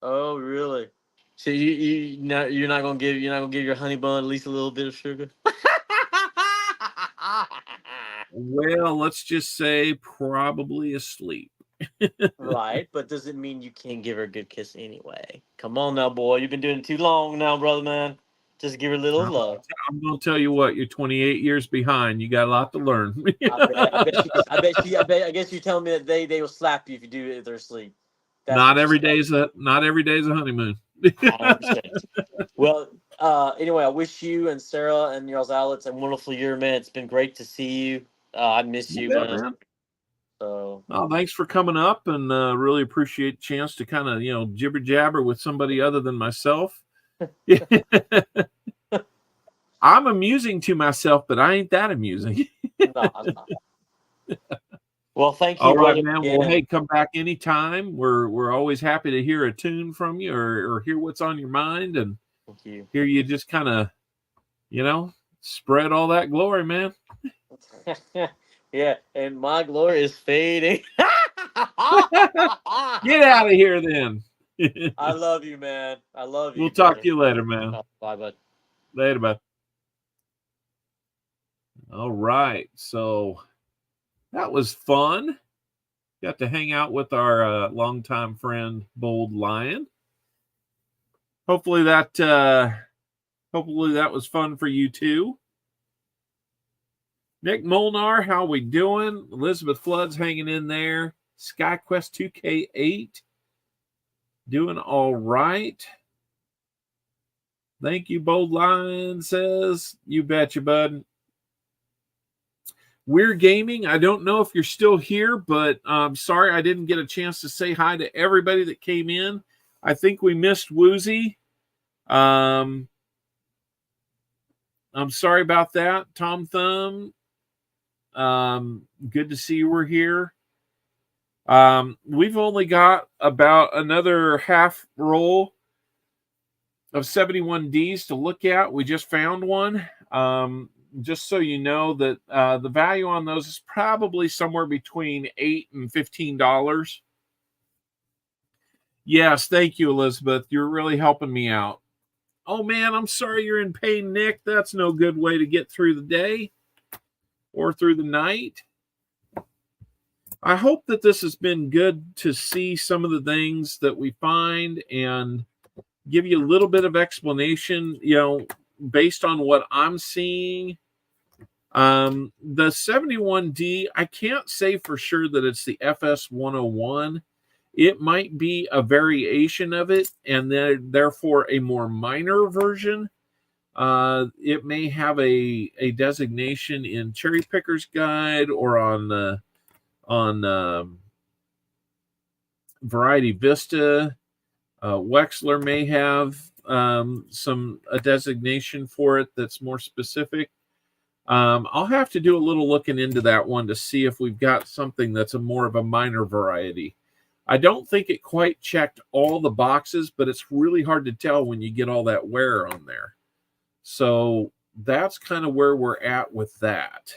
Oh, really? So you're not gonna give your honey bun at least a little bit of sugar? Well, let's just say probably asleep. Right, but does it mean you can't give her a good kiss anyway? Come on now, boy. You've been doing it too long now, brother, man. Just give her a little love. I'm going to tell you what, you're 28 years behind. You got a lot to learn. I guess you're telling me that they will slap you if you do it if they're asleep. not every day's a honeymoon. I understand. Well, anyway, I wish you and Sarah and y'all's outlets a wonderful year, man. It's been great to see you. I miss you, Yeah, man. man. So, Well, thanks for coming up, and really appreciate the chance to kind of jibber jabber with somebody other than myself. I'm amusing to myself, but I ain't that amusing. no, I'm not. Well, thank you, All right, brother. man. Again. Well, hey, come back anytime. We're always happy to hear a tune from you or hear what's on your mind and Thank you. hear you just kind of, spread all that glory, man. Yeah, and my glory is fading. Get out of here then. I love you, man. I love you. We'll talk brother. to you later, man. Bye, bud. Later, bud. All right. So that was fun. Got to hang out with our longtime friend, Bold Lion. Hopefully that was fun for you too. Nick Molnar, how we doing? Elizabeth Flood's hanging in there. SkyQuest 2K8 doing all right. Thank you, Bold Lion says. You betcha, bud. We're Gaming. I don't know if you're still here, but I'm sorry I didn't get a chance to say hi to everybody that came in. I think we missed Woozy. I'm sorry about that. Tom Thumb. Good to see you were here. We've only got about another half roll of 71Ds to look at. We just found one. Just so you know that the value on those is probably somewhere between $8 and $15. Yes, thank you, Elizabeth. You're really helping me out. Oh man, I'm sorry you're in pain, Nick. That's no good way to get through the day or through the night. I hope that this has been good to see some of the things that we find and give you a little bit of explanation, based on what I'm seeing. The 71D, I can't say for sure that it's the FS 101. It might be a variation of it, and then therefore a more minor version. It may have a designation in Cherry Picker's Guide or on Variety Vista. Wexler may have a designation for it that's more specific. I'll have to do a little looking into that one to see if we've got something that's more of a minor variety. I don't think it quite checked all the boxes, but it's really hard to tell when you get all that wear on there. So that's kind of where we're at with that.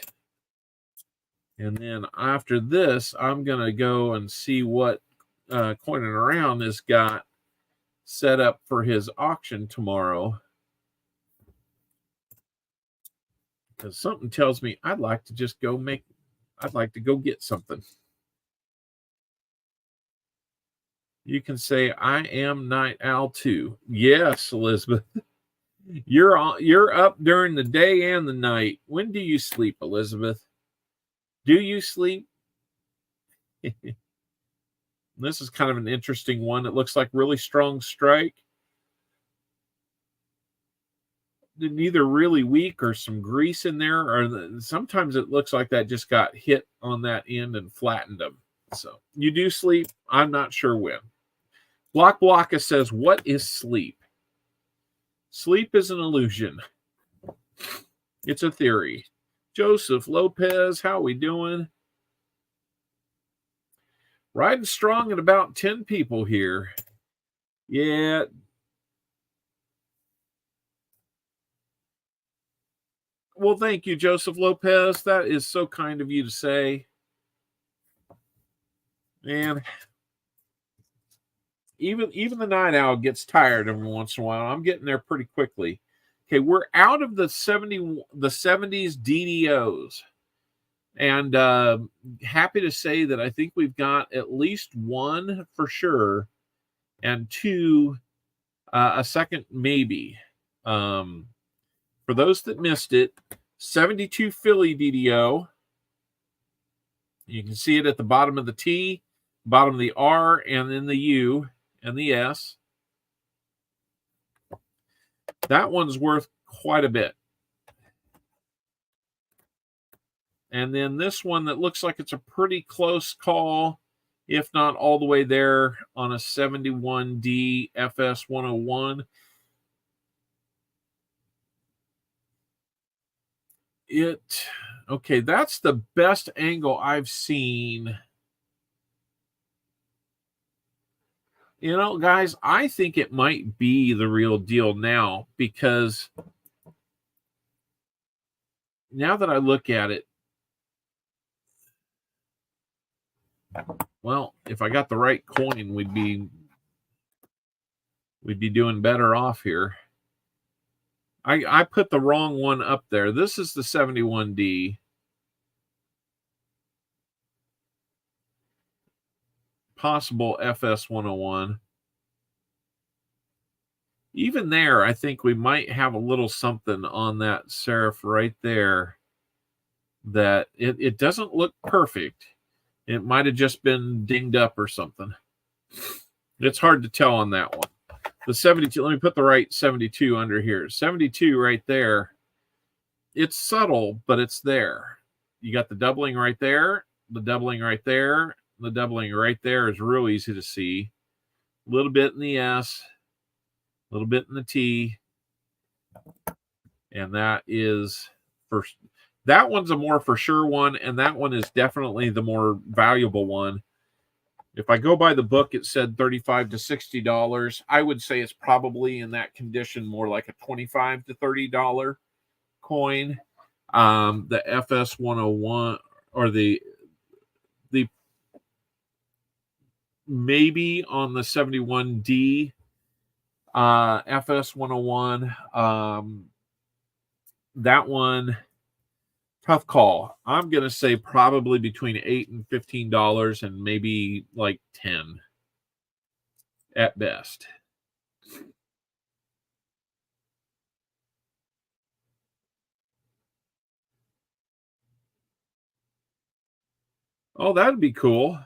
And then after this, I'm going to go and see what Coining Around has got set up for his auction tomorrow. Because something tells me I'd like to go get something. You can say I am Night Owl too. Yes, Elizabeth. You're up during the day and the night. When do you sleep, Elizabeth? Do you sleep? This is kind of an interesting one. It looks like really strong strike. Neither really weak or some grease in there, or sometimes it looks like that just got hit on that end and flattened them. So you do sleep. I'm not sure when. Block Blocka says, what is sleep? Sleep is an illusion. It's a theory. Joseph Lopez, how we doing? Riding strong at about 10 people here. Yeah. Well, thank you, Joseph Lopez. That is so kind of you to say. Man, even the night owl gets tired every once in a while. I'm getting there pretty quickly. Okay, we're out of the 70's DDOs. And happy to say that I think we've got at least one for sure and two, a second maybe. For those that missed it, 72 Philly DDO. You can see it at the bottom of the tee. bottom of the R, and then the U and the S. That one's worth quite a bit. And then this one that looks like it's a pretty close call, if not all the way there, on a 71D FS 101. Okay, that's the best angle I've seen. You know, guys, I think it might be the real deal now, because now that I look at it, well, if I got the right coin, we'd be doing better off here. I put the wrong one up there. This is the 71D. Possible FS 101. Even there, I think we might have a little something on that serif right there that it doesn't look perfect. It might have just been dinged up or something. It's hard to tell on that one. The 72, let me put the right 72 under here. 72 right there. It's subtle, but it's there. You got the doubling right there, the doubling right there, the doubling right there is real easy to see. A little bit in the S, a little bit in the T, and that is first. That one's a more for sure one, and that one is definitely the more valuable one. If I go by the book, it said $35 to $60. I would say it's probably in that condition more like a $25 to $30 coin. The FS 101 or the maybe on the 71D FS 101. That one, tough call. I'm going to say probably between $8 and $15 and maybe like 10 at best. Oh, that'd be cool.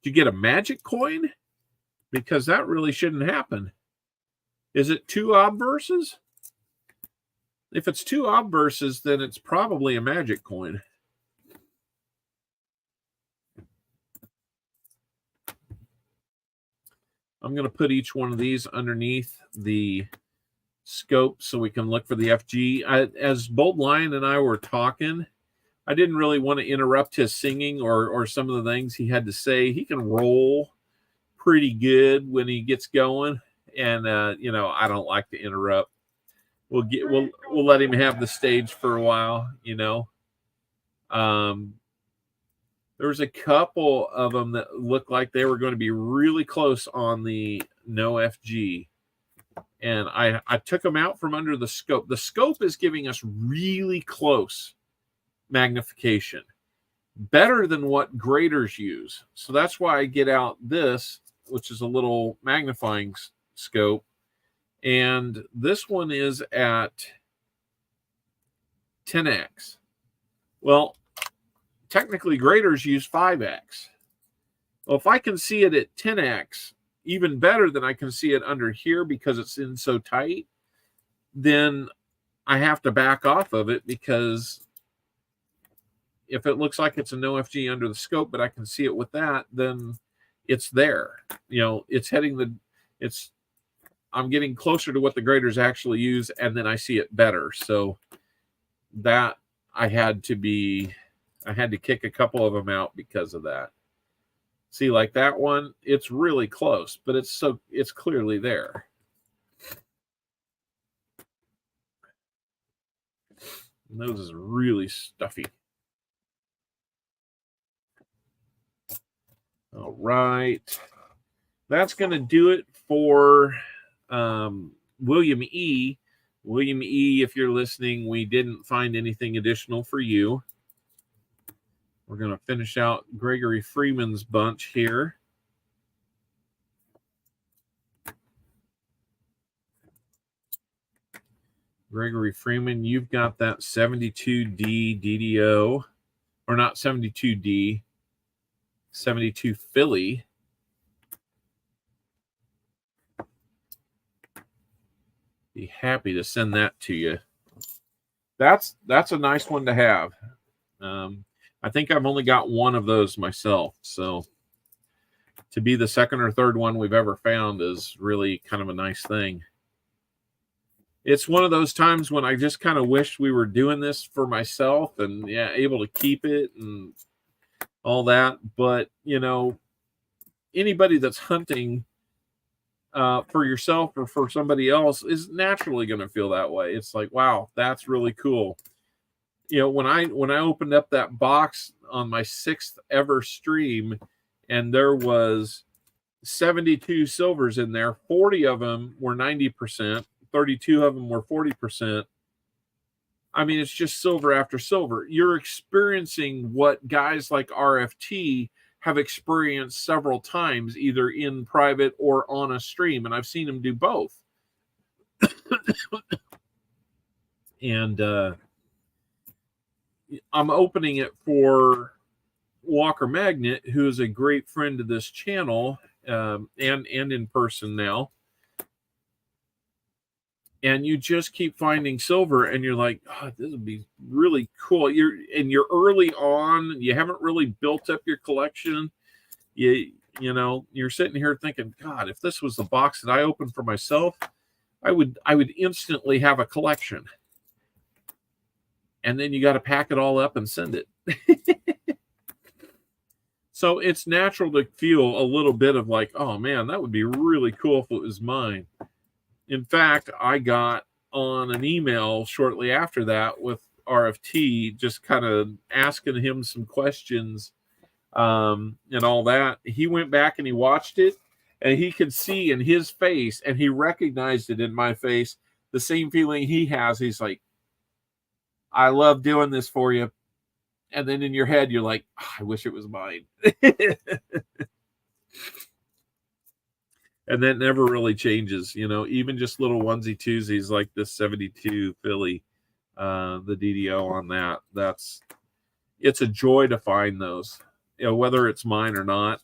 Did you get a magic coin? Because that really shouldn't happen. Is it two obverses? If it's two obverses, then it's probably a magic coin. I'm going to put each one of these underneath the scope so we can look for the FG. As Bold Lion and I were talking, I didn't really want to interrupt his singing or some of the things he had to say. He can roll pretty good when he gets going, and you know, I don't like to interrupt. We'll let him have the stage for a while, you know. There was a couple of them that looked like they were going to be really close on the no FG. And I took them out from under the scope. The scope is giving us really close magnification, better than what graders use. So that's why I get out this, which is a little magnifying scope. And this one is at 10x. Well, technically graders use 5x. Well, if I can see it at 10x, even better than I can see it under here because it's in so tight, then I have to back off of it, because if it looks like it's a no FG under the scope, but I can see it with that, then it's there. You know, it's heading I'm getting closer to what the graders actually use, and then I see it better. So that I had to kick a couple of them out because of that. See, like that one, it's really close, but it's clearly there. And those is really stuffy. All right. That's going to do it for William E. William E., if you're listening, we didn't find anything additional for you. We're going to finish out Gregory Freeman's bunch here. Gregory Freeman, you've got that 72D DDO, or not 72D. 72 Philly. Be happy to send that to you. That's a nice one to have. I think I've only got one of those myself, so to be the second or third one we've ever found is really kind of a nice thing. It's one of those times when I just kind of wish we were doing this for myself and yeah, able to keep it and all that. But you know, anybody that's hunting for yourself or for somebody else is naturally going to feel that way. It's like, wow, that's really cool. You know, when I opened up that box on my 6th ever stream, and there was 72 silvers in there, 40 of them were 90%, 32 of them were 40%. I mean, it's just silver after silver. You're experiencing what guys like RFT have experienced several times, either in private or on a stream, and I've seen them do both. And I'm opening it for Walker Magnet, who is a great friend of this channel, and in person now. And you just keep finding silver, and you're like, oh, this would be really cool. You're early on. You haven't really built up your collection. You know, you're sitting here thinking, God, if this was the box that I opened for myself, I would instantly have a collection. And then you got to pack it all up and send it. So it's natural to feel a little bit of like, oh man, that would be really cool if it was mine. In fact, I got on an email shortly after that with RFT, just kind of asking him some questions and all that. He went back and he watched it, and he could see in his face, and he recognized it in my face, the same feeling he has. He's like, I love doing this for you. And then in your head, you're like, oh, I wish it was mine. And that never really changes, you know, even just little onesie twosies like this 72 Philly, the DDO on that. It's a joy to find those, you know, whether it's mine or not.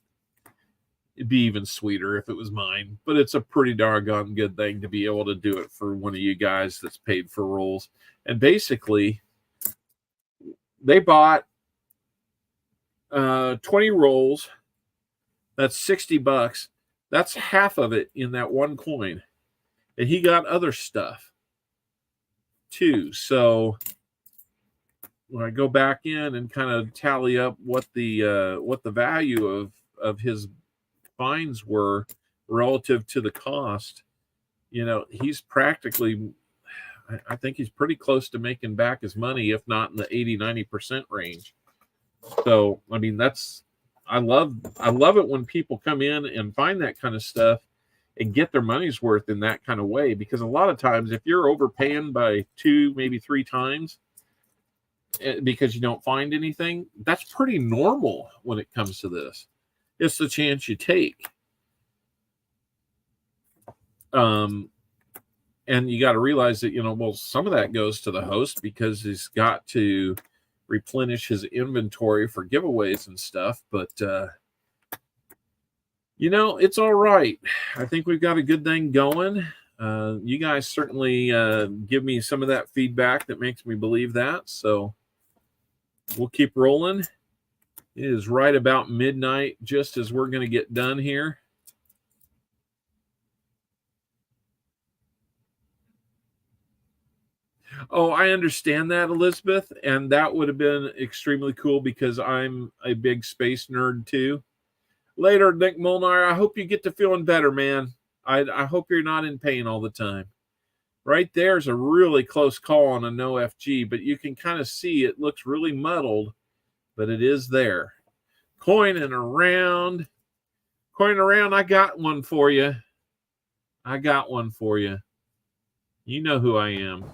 It'd be even sweeter if it was mine, but it's a pretty doggone good thing to be able to do it for one of you guys that's paid for rolls. And basically, they bought 20 rolls. That's $60. That's half of it in that one coin. And he got other stuff too. So when I go back in and kind of tally up what the value of his finds were relative to the cost, you know, he's practically, I think he's pretty close to making back his money, if not in the 80-90% range. So I mean, I love it when people come in and find that kind of stuff and get their money's worth in that kind of way, because a lot of times if you're overpaying by 2, maybe 3 times because you don't find anything, that's pretty normal when it comes to this. It's the chance you take. And you got to realize that, you know, well, some of that goes to the host because he's got to replenish his inventory for giveaways and stuff. But, you know, it's all right. I think we've got a good thing going. You guys certainly give me some of that feedback that makes me believe that. So we'll keep rolling. It is right about midnight, just as we're going to get done here. Oh, I understand that, Elizabeth, and that would have been extremely cool because I'm a big space nerd too. Later, Nick Molnar, I hope you get to feeling better, man. I hope you're not in pain all the time. Right there's a really close call on a no FG, but you can kind of see it looks really muddled, but it is there. Coining around. I got one for you. You know who I am.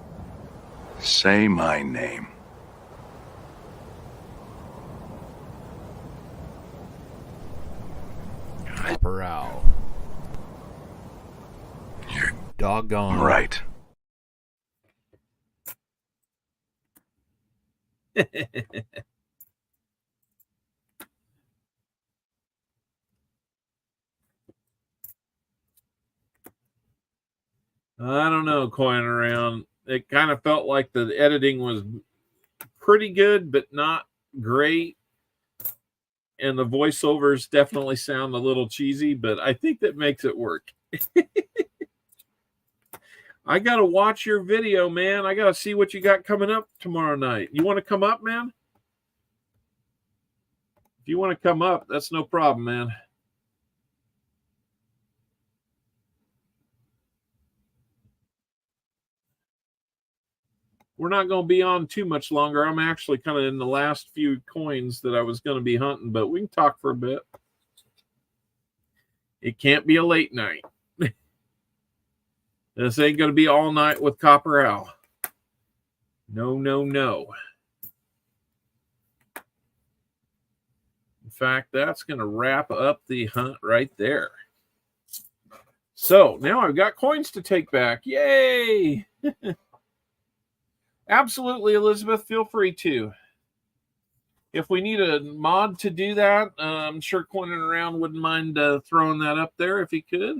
Say my name. Corral. You're Doggone. right. I don't know, coin around. It kind of felt like the editing was pretty good, but not great. And the voiceovers definitely sound a little cheesy, but I think that makes it work. I got to watch your video, man. I got to see what you got coming up tomorrow night. You want to come up, man? If you want to come up, that's no problem, man. We're not going to be on too much longer. I'm actually kind of in the last few coins that I was going to be hunting, but we can talk for a bit. It can't be a late night. This ain't going to be all night with Copper Owl. No, no, no. In fact, that's going to wrap up the hunt right there. So now I've got coins to take back. Yay! Absolutely, Elizabeth. Feel free to. If we need a mod to do that, I'm sure Coining Around wouldn't mind throwing that up there if he could.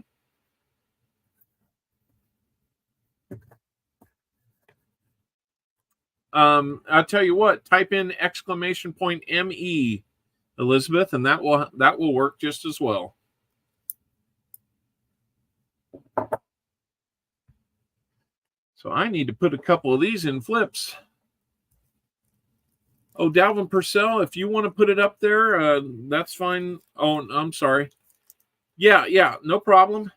I'll tell you what. Type in !ME, Elizabeth, and that will work just as well. So I need to put a couple of these in flips. Oh, Dalvin Purcell, if you want to put it up there, that's fine. Oh, I'm sorry. Yeah, no problem.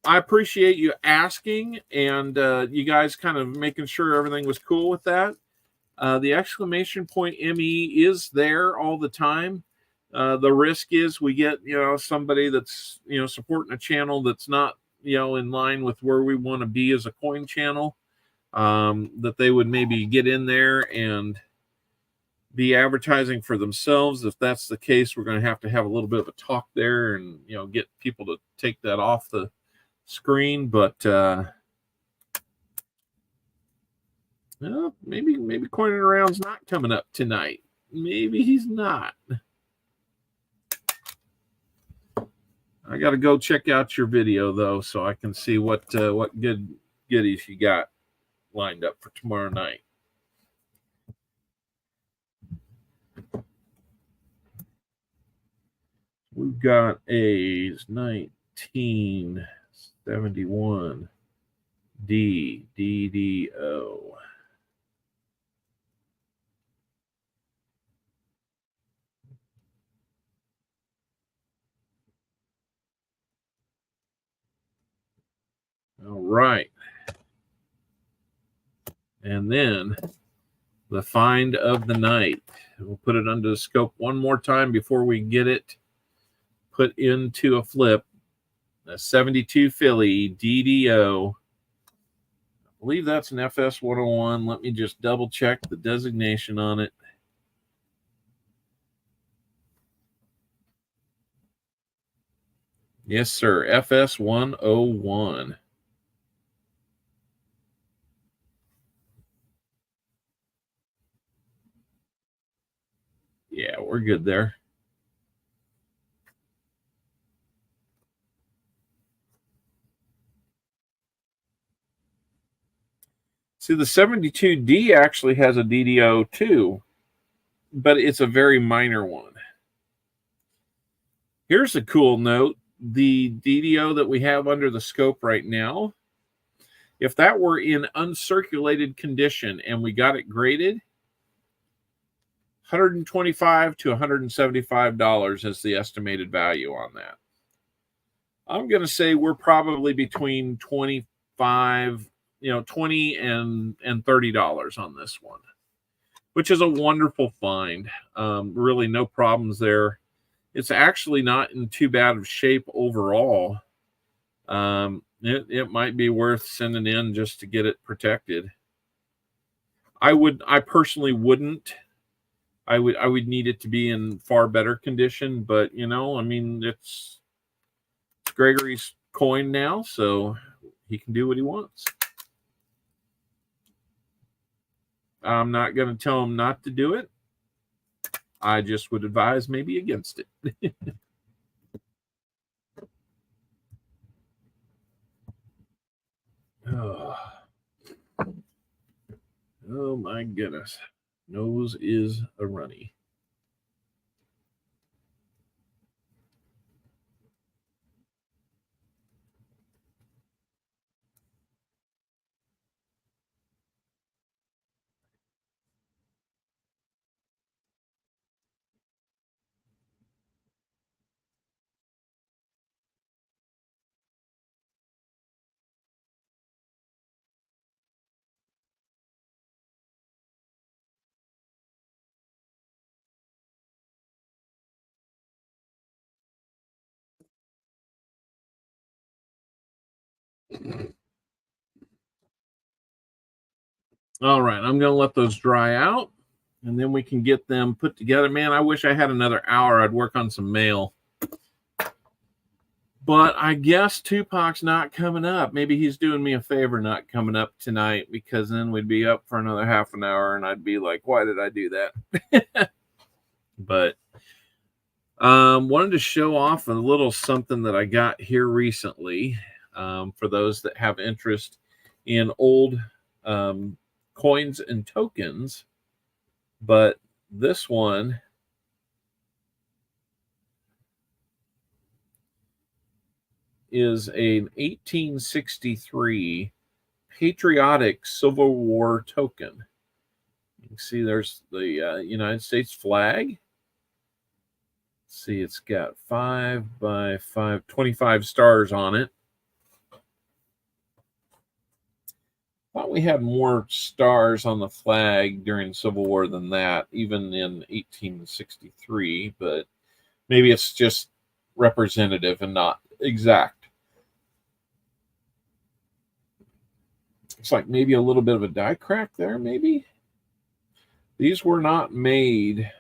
I appreciate you asking and you guys kind of making sure everything was cool with that. The !ME is there all the time. The risk is we get, somebody that's, supporting a channel that's not, in line with where we want to be as a coin channel, that they would maybe get in there and be advertising for themselves. If that's the case, we're going to have a little bit of a talk there and, get people to take that off the screen. But well, maybe Coining Around's not coming up tonight. Maybe he's not. I got to go check out your video though, so I can see what good goodies you got lined up for tomorrow night. We've got a 1971 DDO. All right. And then the find of the night. We'll put it under the scope one more time before we get it put into a flip. A 72 Philly DDO. I believe that's an FS 101. Let me just double check the designation on it. Yes, sir. FS 101. Yeah, we're good there. See, the 72D actually has a DDO too, but it's a very minor one. Here's a cool note. The DDO that we have under the scope right now, if that were in uncirculated condition and we got it graded, $125 to $175 is the estimated value on that. I'm going to say we're probably between $20 and $30 on this one, which is a wonderful find. Really no problems there. It's actually not in too bad of shape overall. It might be worth sending in just to get it protected. I personally wouldn't. I would need it to be in far better condition, but it's Gregory's coin now, so he can do what he wants. I'm not going to tell him not to do it. I just would advise maybe against it. my goodness. Nose is a runny. All right, I'm going to let those dry out, and then we can get them put together. Man, I wish I had another hour. I'd work on some mail. But I guess Tupac's not coming up. Maybe he's doing me a favor not coming up tonight, because then we'd be up for another half an hour, and I'd be like, why did I do that? But wanted to show off a little something that I got here recently for those that have interest in old coins and tokens. But this one is an 1863 patriotic Civil War token. You can see there's the United States flag. Let's see, it's got 5 by 5, 25 stars on it. Thought we had more stars on the flag during Civil War than that, even in 1863, but maybe it's just representative and not exact. Looks like maybe a little bit of a die crack there, maybe. These were not made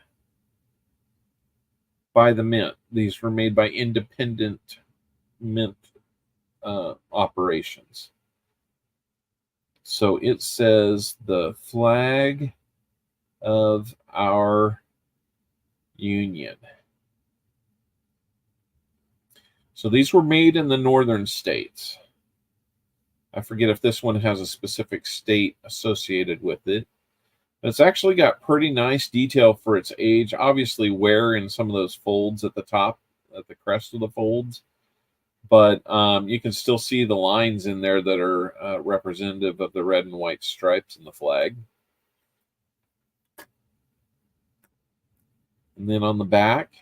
by the mint. These were made by independent mint operations. So it says the flag of our union. So these were made in the northern states. I forget if this one has a specific state associated with it. But it's actually got pretty nice detail for its age. Obviously wear in some of those folds at the top, at the crest of the folds. But you can still see the lines in there that are representative of the red and white stripes in the flag. And then on the back,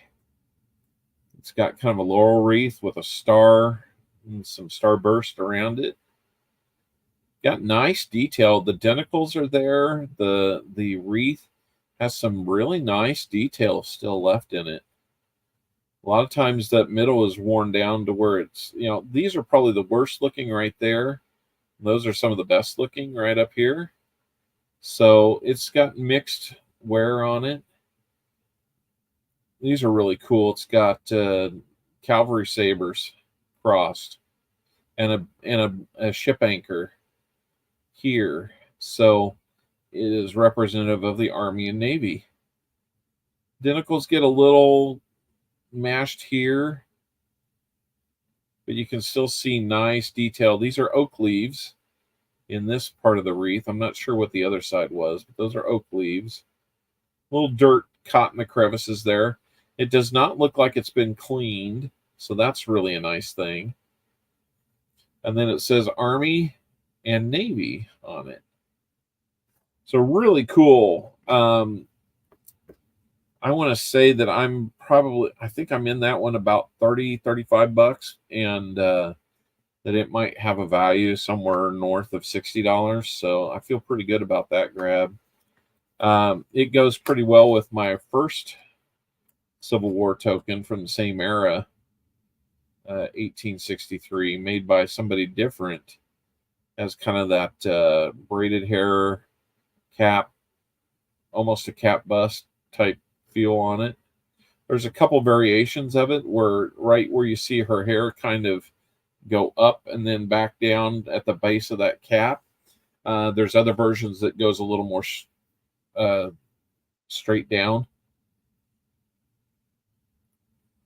it's got kind of a laurel wreath with a star and some starburst around it. Got nice detail. The denticles are there. The wreath has some really nice detail still left in it. A lot of times that middle is worn down to where it's, these are probably the worst looking right there. Those are some of the best looking right up here. So it's got mixed wear on it. These are really cool. It's got cavalry sabers crossed and a ship anchor here. So it is representative of the Army and Navy. Denticles get a little mashed here, but you can still see nice detail. These are oak leaves in this part of the wreath. I'm not sure what the other side was, but those are oak leaves. Little dirt caught in the crevices there. It does not look like it's been cleaned, so that's really a nice thing. And then it says Army and Navy on it. So really cool. I want to say that I think I'm in that one about 30, 35 bucks, and that it might have a value somewhere north of $60. So I feel pretty good about that grab. It goes pretty well with my first Civil War token from the same era, 1863, made by somebody different. Has kind of that braided hair cap, almost a cap bust type feel on it. There's a couple variations of it where right where you see her hair kind of go up and then back down at the base of that cap. There's other versions that goes a little more straight down.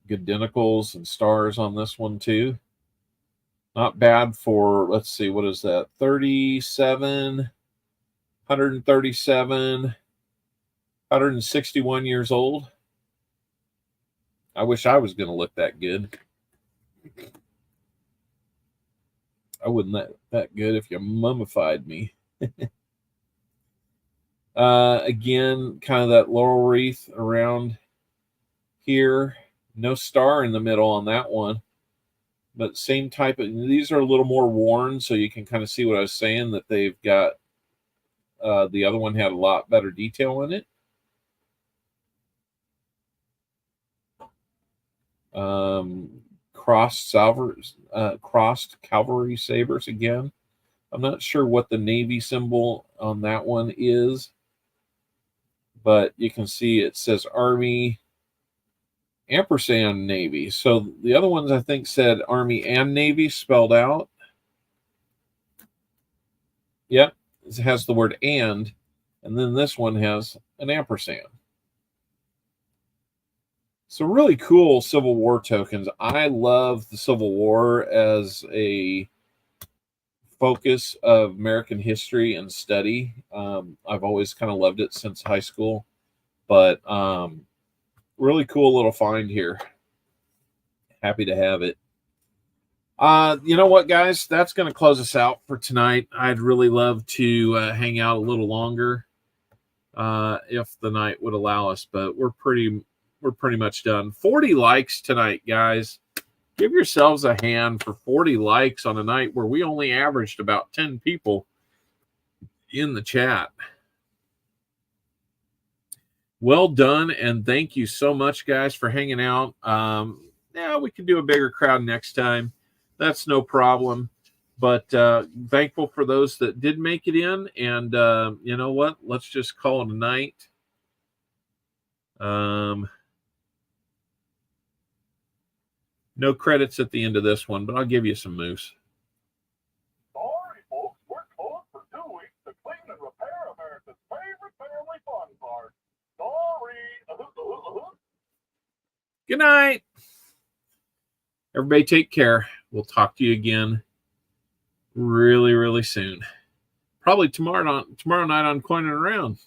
Good denticles and stars on this one too. Not bad for, let's see, what is that? 37 137, 161 years old. I wish I was going to look that good. I wouldn't that good if you mummified me. Again, kind of that laurel wreath around here. No star in the middle on that one. But same type of, these are a little more worn, so you can kind of see what I was saying, that they've got, the other one had a lot better detail in it. Crossed cavalry sabers again. I'm not sure what the Navy symbol on that one is, but you can see it says Army ampersand Navy. So the other ones I think said Army and Navy spelled out. Yep, it has the word and then this one has an ampersand. So really cool Civil War tokens. I love the Civil War as a focus of American history and study. I've always kind of loved it since high school, but really cool little find here. Happy to have it. You know what, guys? That's going to close us out for tonight. I'd really love to hang out a little longer if the night would allow us, but we're pretty much done. 40 likes tonight, guys. Give yourselves a hand for 40 likes on a night where we only averaged about 10 people in the chat. Well done, and thank you so much, guys, for hanging out. Yeah, we could do a bigger crowd next time. That's no problem. But thankful for those that did make it in. And you know what? Let's just call it a night. No credits at the end of this one, but I'll give you some moose. Sorry, folks, we're closed for 2 weeks to clean and repair America's favorite family fun park. Sorry. Good night. Everybody take care. We'll talk to you again really, really soon. Probably tomorrow night on Coin and Around.